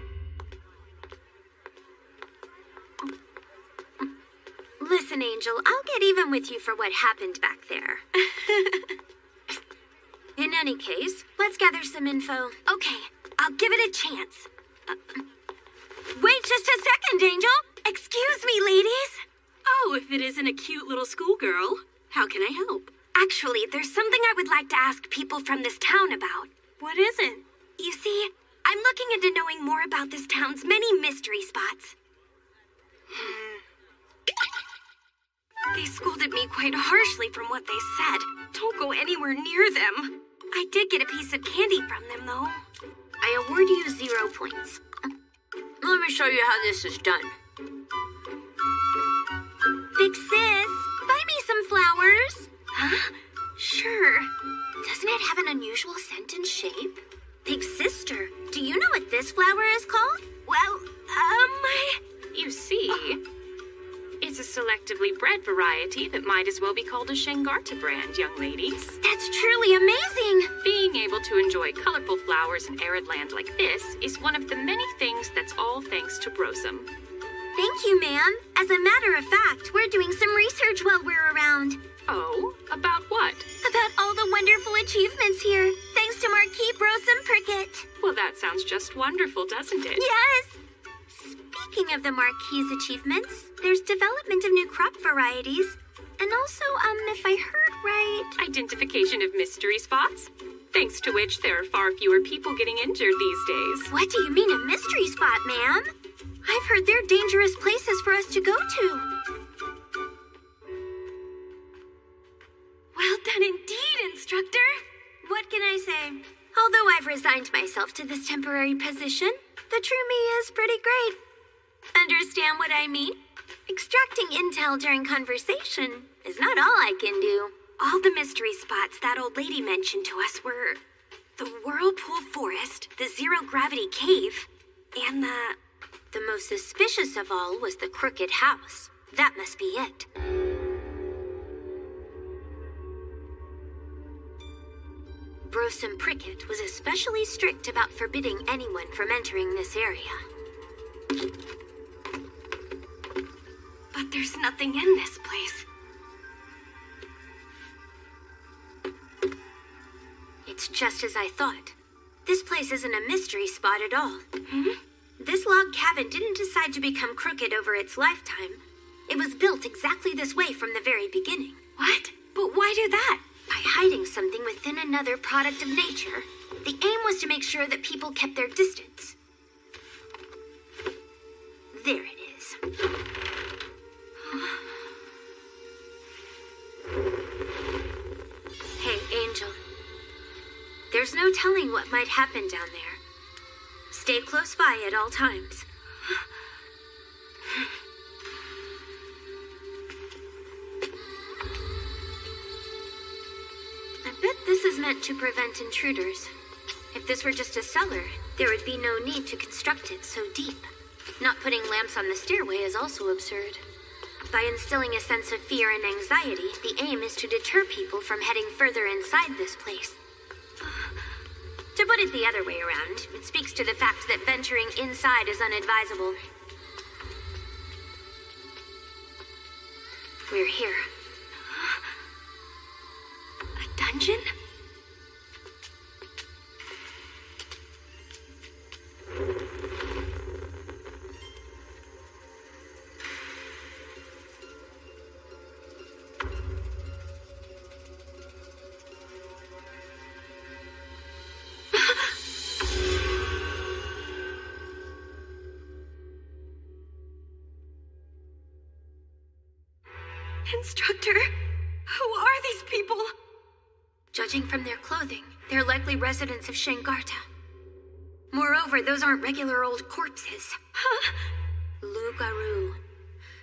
Listen, Angel, I'll get even with you for what happened back there. In any case, let's gather some info. Okay, I'll give it a chance. Wait just a second, Angel. Excuse me, ladies. Oh, if that isn't a cute little schoolgirl. How can I help? Actually, there's something I would like to ask people from this town about. What is it? You see, I'm looking into knowing more about this town's many mystery spots. They scolded me quite harshly from what they said. Don't go anywhere near them. I did get a piece of candy from them, though. I award you 0 points. Let me show you how this is done. Big sis, buy me some flowers. Huh? Sure. Doesn't it have an unusual scent and shape? Big sister, do you know what this flower is called? Well, You see, it's a selectively bred variety that might as well be called a Shengarta brand, young ladies. That's truly amazing! Being able to enjoy colorful flowers in arid land like this is one of the many things that's all thanks to Brosum. Thank you, ma'am. As a matter of fact, we're doing some research while we're around. Oh? About what? About all the wonderful achievements here, thanks to Marquis Brosum Prickett. Well, that sounds just wonderful, doesn't it? Yes! Speaking of the Marquis' achievements, there's development of new crop varieties, and also, if I heard right... Identification of mystery spots, thanks to which there are far fewer people getting injured these days. What do you mean a mystery spot, ma'am? I've heard they're dangerous places for us to go to. Well done indeed, instructor. What can I say? Although I've resigned myself to this temporary position, the true me is pretty great. Understand what I mean? Extracting intel during conversation is not all I can do. All the mystery spots that old lady mentioned to us were the Whirlpool Forest, the Zero Gravity Cave, and the most suspicious of all was the Crooked House. That must be it. Brosum Prickett was especially strict about forbidding anyone from entering this area. But there's nothing in this place. It's just as I thought. This place isn't a mystery spot at all. This log cabin didn't decide to become crooked over its lifetime. It was built exactly this way from the very beginning. What? But why do that? By hiding something within another product of nature. The aim was to make sure that people kept their distance. There it is. Hey, Angel. There's no telling what might happen down there. Stay close by at all times. I bet this is meant to prevent intruders. If this were just a cellar, there would be no need to construct it so deep. Not putting lamps on the stairway is also absurd. By instilling a sense of fear and anxiety, the aim is to deter people from heading further inside this place. To put it the other way around, it speaks to the fact that venturing inside is unadvisable. We're here. A dungeon? Instructor, who are these people? Judging from their clothing, they're likely residents of Shengarta. Moreover, those aren't regular old corpses. Huh? Lugaru.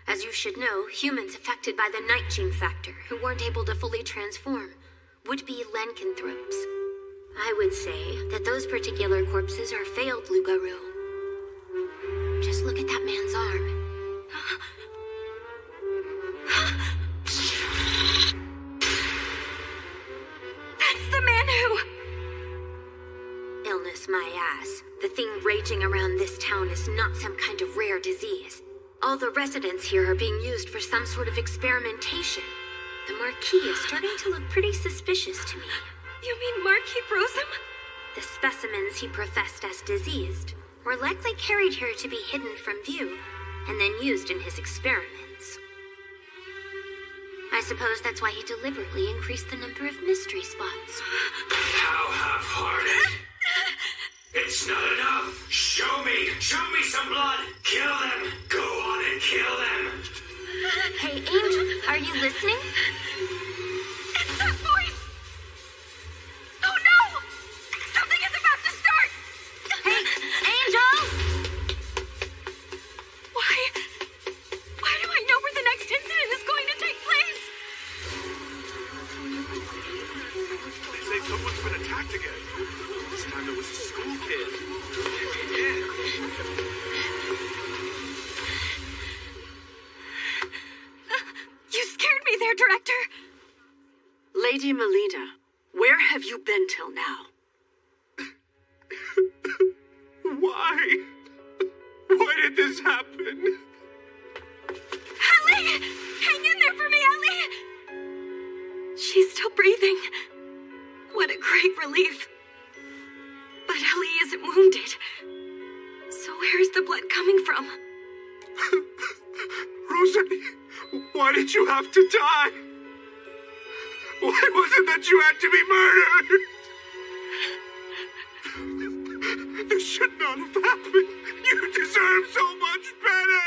As you should know, humans affected by the night gene factor, who weren't able to fully transform, would be lycanthropes. I would say that those particular corpses are failed Lugaru. Just look at that man's arm. That's the man who... Illness, my ass. The thing raging around this town is not some kind of rare disease. All the residents here are being used for some sort of experimentation. The Marquis is starting to look pretty suspicious to me. You mean Marquis Brosum? The specimens he professed as diseased were likely carried here to be hidden from view and then used in his experiments. I suppose that's why he deliberately increased the number of mystery spots. How half-hearted. It's not enough. Show me some blood. Kill them. Go on and kill them. Hey, Angel, are you listening? It's that voice! Oh no! Something is about to start! Hey, Angel! Why do I know where the next incident is going to take place? They say someone's been attacked again. This time it was a school kid. Again. You scared me there, Director. Lady Melita, where have you been till now? Why? Why did this happen? Ellie! Hang in there for me, Ellie! She's still breathing. What a great relief. But Ellie isn't wounded. So where's the blood coming from? Rosalie, why did you have to die? Why was it that you had to be murdered? This should not have happened. You deserve so much better.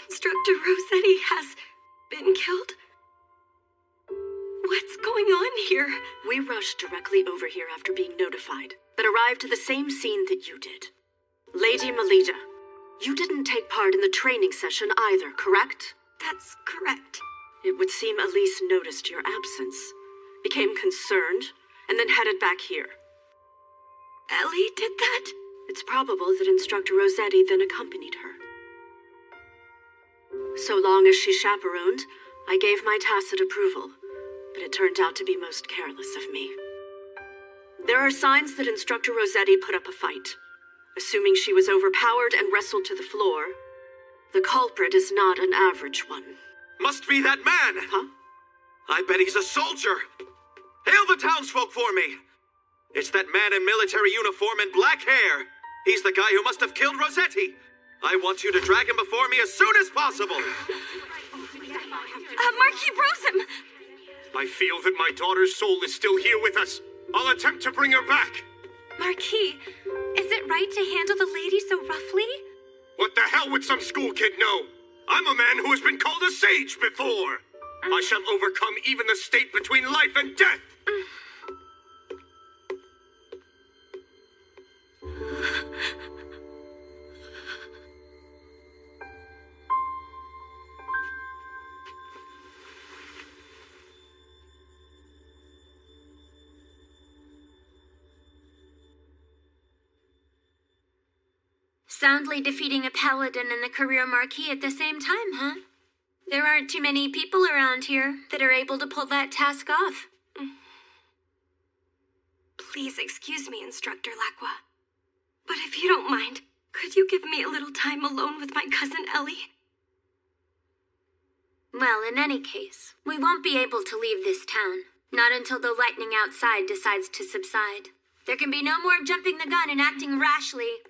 Instructor Rossetti has been killed? What's going on here? We rushed directly over here after being notified, but arrived to the same scene that you did. Lady Melita, you didn't take part in the training session either, correct? That's correct. It would seem Elise noticed your absence, became concerned, and then headed back here. Ellie did that? It's probable that Instructor Rossetti then accompanied her. So long as she chaperoned, I gave my tacit approval, but it turned out to be most careless of me. There are signs that Instructor Rossetti put up a fight. Assuming she was overpowered and wrestled to the floor, the culprit is not an average one. Must be that man! Huh? I bet he's a soldier! Hail the townsfolk for me! It's that man in military uniform and black hair! He's the guy who must have killed Rossetti! I want you to drag him before me as soon as possible! Marquis Brosem! I feel that my daughter's soul is still here with us. I'll attempt to bring her back! Marquis, is it right to handle the lady so roughly? What the hell would some school kid know? I'm a man who has been called a sage before! I shall overcome even the state between life and death! Soundly defeating a paladin and the career marquis at the same time, huh? There aren't too many people around here that are able to pull that task off. Please excuse me, Instructor Lacqua. But if you don't mind, could you give me a little time alone with my cousin Ellie? Well, in any case, we won't be able to leave this town. Not until the lightning outside decides to subside. There can be no more jumping the gun and acting rashly.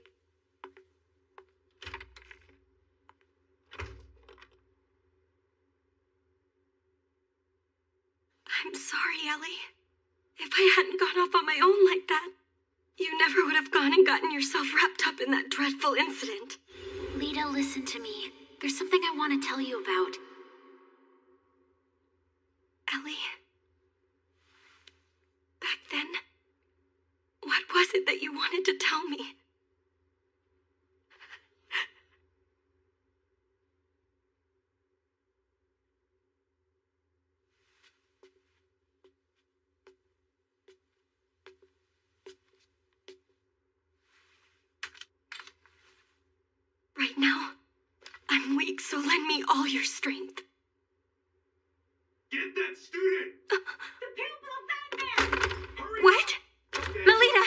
I'm sorry, Ellie. If I hadn't gone off on my own like that, you never would have gone and gotten yourself wrapped up in that dreadful incident. Lita, listen to me. There's something I want to tell you about. Ellie, back then, what was it that you wanted to tell me? Right now, I'm weak, so lend me all your strength. Get that student! What? Melita,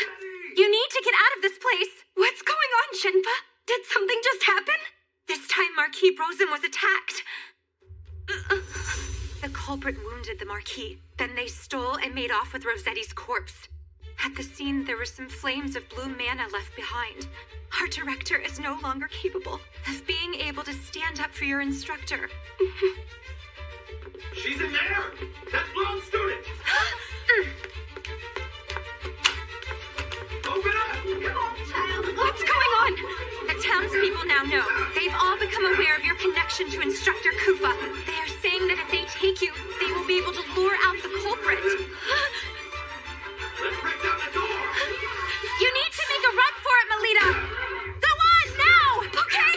you need to get out of this place. What's going on, Shenpa? Did something just happen? This time Marquis Brosem was attacked. The culprit wounded the Marquis. Then they stole and made off with Rossetti's corpse. At the scene, there were some flames of blue mana left behind. Our director is no longer capable of being able to stand up for your instructor. She's in there! That blonde student! Open up! Come on, child! What's going on? The townspeople now know. They've all become aware of your connection to Instructor Koopa. They are saying that if they take you, they will be able to lure out the culprit. Let's break down the door! You need to make a run for it, Melita! Go on, now! Okay!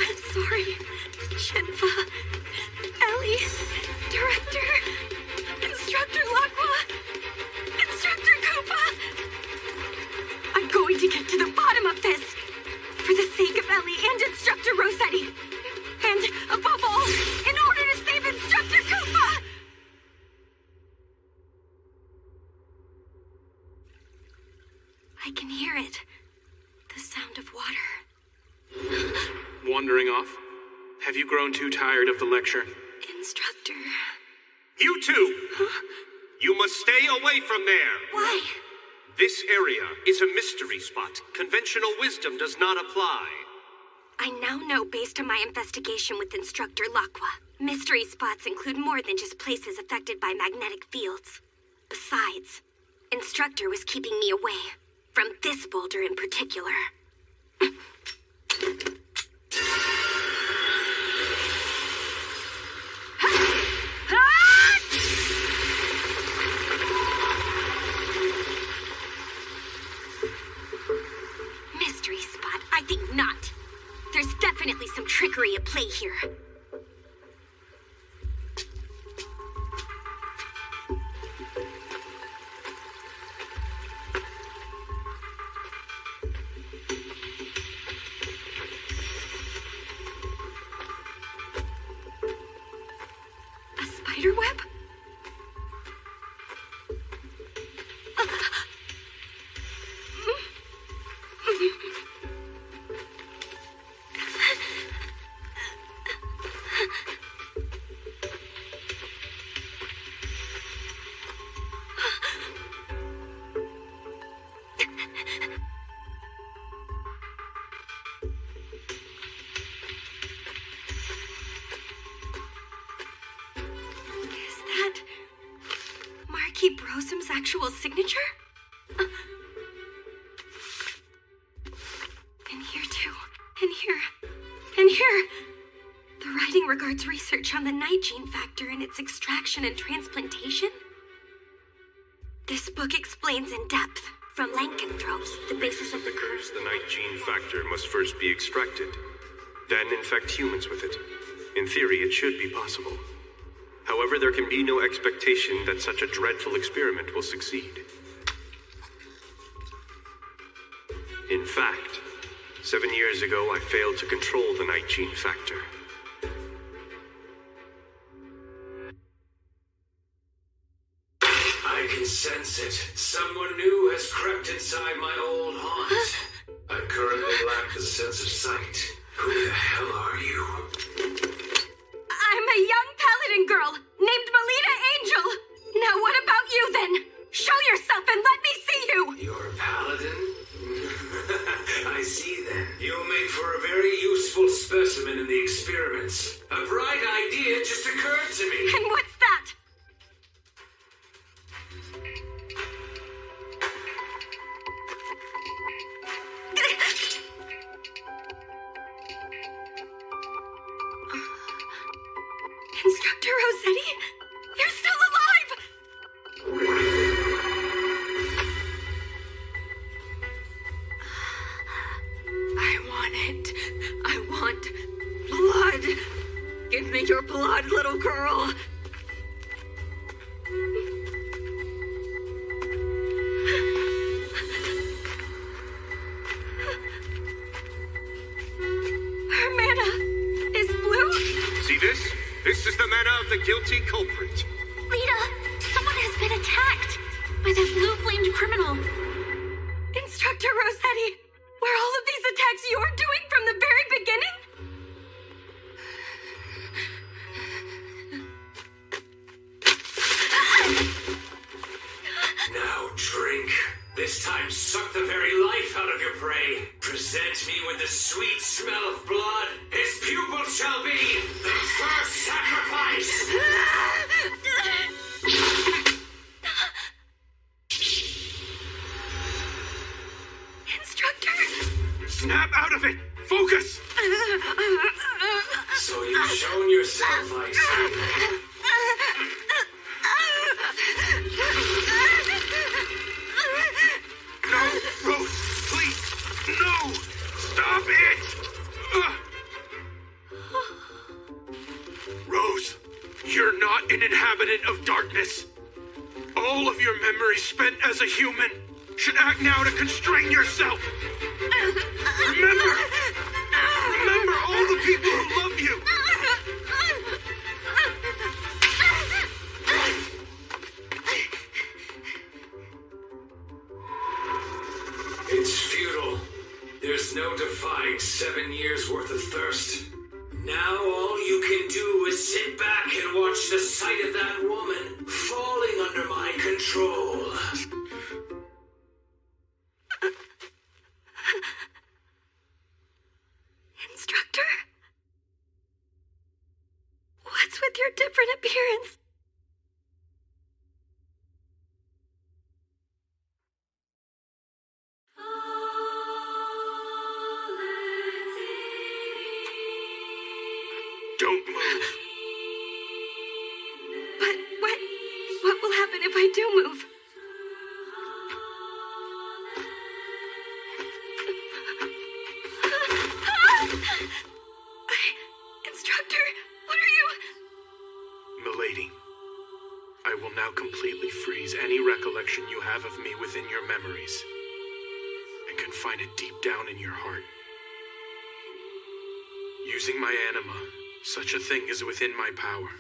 I'm sorry, Shenfa, Ellie, Director, Instructor Laqua, Instructor Koopa. I'm going to get to the bottom of this. For the sake of Ellie and Instructor Rossetti. And, above all, in order to save Instructor Koopa! I can hear it. The sound of water. Wandering off? Have you grown too tired of the lecture? Instructor. You two! You must stay away from there! Why? This area is a mystery spot. Conventional wisdom does not apply. I now know based on my investigation with Instructor Laqua. Mystery spots include more than just places affected by magnetic fields. Besides, Instructor was keeping me away from this boulder in particular. Mystery spot? I think not. There's definitely some trickery at play here. A spider web? Is that Marquis Brosum's actual signature? And here too. And here. And here. The writing regards research on the night gene factor and its extraction and transplantation. This book explains in depth, from lycanthropes, the basis of the curse. The night gene factor must first be extracted, then infect humans with it. In theory, it should be possible. However, there can be no expectation that such a dreadful experiment will succeed. In fact, 7 years ago, I failed to control the night gene factor. I can sense it. Someone new has crept inside my old haunt. I currently lack the sense of sight. Who the hell are you? I'm a young paladin girl named Melita Angel. Now what about you then? Show yourself and let me see you. You're a paladin? I see then. You'll make for a very useful specimen in the experiments. A bright idea just occurred to me. And what's that? Instructor Rossetti? You're still alive! I want it. I want blood. Give me your blood, little girl. Her mana is blue? See this? This is the mana of the guilty culprit. Lita, someone has been attacked by that blue-flamed criminal. Instructor Rossetti, Were all of these attacks you're doing from the very beginning? Now drink. This time suck the very life out of your prey. Present me with the sweet smell of blood. His pupil shall be the first sacrifice. Instructor! Snap out of it! Focus! So you've shown yourself, I see. No, Rose, please, no! Stop it! Rose, you're not an inhabitant of darkness. All of your memories spent as a human should act now to constrain yourself. Remember all the people who love you. It's futile. There's no defying 7 years worth of thirst. Now all you can do is sit back and watch the sight of that woman falling under my control. Instructor? What's with your different appearance? Don't move. But what will happen if I do move? Instructor, what are you? Milady, I will now completely freeze any recollection you have of me within your memories and confine it deep down in your heart. Using my anima, such a thing is within my power.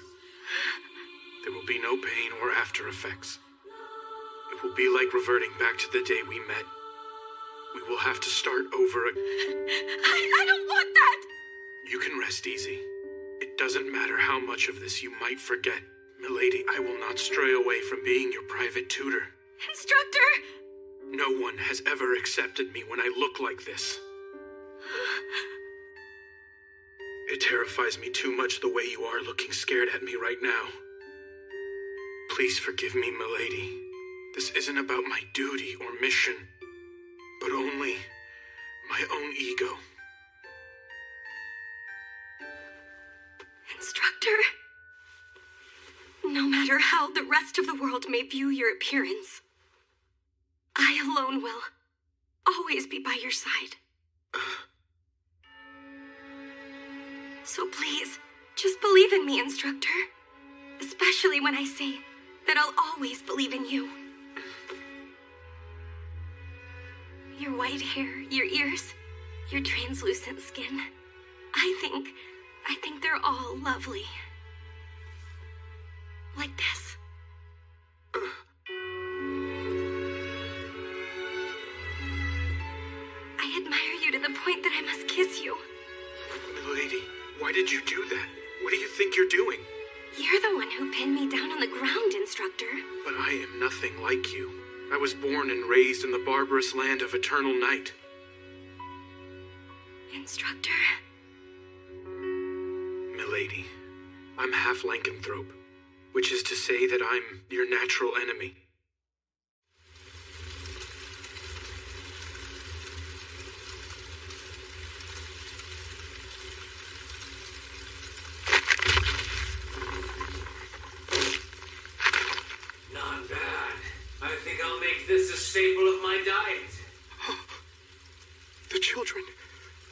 There will be no pain or after effects. It will be like reverting back to the day we met. We will have to start over again. I don't want that! You can rest easy. It doesn't matter how much of this you might forget. Milady, I will not stray away from being your private tutor. Instructor! No one has ever accepted me when I look like this. It terrifies me too much the way you are looking scared at me right now. Please forgive me, milady. This isn't about my duty or mission, but only my own ego. Instructor, no matter how the rest of the world may view your appearance, I alone will always be by your side. So please, just believe in me, Instructor. Especially when I say that I'll always believe in you. Your white hair, your ears, your translucent skin. I think they're all lovely. Like this. I admire you to the point that I must kiss you. Milady, why did you do that? What do you think you're doing? You're the one who pinned me down on the ground, Instructor. But I am nothing like you. I was born and raised in the barbarous land of eternal night. Instructor? Milady, I'm half lycanthrope, which is to say that I'm your natural enemy. Not bad. I think I'll make this a staple of my diet.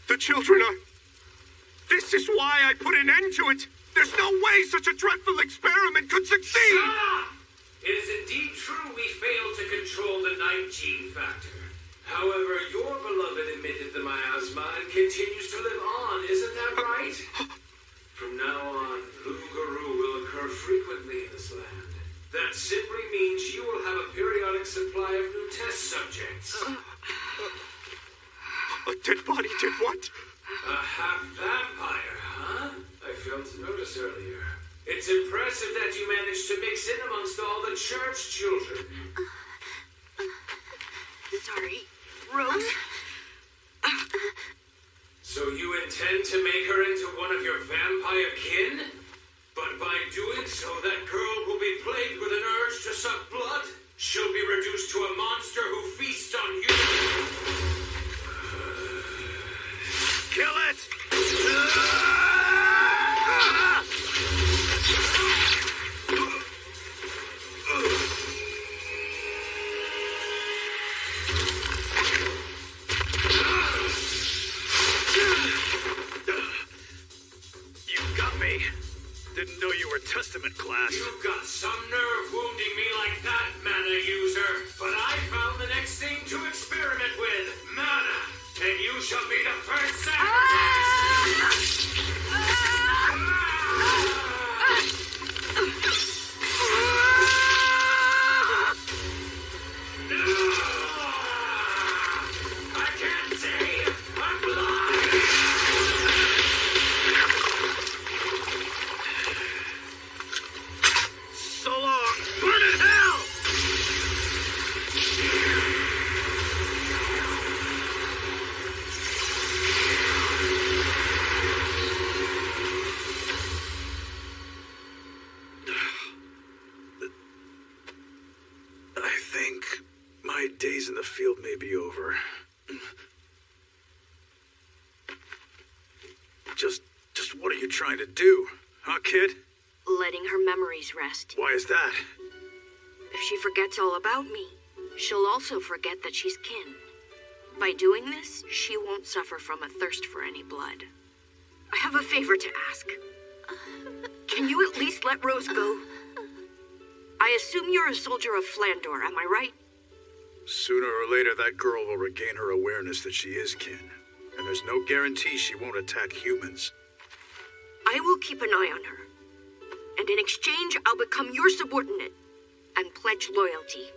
The children are... This is why I put an end to it. There's no way such a dreadful experiment could succeed. Ah! It is indeed true we failed to control the night gene factor. However, your beloved emitted the miasma and continues to live on, isn't that right? From now on, Lugaru will occur frequently in this land. That simply means you will have a periodic supply of new test subjects. A notice earlier. It's impressive that you managed to mix in amongst all the church children. Sorry, Rose. So you intend to make her into one of your vampire kin? But by doing so, that girl will be plagued with an urge to suck blood. She'll be reduced to a monster who feasts on humans. Kill it! You got me. Didn't know you were Testament class. You've got some nerve wounding me like that, mana user. But I found the next thing to experiment with. Mana. And you shall be the first sacrifice. I can't see. I'm blind. So long. Burn in hell! I think my days in the field may be over. Just what are you trying to do, huh, kid? Letting her memories rest. Why is that? If she forgets all about me, she'll also forget that she's kin. By doing this, she won't suffer from a thirst for any blood. I have a favor to ask. Can you at least let Rose go? I assume you're a soldier of Flandor, am I right? Sooner or later, that girl will regain her awareness that she is kin. And there's no guarantee she won't attack humans. I will keep an eye on her. And in exchange, I'll become your subordinate and pledge loyalty.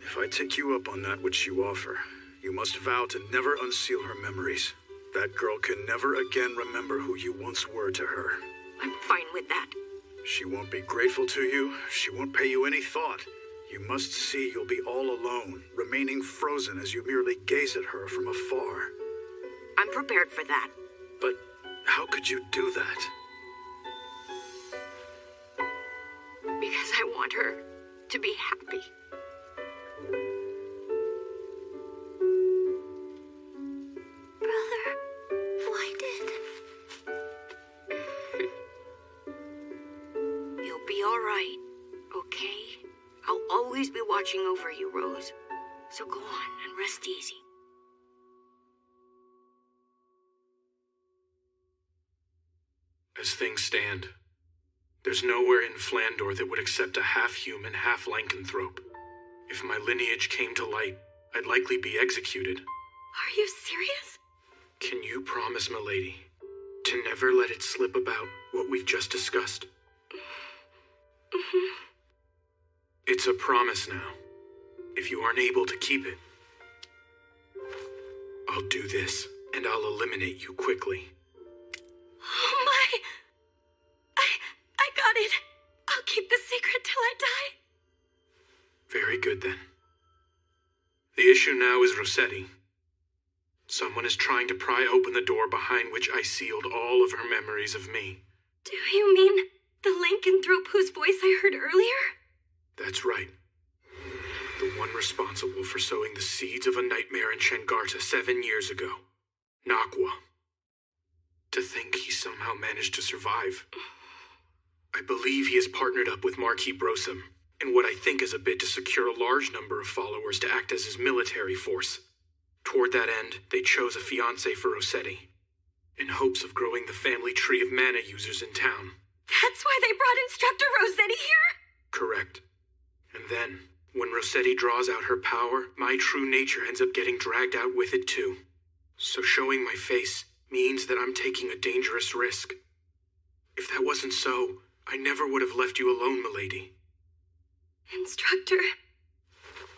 If I take you up on that which you offer, you must vow to never unseal her memories. That girl can never again remember who you once were to her. I'm fine with that. She won't be grateful to you. She won't pay you any thought. You must see you'll be all alone, remaining frozen as you merely gaze at her from afar. I'm prepared for that. But how could you do that? Because I want her to be happy. Brother, why did... You'll be all right, okay? I'll always be watching over you, Rose. So go on and rest easy. As things stand, there's nowhere in Flandor that would accept a half-human, half-lycanthrope. If my lineage came to light, I'd likely be executed. Are you serious? Can you promise, milady, to never let it slip about what we've just discussed? Mm-hmm. It's a promise now. If you aren't able to keep it, I'll do this, and I'll eliminate you quickly. Oh my! I got it. I'll keep the secret till I die. Very good, then. The issue now is Rossetti. Someone is trying to pry open the door behind which I sealed all of her memories of me. Do you mean the lycanthrope whose voice I heard earlier? That's right. The one responsible for sowing the seeds of a nightmare in Shengarta 7 years ago. Nakwa. To think he somehow managed to survive. I believe he has partnered up with Marquis Brosum in what I think is a bid to secure a large number of followers to act as his military force. Toward that end, they chose a fiancé for Rossetti, in hopes of growing the family tree of mana users in town. That's why they brought Instructor Rossetti here? Correct. And then, when Rossetti draws out her power, my true nature ends up getting dragged out with it too. So showing my face means that I'm taking a dangerous risk. If that wasn't so, I never would have left you alone, milady. Instructor...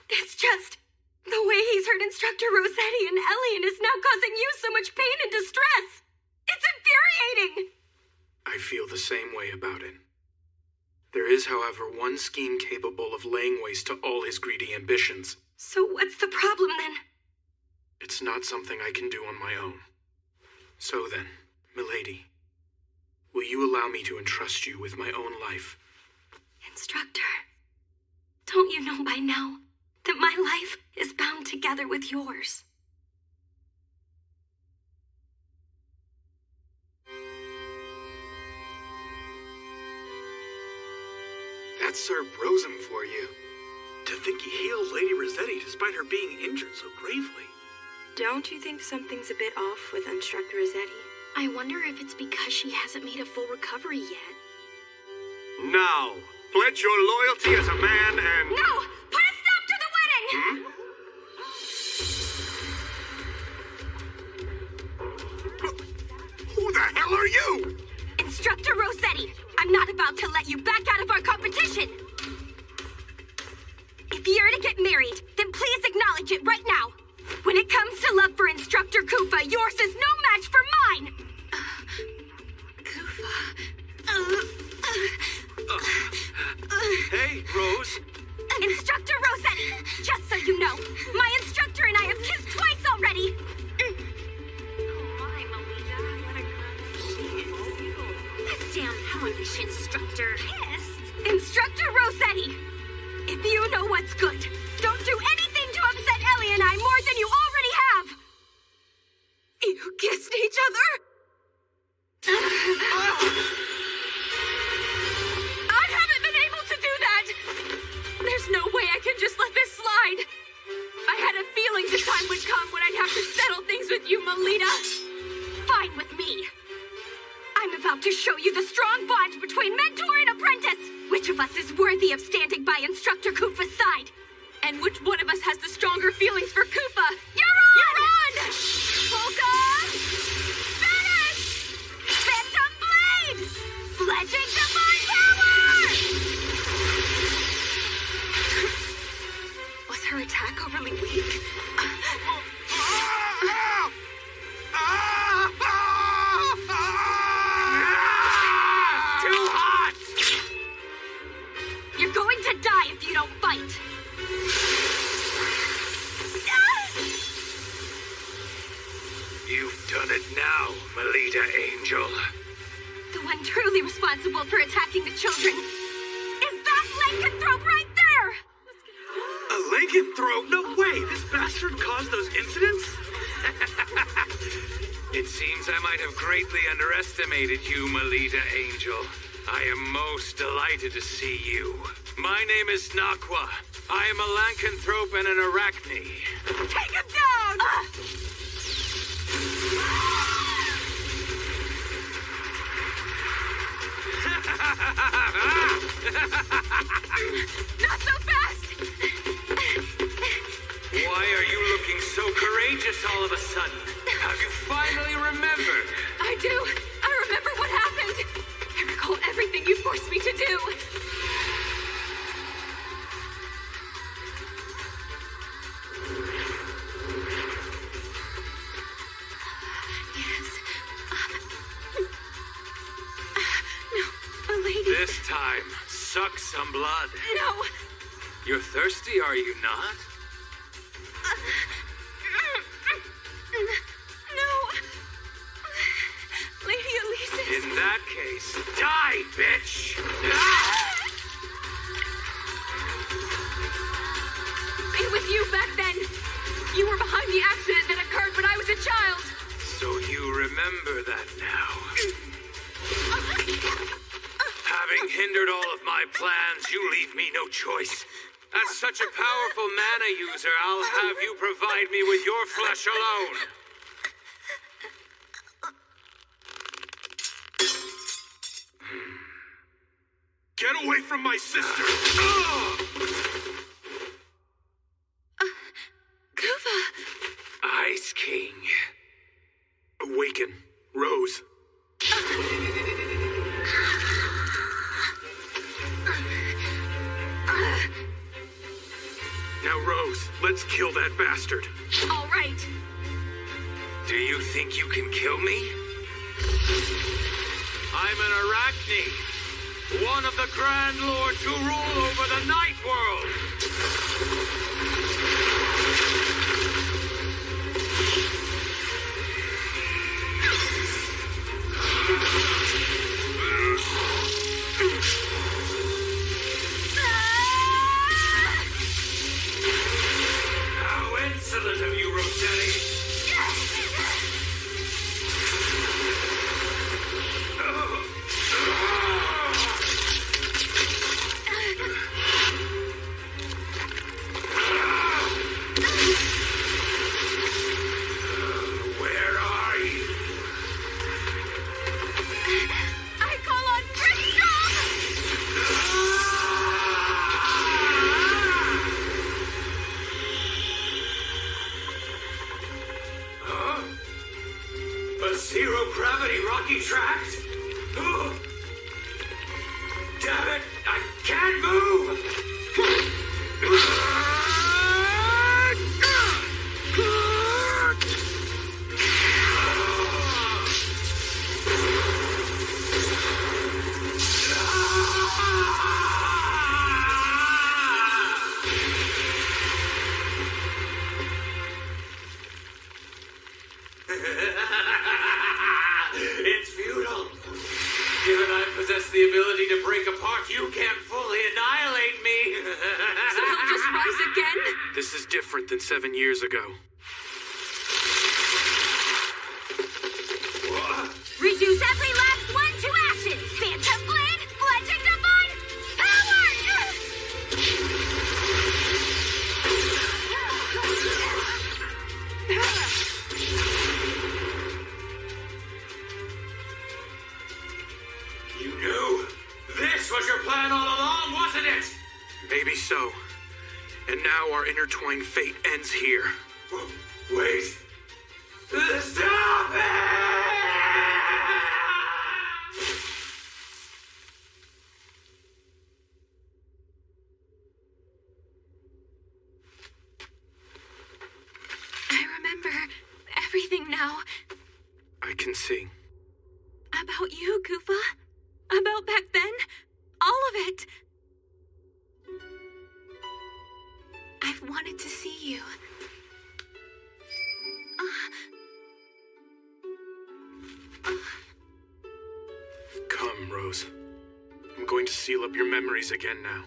It's just... the way he's hurt Instructor Rossetti and Elian is now causing you so much pain and distress. It's infuriating! I feel the same way about it. There is, however, one scheme capable of laying waste to all his greedy ambitions. So what's the problem then? It's not something I can do on my own. So then, milady, will you allow me to entrust you with my own life? Instructor, don't you know by now that my life is bound together with yours? That's Sir Brosum for you. To think he healed Lady Rossetti despite her being injured so gravely. Don't you think something's a bit off with Instructor Rossetti? I wonder if it's because she hasn't made a full recovery yet. Now, pledge your loyalty as a man and... No! Put a stop to the wedding! Who the hell are you? Instructor Rossetti, I'm not about to let you back out of our competition! If you're to get married, then please acknowledge it right now. When it comes to love for Instructor Koopa, yours is no match for mine! Hey, Rose. Instructor Rossetti, just so you know, my instructor and I have kissed twice already! That damn foolish instructor. Kissed? Instructor Rossetti, if you know what's good, don't do anything to upset Ellie and I more than you already have! You kissed each other? I haven't been able to do that! There's no way I can just let this slide! I had a feeling the time would come when I'd have to settle things with you, Melita! Fine with me. I'm about to show you the strong bond between mentor and apprentice! Which of us is worthy of standing by Instructor Koopa's side? And which one of us has the stronger feelings for Koopa? You're on! You're on! Polka! Finish! Phantom Blade! Pledging Divine Power! Was her attack overly weak? Too hot! You're going to die if you don't fight! You've done it now, Melita Angel. The one truly responsible for attacking the children is that lycanthrope right there! A lycanthrope? No way! This bastard caused those incidents? It seems I might have greatly underestimated you, Melita Angel. I am most delighted to see you. My name is Nakwa. I am a lycanthrope and an arachne. Take him down! Not so fast! Why are you looking so courageous all of a sudden? Have you finally remembered? I do. I remember what happened. I recall everything you forced me to do. Yes. No, a lady. This time, suck some blood. No. You're thirsty, are you not? No. Lady Elise. In that case, die, bitch! It was you back then. You were behind the accident that occurred when I was a child. So you remember that now. Having hindered all of my plans, you leave me no choice. As such a powerful mana user, I'll have you provide me with your flesh alone. Get away from my sister! Kuva! Ice King. Awaken, Rose. Now, Rose, let's kill that bastard. All right. Do you think you can kill me? I'm an Arachne, one of the Grand Lords who rule over the Night World. How insolent of you, Rossetti! Where are you? I call on Brimstone! Huh? A zero-gravity rocky tract? Oh. Damn it! I can't move! It's futile. Given I possess the ability to break apart, you can't fully annihilate me. So he'll just rise again? This is different than 7 years ago. Reduce every last one to ashes! Phantom Blade, Legend Divine, You knew? This was your plan all along, wasn't it? Maybe so. And now our intertwined fate ends here. Wait. Stop it! I remember everything now. I can see. About you, Kufa. About back then. All of it. I've wanted to see you. Come, Rose. I'm going to seal up your memories again now.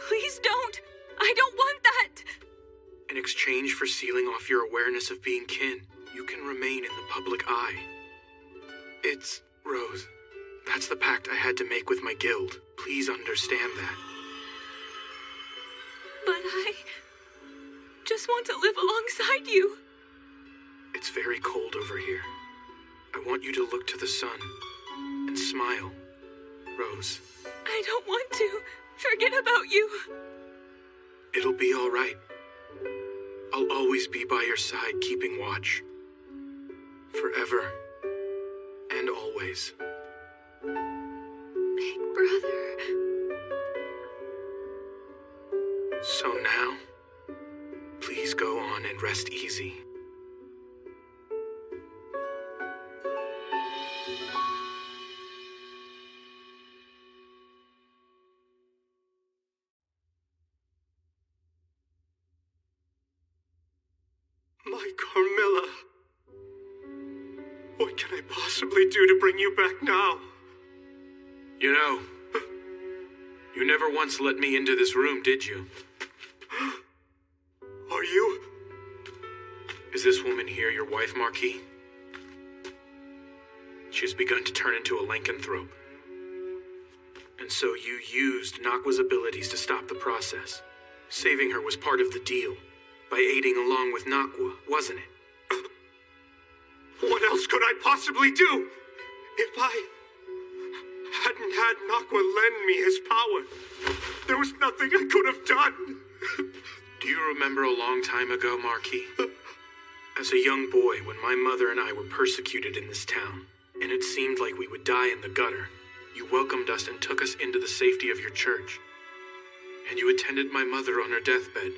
Please don't. I don't want that. In exchange for sealing off your awareness of being kin, you can remain in the public eye. It's, Rose, that's the pact I had to make with my guild. Please understand that. But I just want to live alongside you. It's very cold over here. I want you to look to the sun and smile, Rose. I don't want to forget about you. It'll be all right. I'll always be by your side, keeping watch. Forever and always. Big brother. So now, please go on and rest easy. My Carmilla. What can I possibly do to bring you back now? You know, you never once let me into this room, did you? Are you? Is this woman here your wife, Marquis? She's begun to turn into a lycanthrope. And so you used Nakwa's abilities to stop the process. Saving her was part of the deal. By aiding along with Nakwa, wasn't it? What else could I possibly do? If I hadn't had Nakwa lend me his power, there was nothing I could have done. Do you remember a long time ago, Marquis? As a young boy, when my mother and I were persecuted in this town, and it seemed like we would die in the gutter, you welcomed us and took us into the safety of your church. And you attended my mother on her deathbed,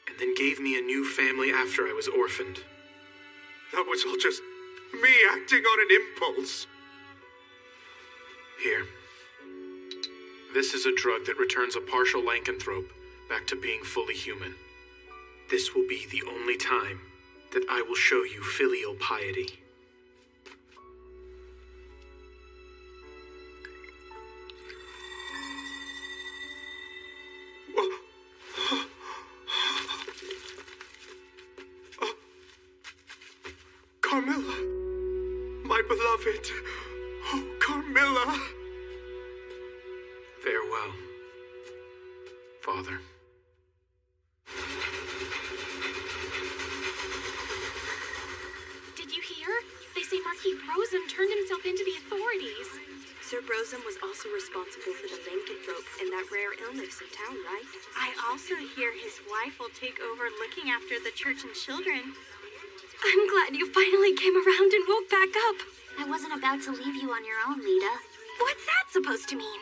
and then gave me a new family after I was orphaned. That was all just me acting on an impulse. Here. This is a drug that returns a partial lycanthrope back to being fully human. This will be the only time that I will show you filial piety. Carmilla, my beloved. Oh, Carmilla. Farewell, Father. Did you hear? They say Marquis Brosum turned himself into the authorities. Sir Brosum was also responsible for the lycanthrope and that rare illness in town, right? I also hear his wife will take over looking after the church and children. I'm glad you finally came around and woke back up. I wasn't about to leave you on your own, Lita. What's that supposed to mean?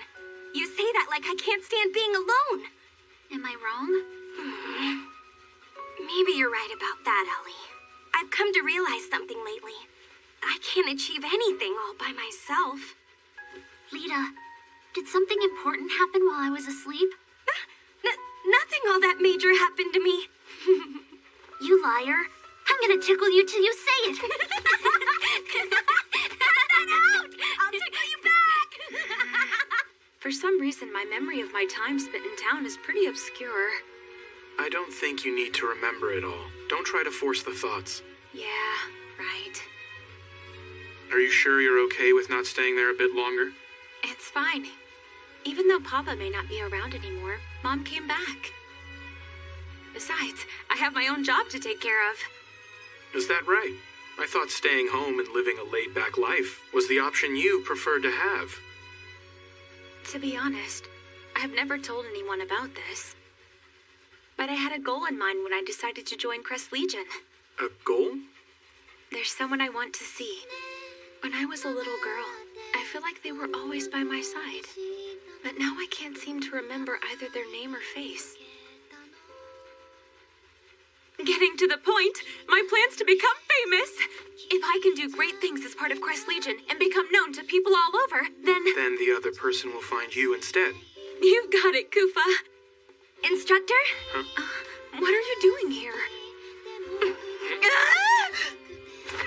You say that like I can't stand being alone. Am I wrong? Maybe you're right about that, Ellie. I've come to realize something lately. I can't achieve anything all by myself. Lita, did something important happen while I was asleep? Nothing all that major happened to me. You liar. I'm gonna tickle you till you say it. Cut that out! I'll tickle you back! For some reason, my memory of my time spent in town is pretty obscure. I don't think you need to remember it all. Don't try to force the thoughts. Yeah, right. Are you sure you're okay with not staying there a bit longer? It's fine. Even though Papa may not be around anymore, Mom came back. Besides, I have my own job to take care of. Is that right? I thought staying home and living a laid-back life was the option you preferred to have. To be honest, I have never told anyone about this. But I had a goal in mind when I decided to join Crest Legion. A goal? There's someone I want to see. When I was a little girl, I feel like they were always by my side. But now I can't seem to remember either their name or face. Getting to the point, my plan's to become famous. If I can do great things as part of Crest Legion and become known to people all over, then... Then the other person will find you instead. You've got it, Kufa. Instructor? Huh? What are you doing here?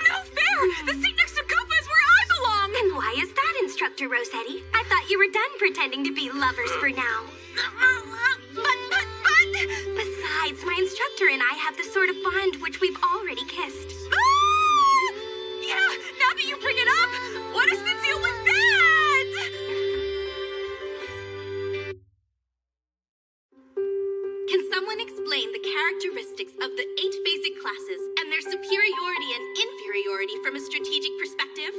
No fair! The seat next to Kufa is where I belong! And why is that, Instructor Rossetti? I thought you were done pretending to be lovers for now. But... Besides, my instructor and I have the sort of bond which we've already kissed. Yeah, now that you bring it up, what is the deal with that? Can someone explain the characteristics of the 8 basic classes and their superiority and inferiority from a strategic perspective?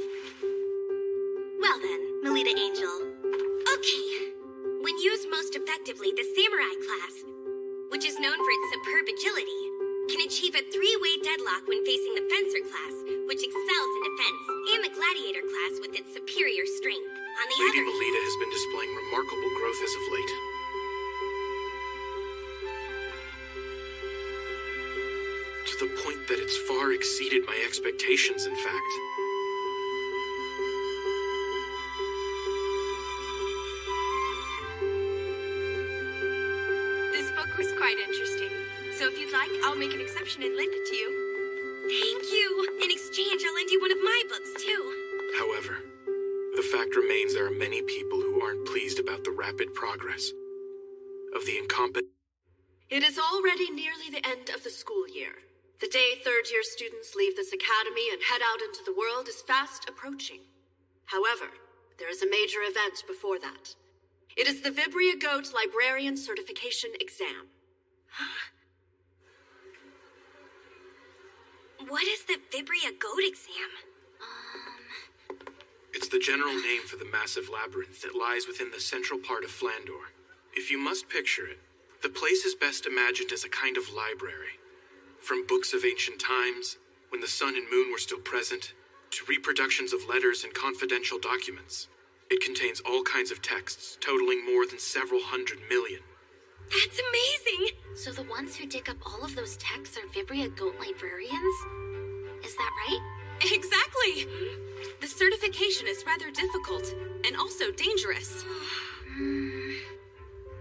Well then, Melita Angel. Okay. When used most effectively, the Samurai class, which is known for its superb agility, can achieve a 3-way deadlock when facing the Fencer class, which excels in defense, and the Gladiator class with its superior strength. On the Lady other hand... Melita has been displaying remarkable growth as of late. To the point that it's far exceeded my expectations, in fact. This book was quite interesting. So if you'd like, I'll make an exception and lend it to you. Thank you. In exchange, I'll lend you one of my books, too. However, the fact remains there are many people who aren't pleased about the rapid progress of the incompetent. It is already nearly the end of the school year. The day third-year students leave this academy and head out into the world is fast approaching. However, there is a major event before that. It is the Vibria Goat Librarian Certification Exam. What is the Vibria Goat exam? It's the general name for the massive labyrinth that lies within the central part of Flandor. If you must picture it, the place is best imagined as a kind of library. From books of ancient times, when the sun and moon were still present, to reproductions of letters and confidential documents. It contains all kinds of texts, totaling more than several 100 million. That's amazing! So the ones who dig up all of those texts are Vibria Goat librarians? Is that right? Exactly! The certification is rather difficult, and also dangerous.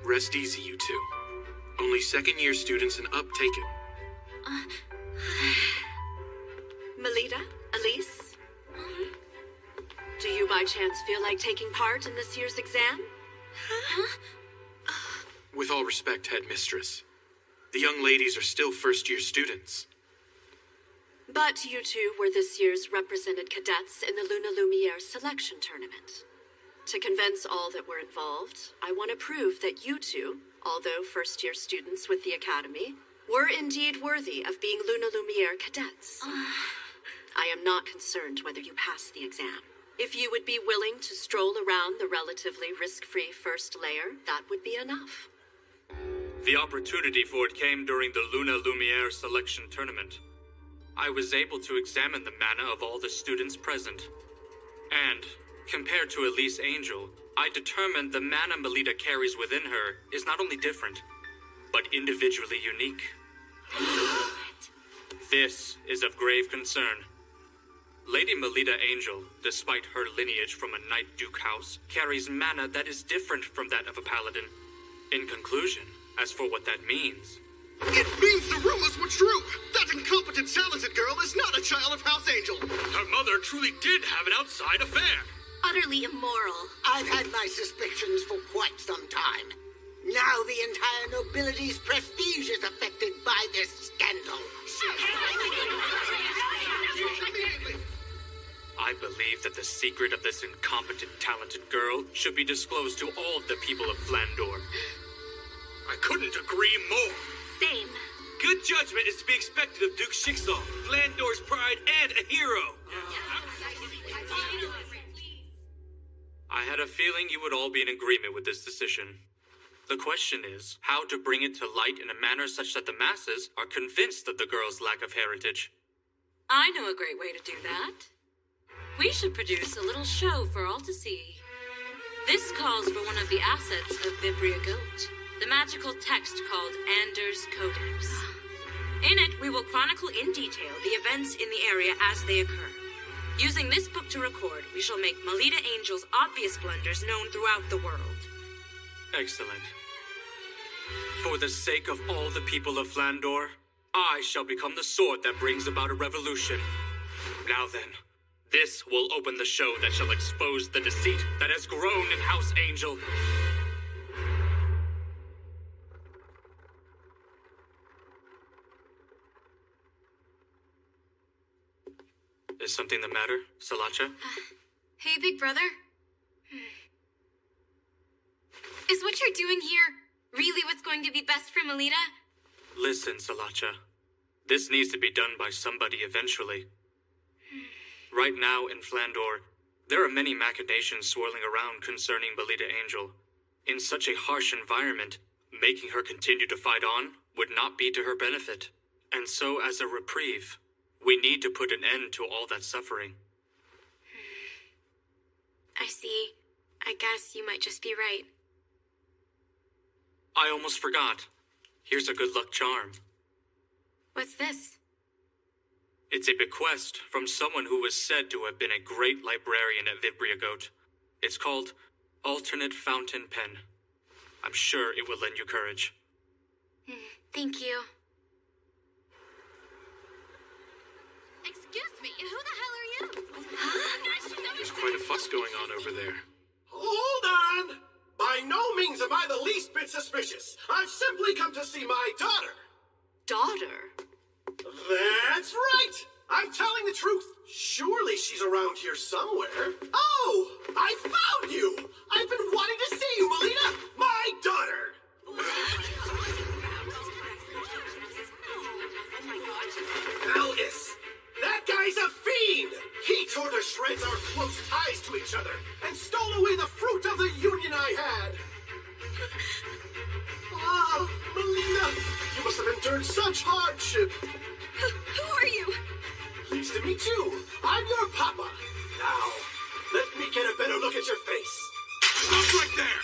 Rest easy, you two. Only second-year students and up take it. Melita? Elise? Do you by chance feel like taking part in this year's exam? With all respect, headmistress, the young ladies are still first-year students. But you two were this year's represented cadets in the Luna Lumiere selection tournament. To convince all that were involved, I want to prove that you two, although first-year students with the Academy, were indeed worthy of being Luna Lumiere cadets. I am not concerned whether you pass the exam. If you would be willing to stroll around the relatively risk-free first layer, that would be enough. The opportunity for it came during the Luna Lumiere selection tournament. I was able to examine the mana of all the students present. And, compared to Elise Angel, I determined the mana Melita carries within her is not only different, but individually unique. This is of grave concern. Lady Melita Angel, despite her lineage from a Knight Duke house, carries mana that is different from that of a paladin. In conclusion, as for what that means... It means the rumors were true! That incompetent, talented girl is not a child of House Angel! Her mother truly did have an outside affair! Utterly immoral. I've had my suspicions for quite some time. Now the entire nobility's prestige is affected by this scandal. I believe that the secret of this incompetent, talented girl should be disclosed to all of the people of Flandor. I couldn't agree more. Same. Good judgment is to be expected of Duke Shixal, Flandor's pride and a hero. I had a feeling you would all be in agreement with this decision. The question is, how to bring it to light in a manner such that the masses are convinced of the girl's lack of heritage. I know a great way to do that. We should produce a little show for all to see. This calls for one of the assets of Vibria Goat, the magical text called Anders Codex. In it, we will chronicle in detail the events in the area as they occur. Using this book to record, we shall make Melita Angel's obvious blunders known throughout the world. Excellent. For the sake of all the people of Flandor, I shall become the sword that brings about a revolution. Now then, this will open the show that shall expose the deceit that has grown in House Angel. Is something the matter, Salacha? Hey, big brother. Is what you're doing here really what's going to be best for Melita? Listen, Salacha. This needs to be done by somebody eventually. Right now in Flandor, there are many machinations swirling around concerning Melita Angel. In such a harsh environment, making her continue to fight on would not be to her benefit. And so, as a reprieve, we need to put an end to all that suffering. I see. I guess you might just be right. I almost forgot. Here's a good luck charm. What's this? It's a bequest from someone who was said to have been a great librarian at Vibria Goat. It's called Alternate Fountain Pen. I'm sure it will lend you courage. Thank you. Excuse me, who the hell are you? There's quite a fuss going on over there. Hold on! By no means am I the least bit suspicious. I've simply come to see my daughter. Daughter? That's right! I'm telling the truth. Surely she's around here somewhere. Oh! I found you! I've been wanting to see you, Melita! My daughter! Elgis! That guy's a fiend! He tore to shreds our close ties to each other and stole away the fruit of the union I had. Ah, Melita, you must have endured such hardship. Who are you? Pleased to meet you. I'm your papa. Now, let me get a better look at your face. Stop right there!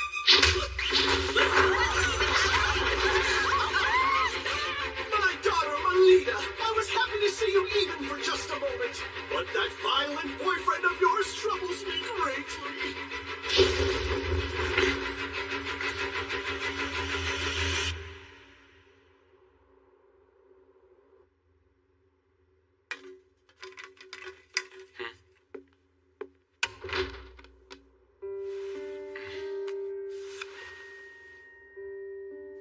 My daughter, Melita, I was happy to see you even for just a moment. But that violent boyfriend of yours troubles me greatly.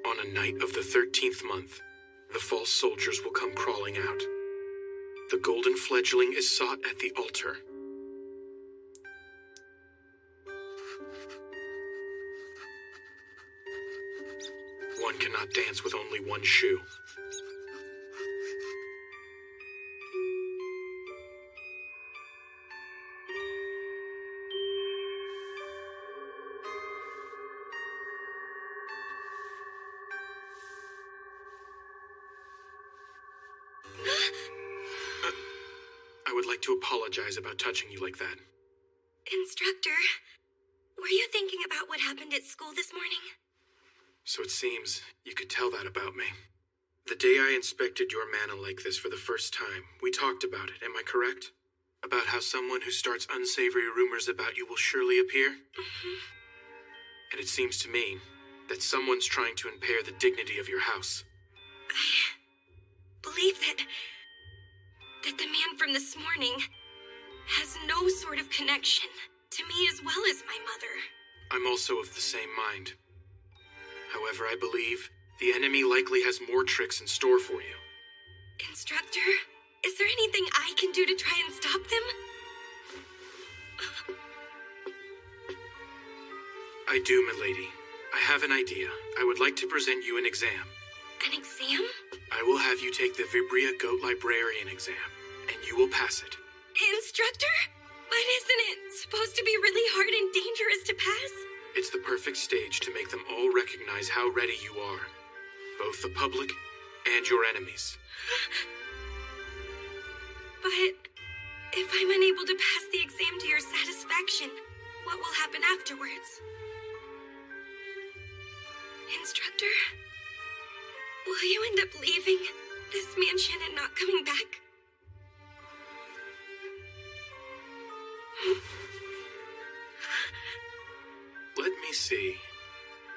On a night of the 13th month, the false soldiers will come crawling out. The golden fledgling is sought at the altar. One cannot dance with only one shoe. I would like to apologize about touching you like that. Instructor, were you thinking about what happened at school this morning? So it seems you could tell that about me. The day I inspected your mana like this for the first time, we talked about it, am I correct? About how someone who starts unsavory rumors about you will surely appear? Mm-hmm. And it seems to me that someone's trying to impair the dignity of your house. I believe that the man from this morning has no sort of connection to me as well as my mother. I'm also of the same mind. However, I believe the enemy likely has more tricks in store for you. Instructor, is there anything I can do to try and stop them? I do, milady. I have an idea. I would like to present you an exam. An exam? I will have you take the Vibria Goat Librarian exam, and you will pass it. Instructor? But isn't it supposed to be really hard and dangerous to pass? It's the perfect stage to make them all recognize how ready you are. Both the public and your enemies. But if I'm unable to pass the exam to your satisfaction, what will happen afterwards? Instructor? Will you end up leaving this mansion and not coming back? Let me see.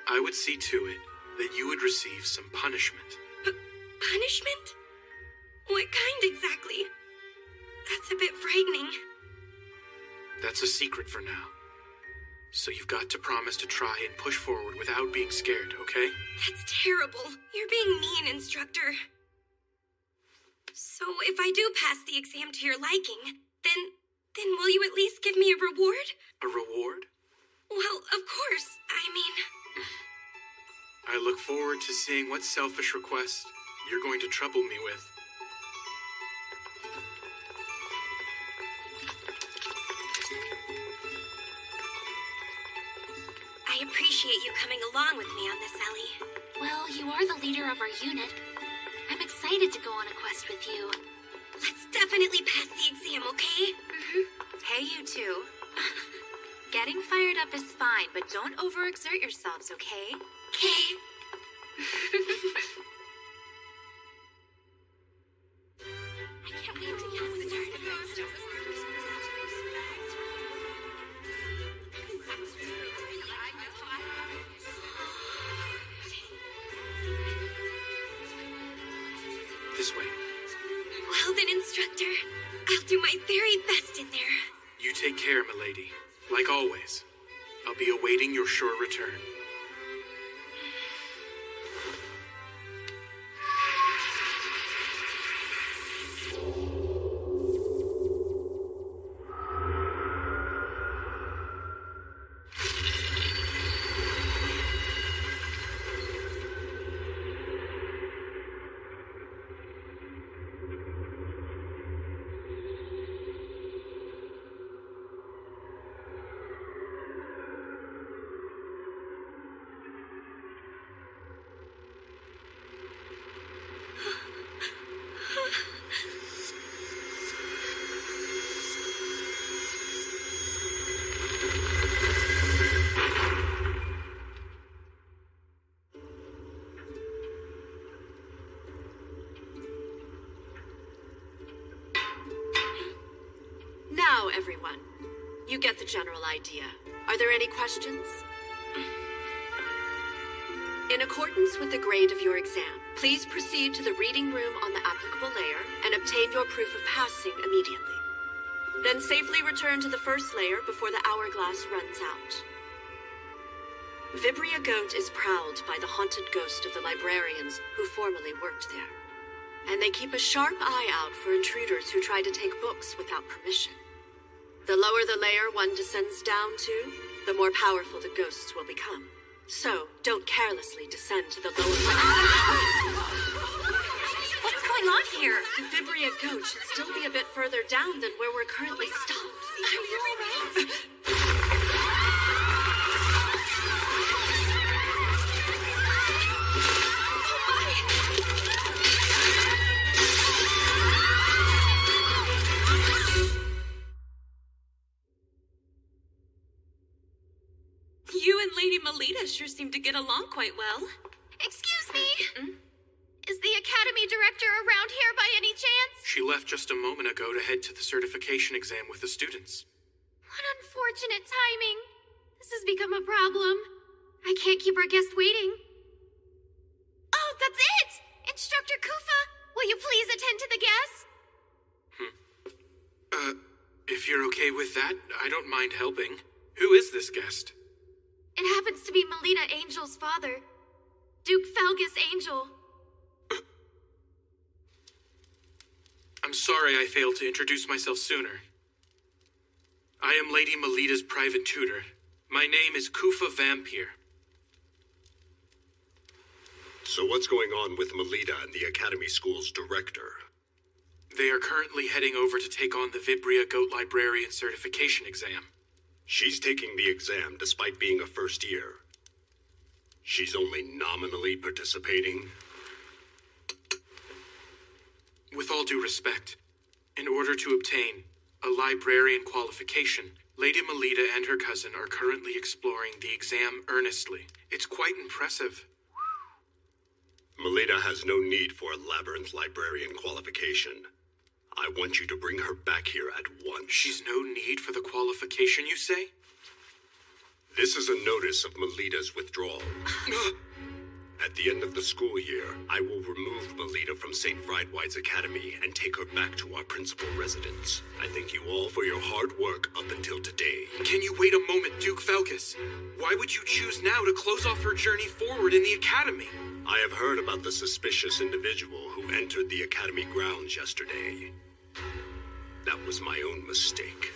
I would see to it that you would receive some punishment. Punishment? What kind exactly? That's a bit frightening. That's a secret for now. So you've got to promise to try and push forward without being scared, okay? That's terrible. You're being mean, Instructor. So if I do pass the exam to your liking, then will you at least give me a reward? A reward? Well, of course. I mean... I look forward to seeing what selfish request you're going to trouble me with. I appreciate you coming along with me on this, Ellie. Well, you are the leader of our unit. I'm excited to go on a quest with you. Let's definitely pass the exam, okay? Mm-hmm. Hey, you two. Getting fired up is fine, but don't overexert yourselves, okay? Okay. I can't wait to get started. This way. Well then, Instructor, I'll do my very best in there. You take care, milady. Like always. I'll be awaiting your sure return. everyone. You get the general idea. Are there any questions? In accordance with the grade of your exam, please proceed to the reading room on the applicable layer and obtain your proof of passing immediately. Then safely return to the first layer before the hourglass runs out. Vibria Goat is prowled by the haunted ghost of the librarians who formerly worked there. And they keep a sharp eye out for intruders who try to take books without permission. The lower the layer one descends down to, the more powerful the ghosts will become. So, don't carelessly descend to the lower What's going on here? The Vibria Goat should still be a bit further down than where we're currently stopped. Are you alright? You and Lady Melita sure seem to get along quite well. Excuse me? Is the Academy Director around here by any chance? She left just a moment ago to head to the certification exam with the students. What unfortunate timing. This has become a problem. I can't keep our guest waiting. Oh, that's it! Instructor Kufa, will you please attend to the guest? If you're okay with that, I don't mind helping. Who is this guest? It happens to be Melita Angel's father, Duke Felgus Angel. I'm sorry I failed to introduce myself sooner. I am Lady Melita's private tutor. My name is Kufa Vampire. So what's going on with Melita and the Academy School's director? They are currently heading over to take on the Vibria Goat Librarian Certification exam. She's taking the exam despite being a first year. She's only nominally participating. With all due respect, in order to obtain a librarian qualification, Lady Melita and her cousin are currently exploring the exam earnestly. It's quite impressive. Melita has no need for a labyrinth librarian qualification. I want you to bring her back here at once. She's no need for the qualification, you say? This is a notice of Melita's withdrawal. At the end of the school year, I will remove Melita from St. Friedwight's Academy and take her back to our principal residence. I thank you all for your hard work up until today. Can you wait a moment, Duke Felgus? Why would you choose now to close off her journey forward in the Academy? I have heard about the suspicious individual who entered the Academy grounds yesterday. That was my own mistake.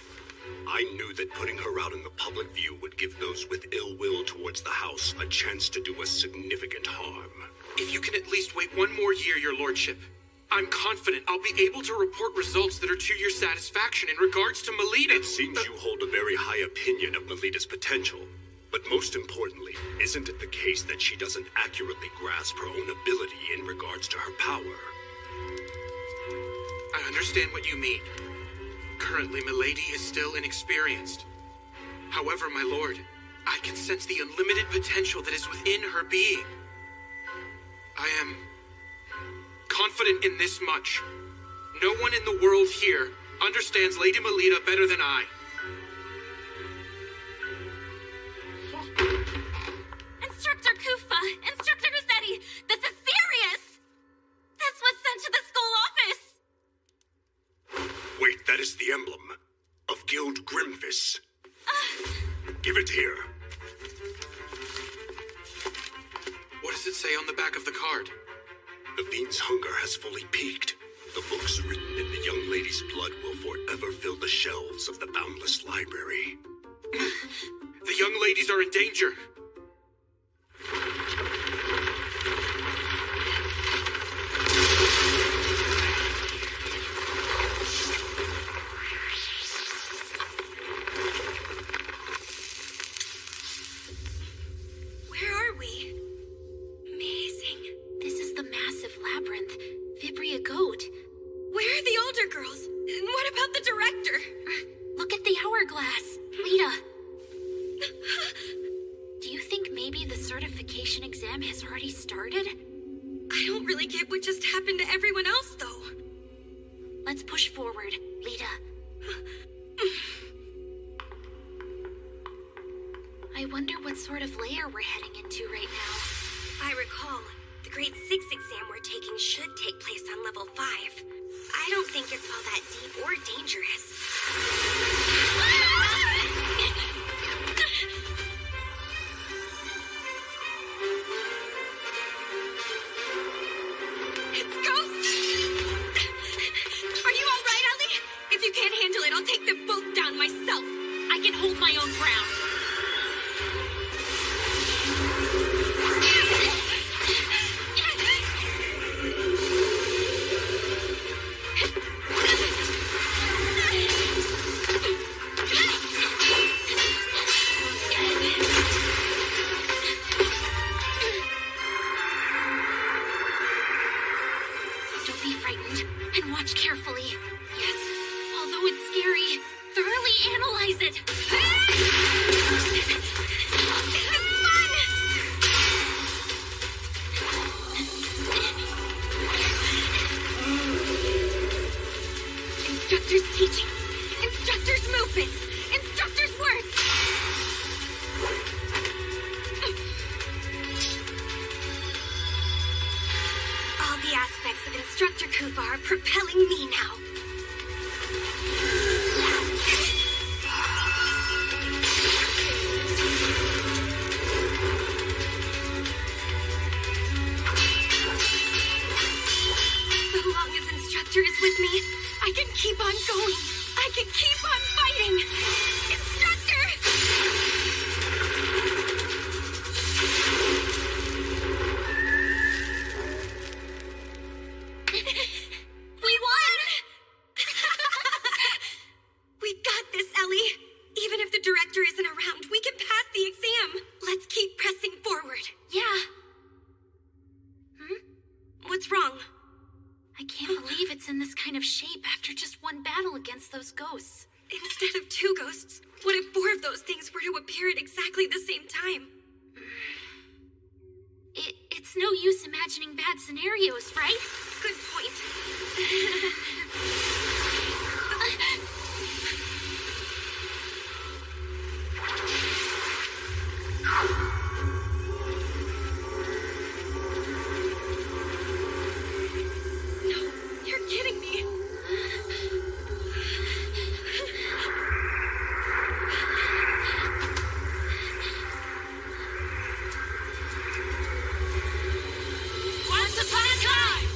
I knew that putting her out in the public view would give those with ill will towards the house a chance to do us significant harm. If you can at least wait one more year, your lordship, I'm confident I'll be able to report results that are to your satisfaction in regards to Melita. It seems you hold a very high opinion of Melita's potential. But most importantly, isn't it the case that she doesn't accurately grasp her own ability in regards to her power? I understand what you mean. Currently, Milady is still inexperienced. However, my lord, I can sense the unlimited potential that is within her being. I am confident in this much. No one in the world here understands Lady Melita better than I. Instructor Kufa! Instructor Rossetti! This is serious! This was sent to the school office! Wait, that is the emblem of Guild Grimvis. Give it here. What does it say on the back of the card? The fiend's hunger has fully peaked. The books written in the young lady's blood will forever fill the shelves of the boundless library. The young ladies are in danger. Where are we? Amazing. This is the massive labyrinth, Vibria Goat. Where are the older girls? And what about the director? Look at the hourglass. Lita. Do you think maybe the certification exam has already started? I don't really get what just happened to everyone else, though. Let's push forward, Lita. I wonder what sort of layer we're heading into right now. If I recall, the grade 6 exam we're taking should take place on level 5. I don't think it's all that deep or dangerous. It's Ghost! Are you alright, Ellie? If you can't handle it, I'll take them both down myself. I can hold my own ground. Don't be frightened, and watch carefully. Yes, although it's scary, thoroughly analyze it. This is fun! Instructor's teachings, instructor's movements, instructor's words. All the aspects of Instructor Kufa are propelling me now. So long as Instructor is with me, I can keep on going. I can keep on fighting. Instructor! We won! We got this, Ellie. Even if the director isn't around, we can pass the exam. Let's keep pressing forward. Yeah, What's wrong? I can't believe it's in this kind of shape after just one battle against those ghosts. Instead of 2 ghosts, what if 4 of those things were to appear at exactly the same time? It's no use imagining bad scenarios, right? Good point. No, you're kidding me. Once upon a time!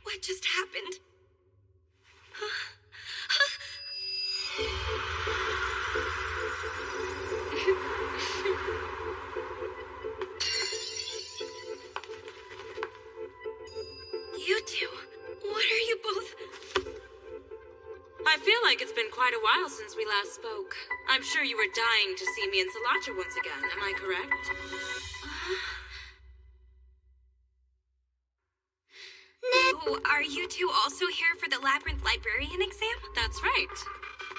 What just happened? You two, what are you both? I feel like it's been quite a while since we last spoke. I'm sure you were dying to see me and Salacha once again, am I correct? Oh, are you two also here for the Labyrinth Librarian exam? That's right.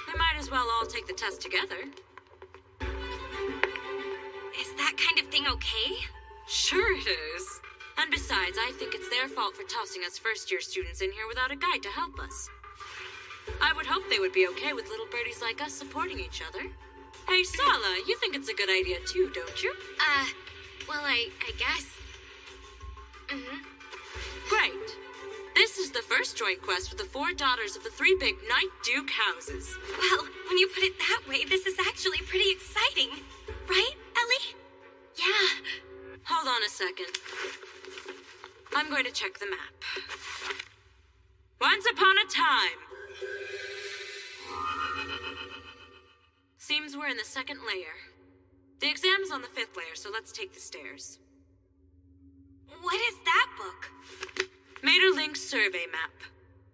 We might as well all take the test together. Is that kind of thing okay? Sure it is. And besides, I think it's their fault for tossing us first-year students in here without a guide to help us. I would hope they would be okay with little birdies like us supporting each other. Hey, Sala, you think it's a good idea too, don't you? Well, I guess. Great. This is the first joint quest for the 4 daughters of the 3 big Night Duke houses. Well, when you put it that way, this is actually pretty exciting. Right, Ellie? Yeah. Hold on a second. I'm going to check the map. Once upon a time. Seems we're in the 2nd layer. The exam's on the 5th layer, so let's take the stairs. What is that book? Materlink's survey map.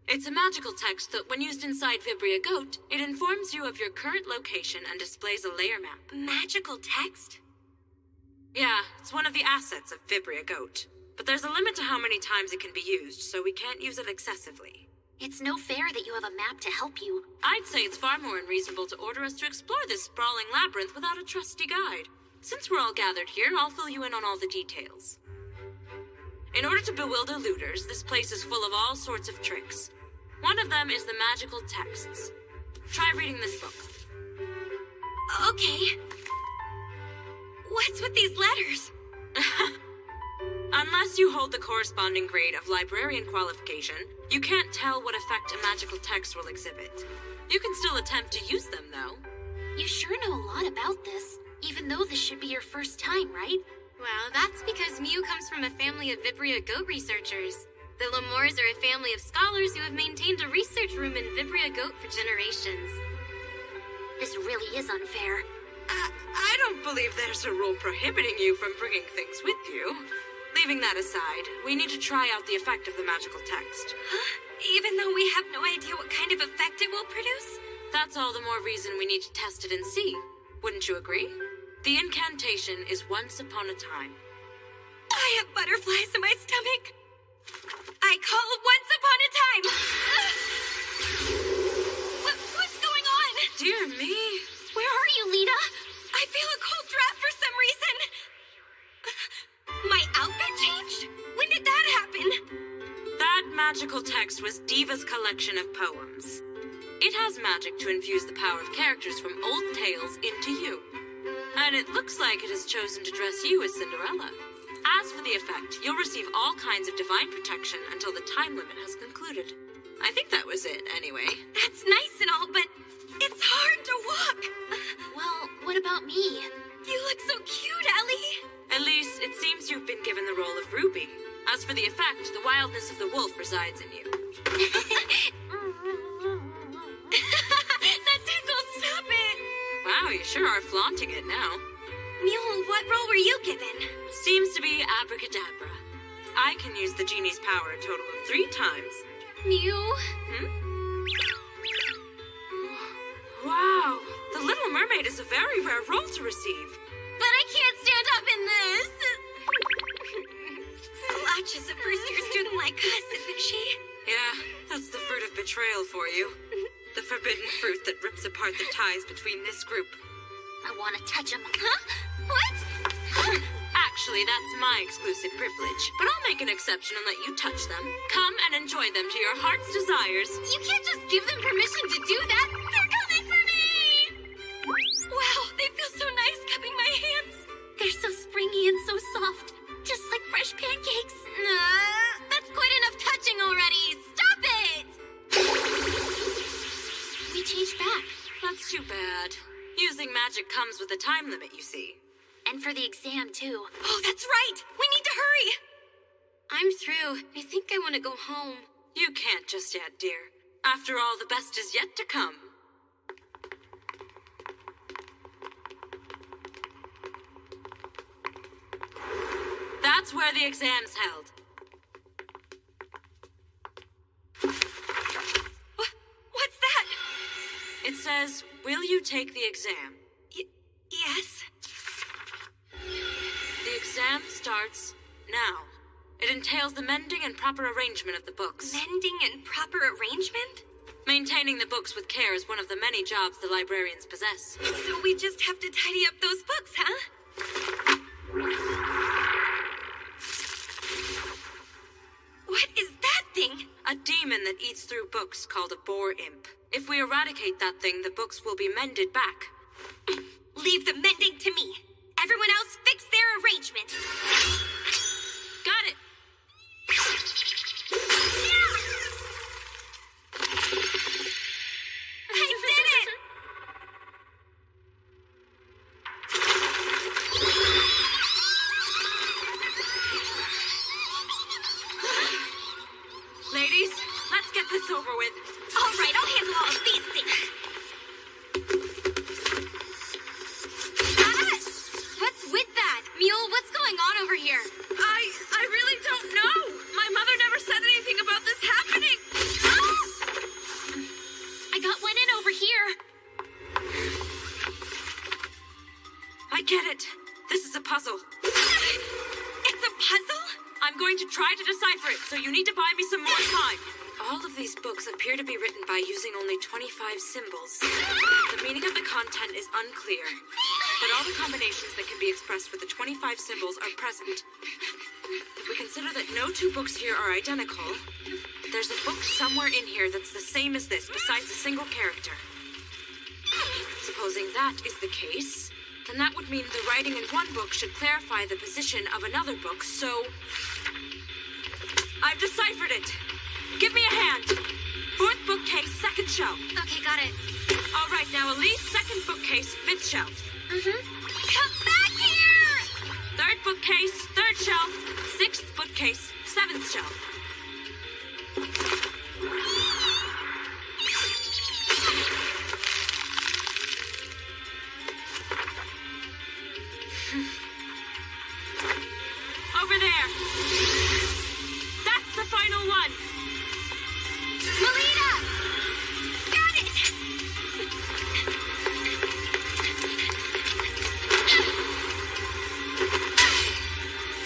It's a magical text that, when used inside Vibria Goat, it informs you of your current location and displays a layer map. Magical text? Yeah, it's one of the assets of Vibria Goat. But there's a limit to how many times it can be used, so we can't use it excessively. It's no fair that you have a map to help you. I'd say it's far more unreasonable to order us to explore this sprawling labyrinth without a trusty guide. Since we're all gathered here, I'll fill you in on all the details. In order to bewilder looters, this place is full of all sorts of tricks. One of them is the magical texts. Try reading this book. Okay. What's with these letters? Unless you hold the corresponding grade of librarian qualification, you can't tell what effect a magical text will exhibit. You can still attempt to use them, though. You sure know a lot about this, even though this should be your first time, right? Well, that's because Mew comes from a family of Vibria goat researchers. The Lemures are a family of scholars who have maintained a research room in Vibria goat for generations. This really is unfair. I don't believe there's a rule prohibiting you from bringing things with you. Leaving that aside, we need to try out the effect of the magical text. Even though we have no idea what kind of effect it will produce? That's all the more reason we need to test it and see. Wouldn't you agree? The incantation is once upon a time. I have butterflies in my stomach. I call once upon a time. What's going on? Dear me. Where are you, Lita? I feel a cold draft for some reason. My outfit changed? When did that happen? That magical text was Diva's collection of poems. It has magic to infuse the power of characters from old tales into you. And it looks like it has chosen to dress you as Cinderella. As for the effect, you'll receive all kinds of divine protection until the time limit has concluded. I think that was it, anyway. That's nice and all, but it's hard to walk. Well, what about me? You look so cute, Ellie. Elise, it seems you've been given the role of Ruby. As for the effect, the wildness of the wolf resides in you. That tickles, stop it. Wow, you sure are flaunting it now. Mule, what role were you given? Seems to be abracadabra. I can use the genie's power a total of 3 times. Mew? Wow, the Little Mermaid is a very rare role to receive. But I can't stand up in this. Slash is a first-year student like us, isn't she? Yeah, that's the fruit of betrayal for you. The forbidden fruit that rips apart the ties between this group. I want to touch him. Huh? What? Actually, that's my exclusive privilege. But I'll make an exception and let you touch them. Come and enjoy them to your heart's desires. You can't just give them permission to do that. They're coming for me! Wow, they feel so nice cupping my hands. They're so springy and so soft. Just like fresh pancakes. That's quite enough touching already. Stop it! We changed back. That's too bad. Using magic comes with a time limit, you see. And for the exam, too. Oh, that's right! We need to hurry! I'm through. I think I want to go home. You can't just yet, dear. After all, the best is yet to come. That's where the exam's held. What's that? It says, will you take the exam? Yes. The exam starts now. It entails the mending and proper arrangement of the books. Mending and proper arrangement? Maintaining the books with care is one of the many jobs the librarians possess. So we just have to tidy up those books, huh? What is that thing? A demon that eats through books called a boar imp. If we eradicate that thing, the books will be mended back. Leave the mending to me. Everyone else fix their arrangements. Got it. I did it! Ladies, let's get this over with. All right, I'll handle all of these things. What's with that? Mule, what's going on over here? I really don't know. My mother never said anything about this happening. I got one in over here. I get it. This is a puzzle. It's a puzzle? I'm going to try to decipher it, so you need to buy me some more time. All of these books appear to be written by using only 25 symbols. The meaning of the content is unclear, but all the combinations that can be expressed with the 25 symbols are present. If we consider that no two books here are identical, there's a book somewhere in here that's the same as this, besides a single character. Supposing that is the case, then that would mean the writing in one book should clarify the position of another book, so... I've deciphered it! Give me a hand! Fourth bookcase, second shelf. Okay, got it. All right, now Elise, second bookcase, fifth shelf. Come back here! Third bookcase, third shelf. Sixth bookcase, seventh shelf. Over there. That's the final one. Melita! Got it!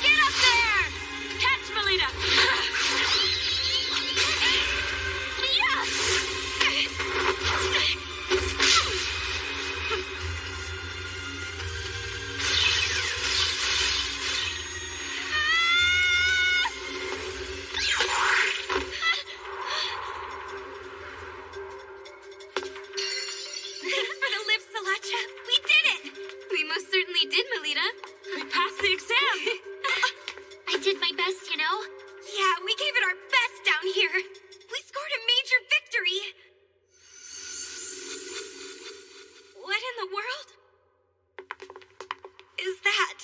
Get up there! Catch, Melita! Thanks for the lift, Salacha. We did it! We most certainly did, Melita. We passed the exam! I did my best, you know? Yeah, we gave it our best down here. We scored a major victory. What in the world is that?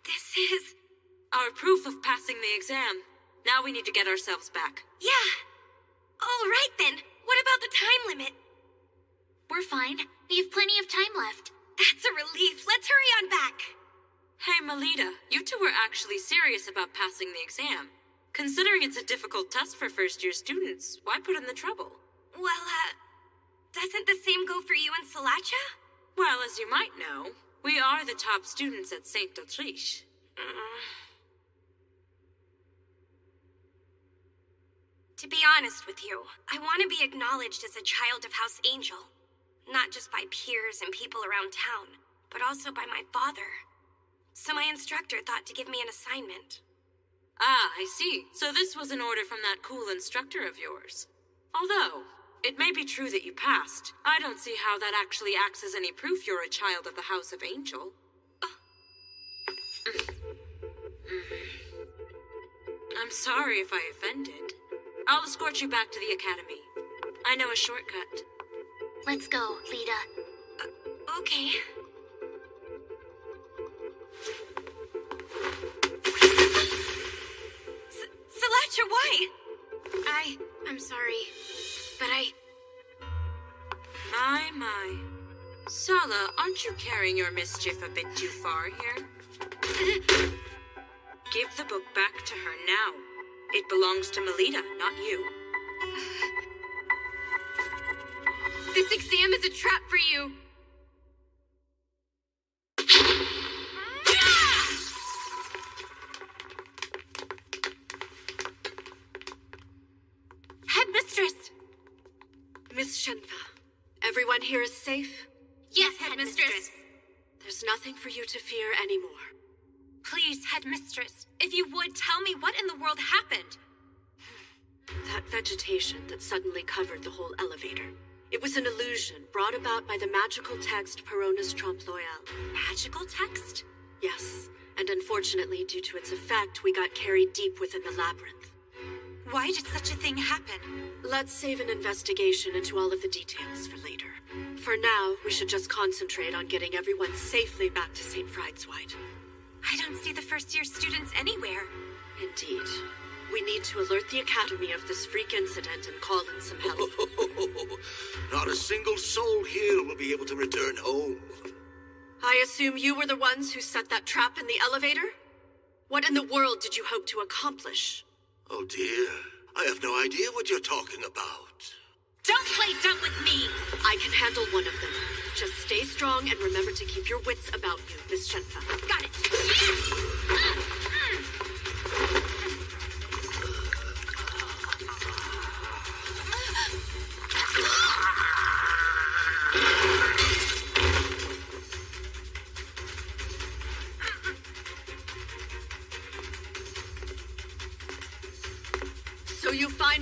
This is... Our proof of passing the exam. Now we need to get ourselves back. Yeah. All right then. What about the time limit? We're fine. We have plenty of time left. That's a relief. Let's hurry on back. Hey, Melita, you two were actually serious about passing the exam. Considering it's a difficult test for first-year students, why put in the trouble? Well, doesn't the same go for you and Salacha? Well, as you might know, we are the top students at St. Autriche. To be honest with you, I want to be acknowledged as a child of House Angel. Not just by peers and people around town, but also by my father. So my instructor thought to give me an assignment. Ah, I see. So this was an order from that cool instructor of yours. Although, it may be true that you passed, I don't see how that actually acts as any proof you're a child of the House of Angel. I'm sorry if I offended. I'll escort you back to the academy. I know a shortcut. Let's go, Lita. Okay. Salacha, why? I'm sorry, but My. Sala, aren't you carrying your mischief a bit too far here? Give the book back to her now. It belongs to Melita, not you. This exam is a trap for you. Headmistress! Miss Shenfa, everyone here is safe? Yes, Headmistress. There's nothing for you to fear anymore. Please, Headmistress, if you would tell me what in the world happened. That vegetation that suddenly covered the whole elevator. It was an illusion brought about by the magical text Perona's Trompe Loyal. Magical text? Yes, and unfortunately, due to its effect, we got carried deep within the labyrinth. Why did such a thing happen? Let's save an investigation into all of the details for later. For now, we should just concentrate on getting everyone safely back to St. Friedwald. I don't see the first-year students anywhere. Indeed. We need to alert the Academy of this freak incident and call in some help. Not a single soul here will be able to return home. I assume you were the ones who set that trap in the elevator? What in the world did you hope to accomplish? Oh dear, I have no idea what you're talking about. Don't play dumb with me! I can handle one of them. Just stay strong and remember to keep your wits about you, Miss Shenfa. Got it!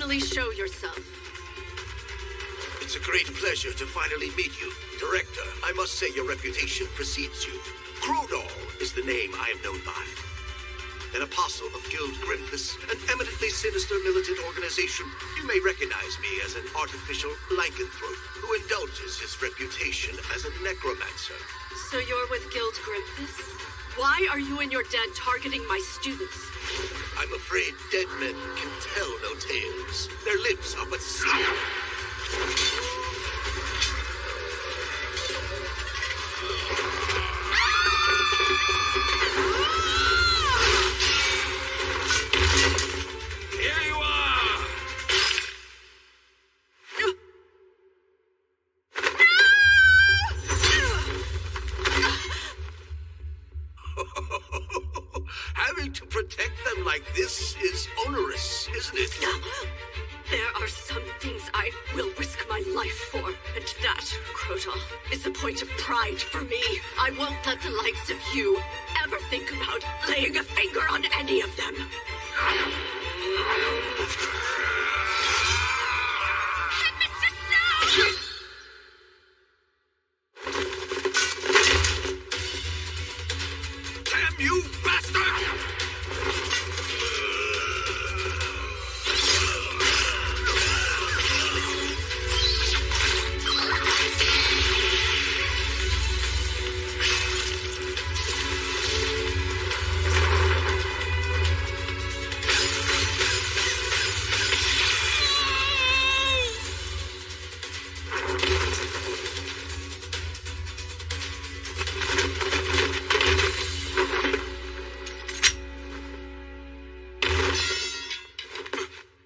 finally show yourself. It's a great pleasure to finally meet you. Director, I must say your reputation precedes you. Crowdoll is the name I am known by. An apostle of Guild Grimphus, an eminently sinister militant organization. You may recognize me as an artificial lycanthrope who indulges his reputation as a necromancer. So you're with Guild Grimphus? Why are you and your dead targeting my students? I'm afraid dead men can tell no tales. Their lips are but sealed. Here you are! Having to protect them like this is onerous, isn't it? There are some things I will risk my life for, and that, Crowdoll, is a point of pride for me. I won't let the likes of you ever think about laying a finger on any of them. Headmistress, no! Damn you, bastard!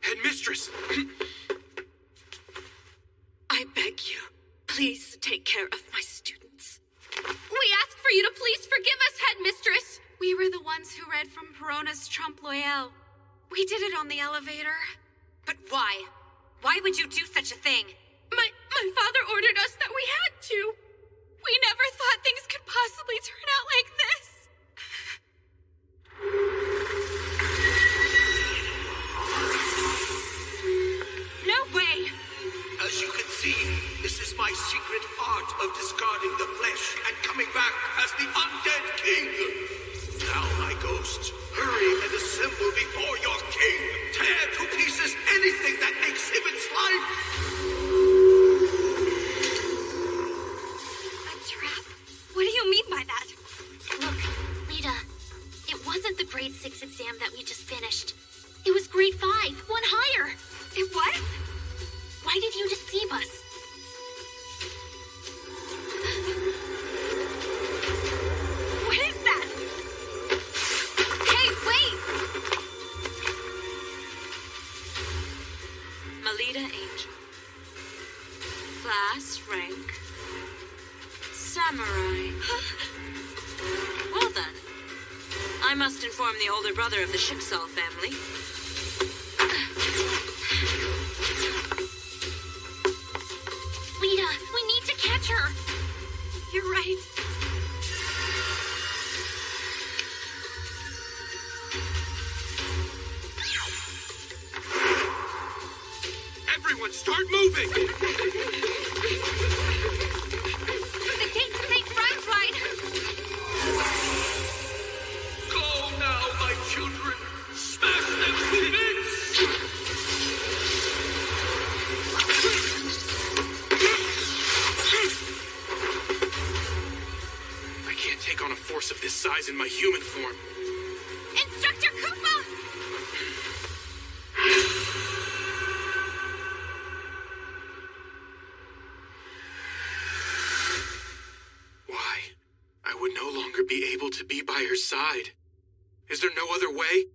Headmistress! I beg you, please take care of my students. We ask for you to please forgive us, Headmistress. We were the ones who read from Perona's Trompe L'Oeil. We did it on the elevator. But why? Why would you do such a thing? My father ordered us that we had to. We never thought things could possibly turn out like this. No way! As you can see, this is my secret art of discarding the flesh and coming back as the undead king. Now, my ghosts, hurry and assemble before your king. Tear to pieces anything that exhibits life. A trap? What do you mean by that? Look, Lita, it wasn't the grade 6 exam that we just finished. It was grade 5, one higher. It was? Why did you deceive us? What is that? Hey, wait! Melita Angel. Class rank. Samurai. Well then. I must inform the older brother of the Shiksal family. Lita, we need to catch her. You're right. Everyone start moving! The gate to St. Fran's ride. Go now, my children. Smash them to bits. I can't take on a force of this size in my human form. Instructor Koopa! Why? I would no longer be able to be by her side. Is there no other way?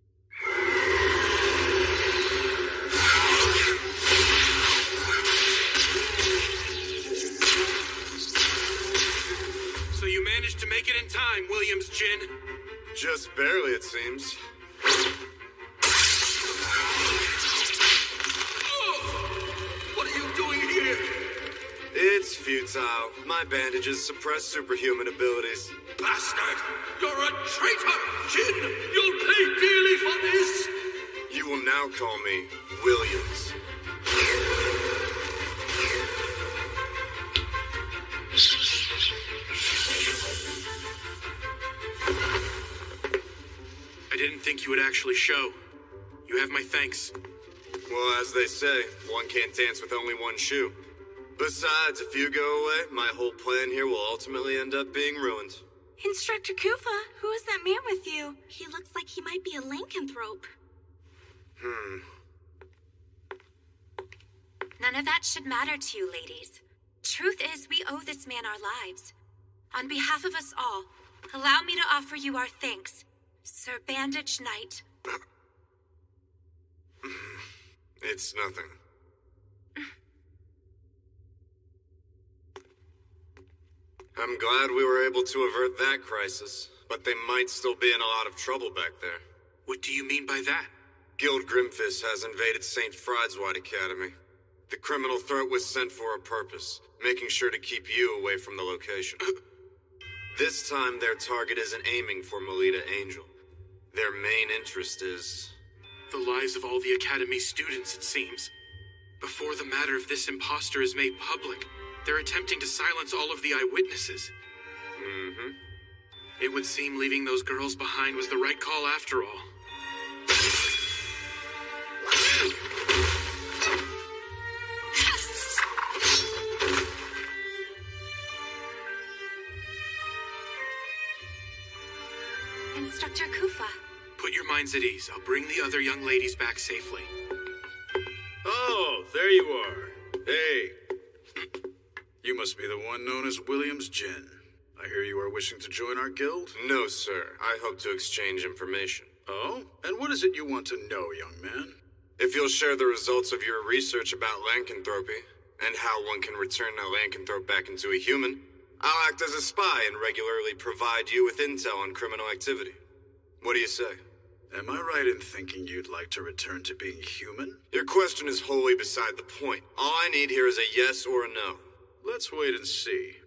So you managed to make it in time, Williams Jin. Just barely, it seems. What are you doing here? It's futile. My bandages suppress superhuman abilities. Bastard! You're a traitor! Jin! You'll pay dearly for this! You You will now call me Williams. I didn't think you would actually show. You have my thanks. Well, as they say, one can't dance with only one shoe. Besides, if you go away, my whole plan here will ultimately end up being ruined. Instructor Kufa, who is that man with you? He looks like he might be a lycanthrope. None of that should matter to you, ladies. Truth is, we owe this man our lives. On behalf of us all, allow me to offer you our thanks, Sir Bandage Knight. It's nothing. I'm glad we were able to avert that crisis, but they might still be in a lot of trouble back there. What do you mean by that? Guild Grimfist has invaded St. Friedwald Academy. The criminal threat was sent for a purpose, making sure to keep you away from the location. This time, their target isn't aiming for Melita Angel. Their main interest is... the lives of all the Academy's students, it seems. Before the matter of this imposter is made public, they're attempting to silence all of the eyewitnesses. Mm-hmm. It would seem leaving those girls behind was the right call after all. Instructor Kufa. Put your minds at ease. I'll bring the other young ladies back safely. Oh, there you are. Hey. You must be the one known as Williams Jin. I hear you are wishing to join our guild? No, sir. I hope to exchange information. Oh? And what is it you want to know, young man? If you'll share the results of your research about lycanthropy, and how one can return a lycanthrope back into a human, I'll act as a spy and regularly provide you with intel on criminal activity. What do you say? Am I right in thinking you'd like to return to being human? Your question is wholly beside the point. All I need here is a yes or a no. Let's wait and see.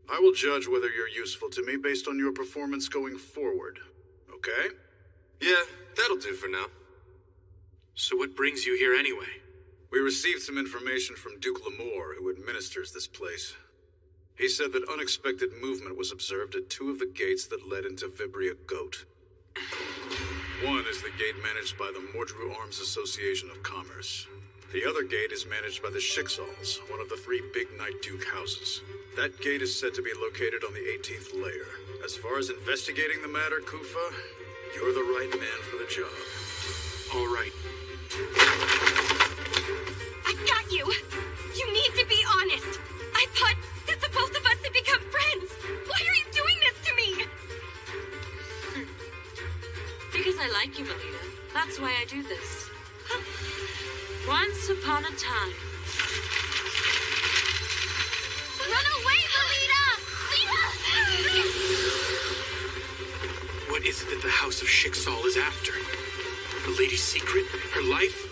I will judge whether you're useful to me based on your performance going forward. Okay? Yeah, that'll do for now. So what brings you here anyway? We received some information from Duke Lamore, who administers this place. He said that unexpected movement was observed at two of the gates that led into Vibria Goat. One is the gate managed by the Mordru Arms Association of Commerce. The other gate is managed by the Schicksals, one of the three big Night Duke houses. That gate is said to be located on the 18th layer. As far as investigating the matter, Kufa, you're the right man for the job. All right. I got you! You need to be honest! I thought that the both of us had become friends! Why are you doing this to me? Because I like you, Melita. That's why I do this. Once upon a time. Run away, Melita! What is it that the House of Schicksal is after? The lady's secret? Her life?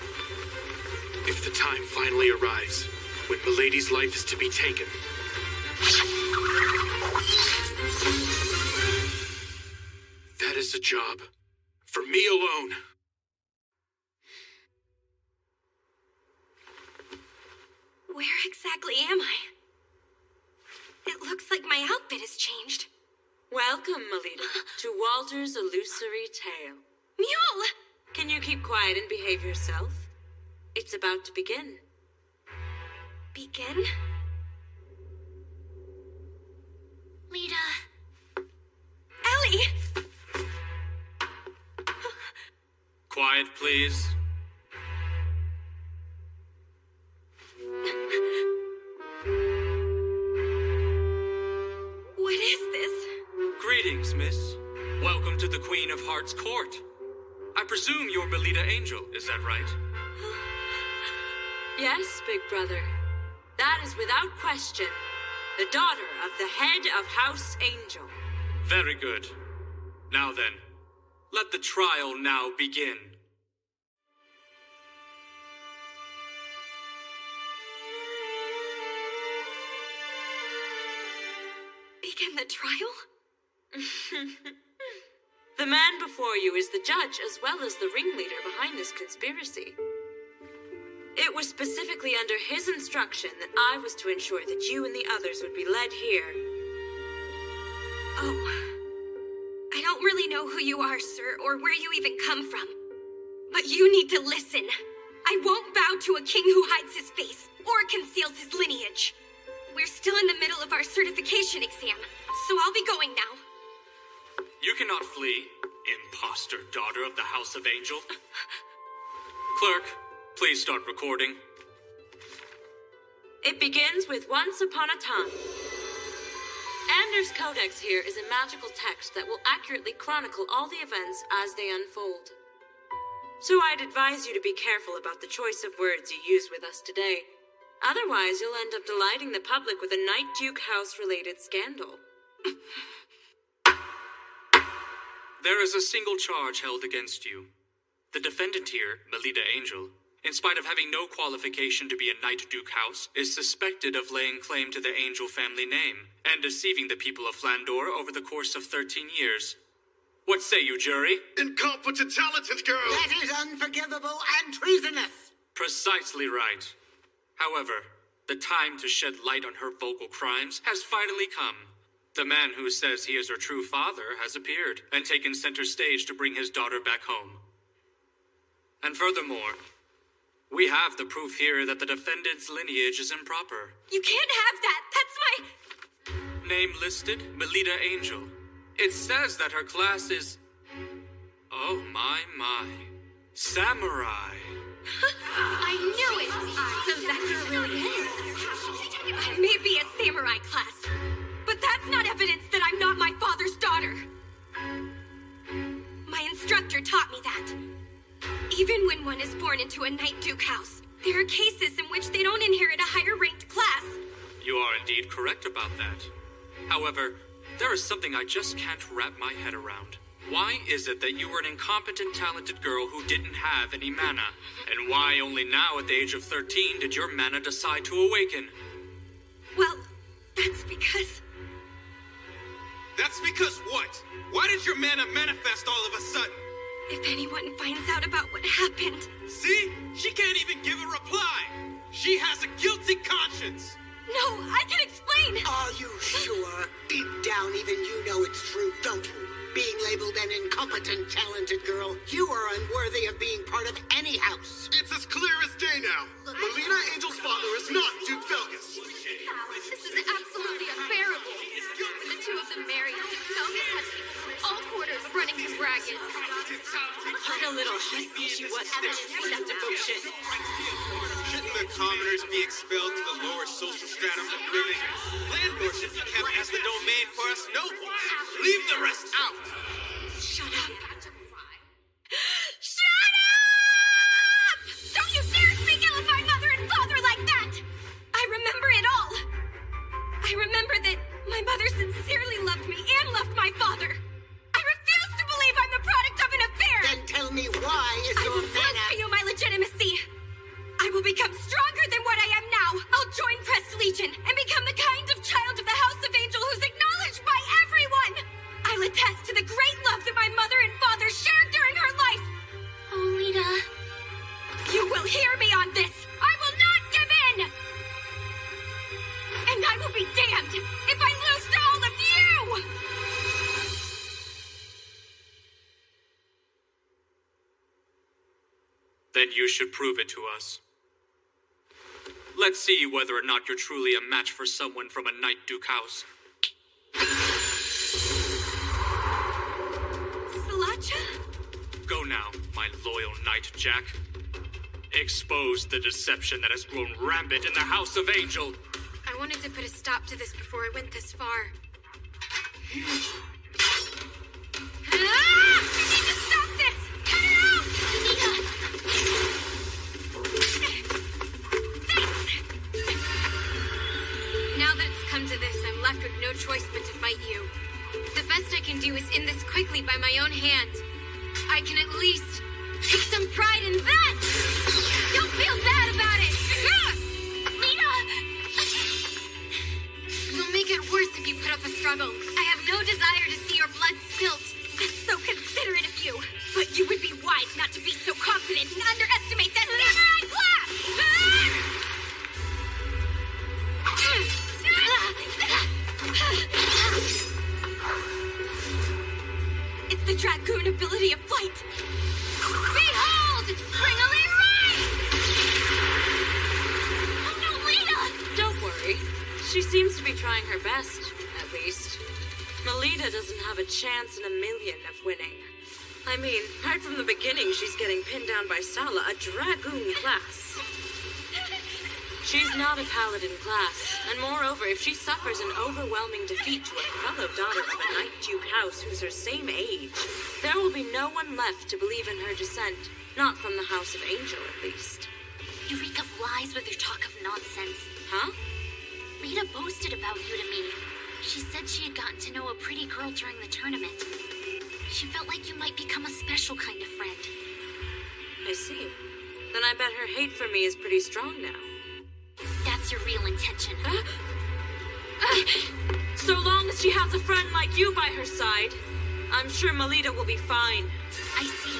If the time finally arrives, when Milady's life is to be taken. That is a job for me alone. Where exactly am I? It looks like my outfit has changed. Welcome, Melita, to Walter's Illusory Tale. Mule! Can you keep quiet and behave yourself? It's about to begin. Begin? Lita. Ellie! Quiet, please. What is this? Greetings, miss. Welcome to the Queen of Hearts court. I presume you're Melita Angel, is that right? Yes, big brother. That is without question the daughter of the head of House Angel. Very good. Now then, let the trial now begin. Begin the trial? The man before you is the judge as well as the ringleader behind this conspiracy. It was specifically under his instruction that I was to ensure that you and the others would be led here. Oh. I don't really know who you are, sir, or where you even come from. But you need to listen. I won't bow to a king who hides his face or conceals his lineage. We're still in the middle of our certification exam, so I'll be going now. You cannot flee, imposter daughter of the House of Angel. Clerk, please start recording. It begins with once upon a time. Anders' Codex here is a magical text that will accurately chronicle all the events as they unfold. So I'd advise you to be careful about the choice of words you use with us today. Otherwise, you'll end up delighting the public with a Night Duke House-related scandal. There is a single charge held against you. The defendant here, Melita Angel, in spite of having no qualification to be a Night Duke House, is suspected of laying claim to the Angel family name and deceiving the people of Flandor over the course of 13 years. What say you, jury? Incompetent, talented girl! That is unforgivable and treasonous! Precisely right. However, the time to shed light on her vocal crimes has finally come. The man who says he is her true father has appeared and taken center stage to bring his daughter back home. And furthermore, we have the proof here that the defendant's lineage is improper. You can't have that! That's my... Name listed, Melita Angel. It says that her class is... Oh my. Samurai. I knew it! So that girl really is. I may be a samurai class, but that's not evidence that I'm not my father's daughter. My instructor taught me that. Even when one is born into a Night Duke house, there are cases in which they don't inherit a higher-ranked class. You are indeed correct about that. However, there is something I just can't wrap my head around. Why is it that you were an incompetent, talented girl who didn't have any mana? And why only now, at the age of 13, did your mana decide to awaken? Well, that's because... That's because what? Why did your mana manifest all of a sudden? If anyone finds out about what happened... See? She can't even give a reply! She has a guilty conscience! No, I can explain! Are you sure? Deep down, even you know it's true, don't you? Being labeled an incompetent, talented girl, you are unworthy of being part of any house. It's as clear as day now. Melita Angel's father is not Duke Felgus. This is absolutely unbearable. When the two of them married, Felgus had people from all quarters running his racket. What a little hussy she was to that devotion. Shouldn't the commoners be expelled to the lower social stratum of living? Flandor should be kept as the domain for us nobles. Leave the rest out. Shut up. Shut up! Don't you dare speak ill of my mother and father like that! I remember it all. I remember that my mother sincerely loved me and loved my father. I refuse to believe I'm the product of an affair! Then tell me why is I your will prove mana... to you my legitimacy. I will become stronger than what I am now. I'll join Press Legion and become the kind of child of the House of Angel who's acknowledged by everyone. I'll attest to the great love that my mother and father shared during her life. Oh, Lita. You will hear me on this. I will not give in. And I will be damned if I lose to all of you. Then you should prove it to us. Let's see whether or not you're truly a match for someone from a Night Duke house. Salacha? Go now, my loyal Knight Jack. Expose the deception that has grown rampant in the House of Angel. I wanted to put a stop to this before I went this far. I need to stop this! Cut it out! Now that it's come to this, I'm left with no choice but to fight you. The best I can do is end this quickly by my own hand. I can at least take some pride in that! Don't feel bad about it! Lita! You'll make it worse if you put up a struggle. I have no desire to see your blood spilt. That's so concerning. the dragoon ability of flight. Behold, Springly Rise! Oh no, Lita! Don't worry. She seems to be trying her best, at least. Melita doesn't have a chance in a million of winning. I mean, right from the beginning, she's getting pinned down by Sala, a dragoon class. She's not a paladin class, and moreover, if she suffers an overwhelming defeat to a fellow daughter of a Night Duke house who's her same age, there will be no one left to believe in her descent, not from the House of Angel, at least. You reek of lies with your talk of nonsense. Huh? Lita boasted about you to me. She said she had gotten to know a pretty girl during the tournament. She felt like you might become a special kind of friend. I see. Then I bet her hate for me is pretty strong now. That's your real intention. So long as she has a friend like you by her side, I'm sure Melita will be fine. I see.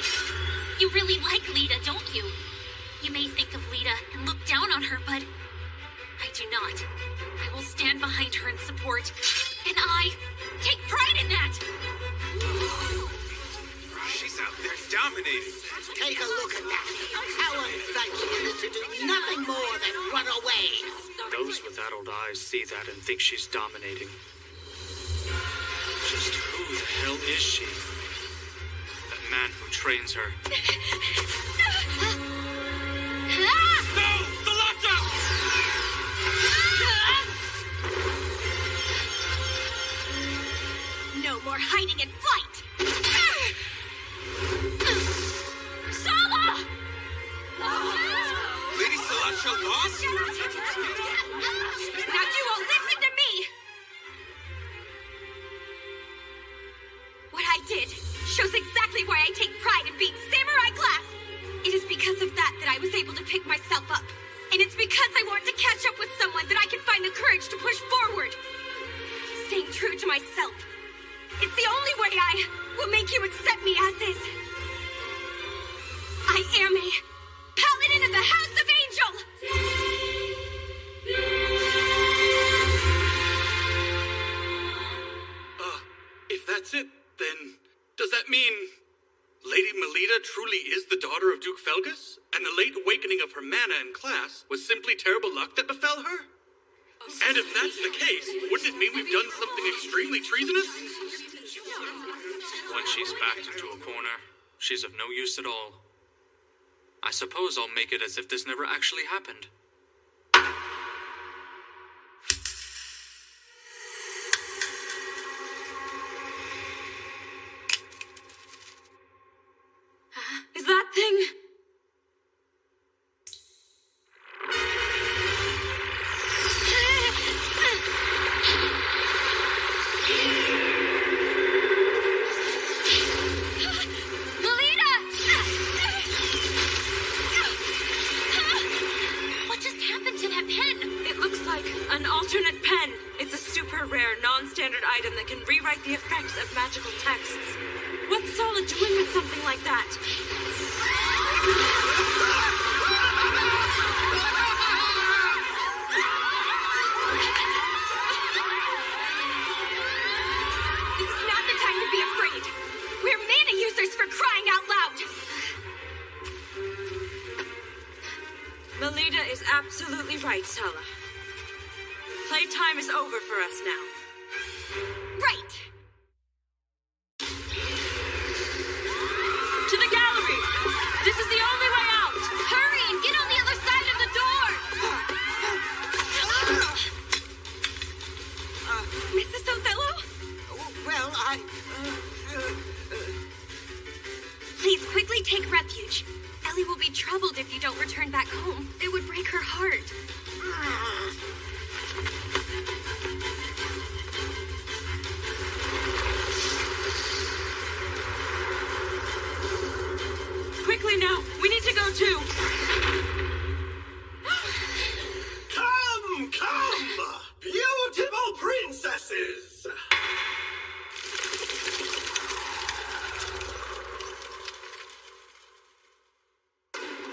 You really like Lita, don't you? You may think of Lita and look down on her, but I do not. I will stand behind her in support, and I take pride in that. She's out there dominating. Take a look at that. How unsightly is it to do nothing more than run away? Those with adult eyes see that and think she's dominating. Just who the hell is she? That man who trains her. No! Salata! No more hiding in flight! Sala! Lady Salata lost? Now you won't listen to me! What I did shows exactly why I take pride in being samurai class. It is because of that I was able to pick myself up. And it's because I want to catch up with someone that I can find the courage to push forward. Staying true to myself. It's the only way I will make you accept me as is. I am a paladin of the House of Angel! If that's it, then does that mean Lady Melita truly is the daughter of Duke Felgus? And the late awakening of her mana in class was simply terrible luck that befell her? And if that's the case, wouldn't it mean we've done something extremely treasonous? When she's backed into a corner, she's of no use at all. I suppose I'll make it as if this never actually happened. Is that thing... An alternate pen. It's a super rare, non-standard item that can rewrite the effects of magical texts. What's Sala doing with something like that? This is not the time to be afraid. We're mana users for crying out loud. Melita is absolutely right, Sala. Playtime is over for us now. Right! To the gallery! This is the only way out! Hurry and get on the other side of the door! Mrs. Othello? Well, Please quickly take refuge. Ellie will be troubled if you don't return back home. It would break her heart. Quickly now! We need to go too! Come, come! Beautiful princesses!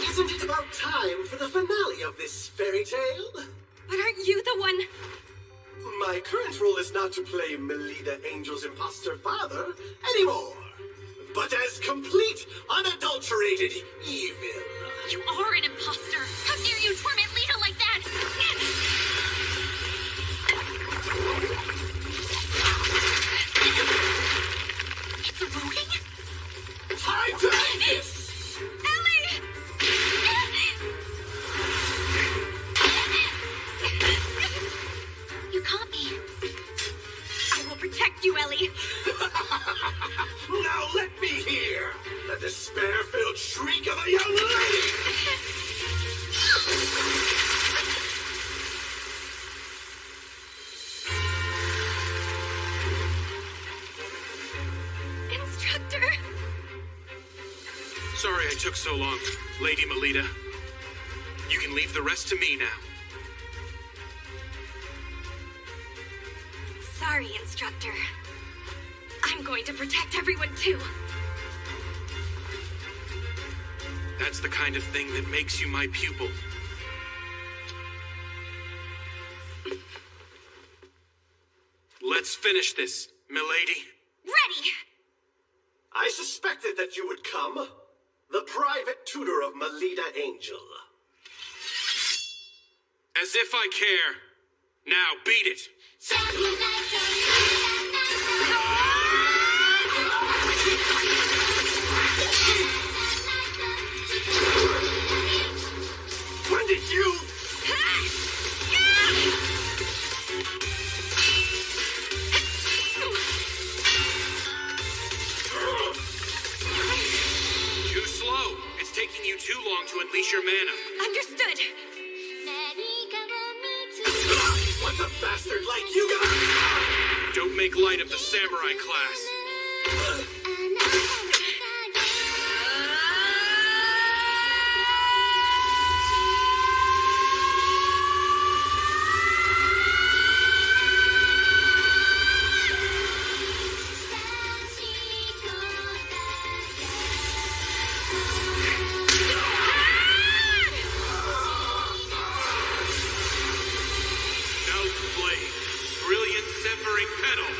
Isn't it about time for the finale of this fairy tale? But aren't you the one... My current role is not to play Melita Angel's imposter father anymore. but as complete, unadulterated evil. You are an imposter. How dare you torment Lita like that? It's eroding? Time to end this! Ellie! You caught me. I will protect you, Ellie. Now let me hear the despair-filled shriek of a young lady! Instructor! Sorry I took so long, Lady Melita. You can leave the rest to me now. Sorry, Instructor. I'm going to protect everyone too. That's the kind of thing that makes you my pupil. Let's finish this, milady. Ready! I suspected that you would come. The private tutor of Melita Angel. As if I care. Now beat it. When did you... Too slow. It's taking you too long to unleash your mana. Understood. What's a bastard like you got? Don't make light of the samurai class. Brilliant severing pedal.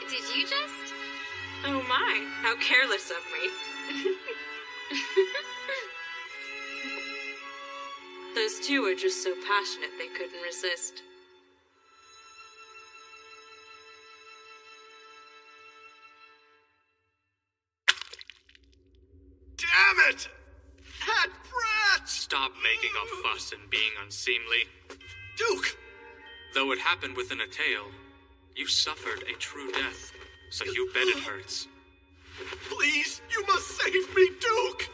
Did you just? Oh my, how careless of me. Those two are just so passionate they couldn't resist. Damn it! That brat! Stop making a fuss and being unseemly. Duke! Though it happened within a tale, you suffered a true death, so you bet it hurts. Please, you must save me, Duke!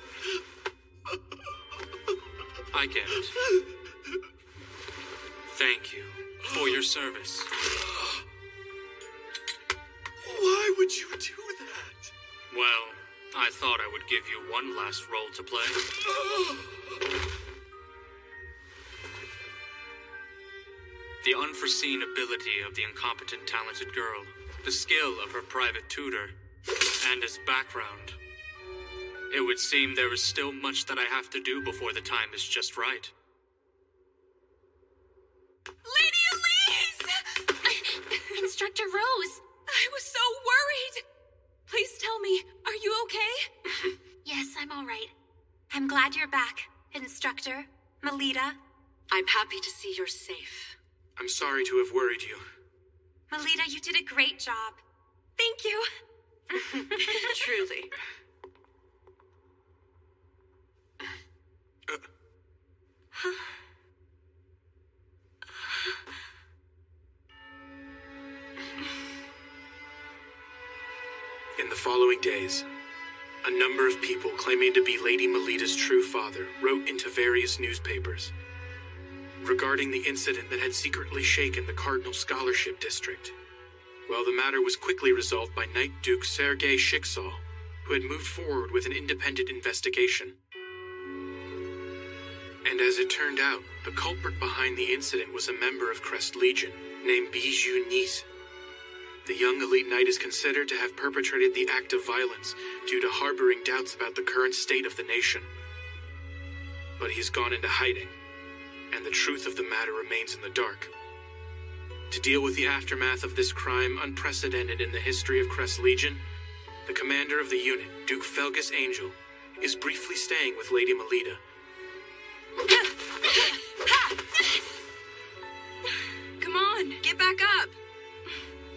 I get it. Thank you for your service. Why would you do that? Well, I thought I would give you one last role to play. The unforeseen ability of the incompetent talented girl, the skill of her private tutor, and his background. It would seem there is still much that I have to do before the time is just right. Lady Elise! Instructor Rose! I was so worried! Please tell me, are you okay? Yes, I'm all right. I'm glad you're back, Instructor Melita. I'm happy to see you're safe. I'm sorry to have worried you. Melita, you did a great job. Thank you. Truly. In the following days, a number of people claiming to be Lady Melita's true father wrote into various newspapers regarding the incident that had secretly shaken the Cardinal Scholarship District. Well, the matter was quickly resolved by Knight Duke Sergei Shiksal, who had moved forward with an independent investigation. And as it turned out, the culprit behind the incident was a member of Crest Legion named Bijou Nice. The young elite knight is considered to have perpetrated the act of violence due to harboring doubts about the current state of the nation. But he's gone into hiding, and the truth of the matter remains in the dark. To deal with the aftermath of this crime unprecedented in the history of Crest Legion, the commander of the unit, Duke Felgus Angel, is briefly staying with Lady Melita. Come on, get back up.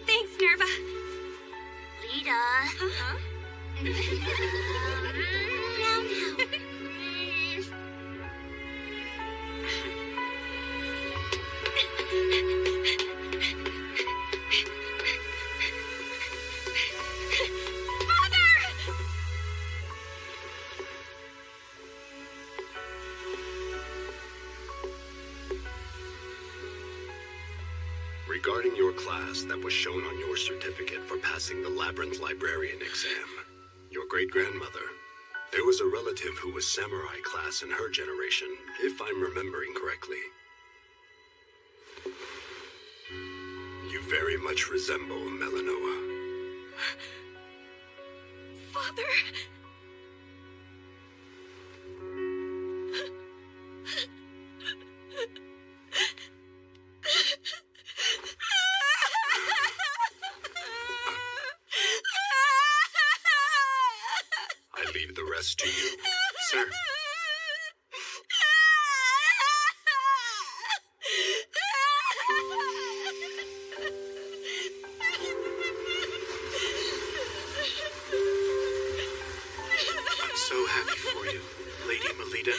Thanks, Nerva. Lita. Huh? Now. Regarding your class that was shown on your certificate for passing the Labyrinth Librarian exam, your great-grandmother, there was a relative who was samurai class in her generation, if I'm remembering correctly. You very much resemble Melanoa. Father! I leave the rest to you. Sir. I'm so happy for you, Lady Melita.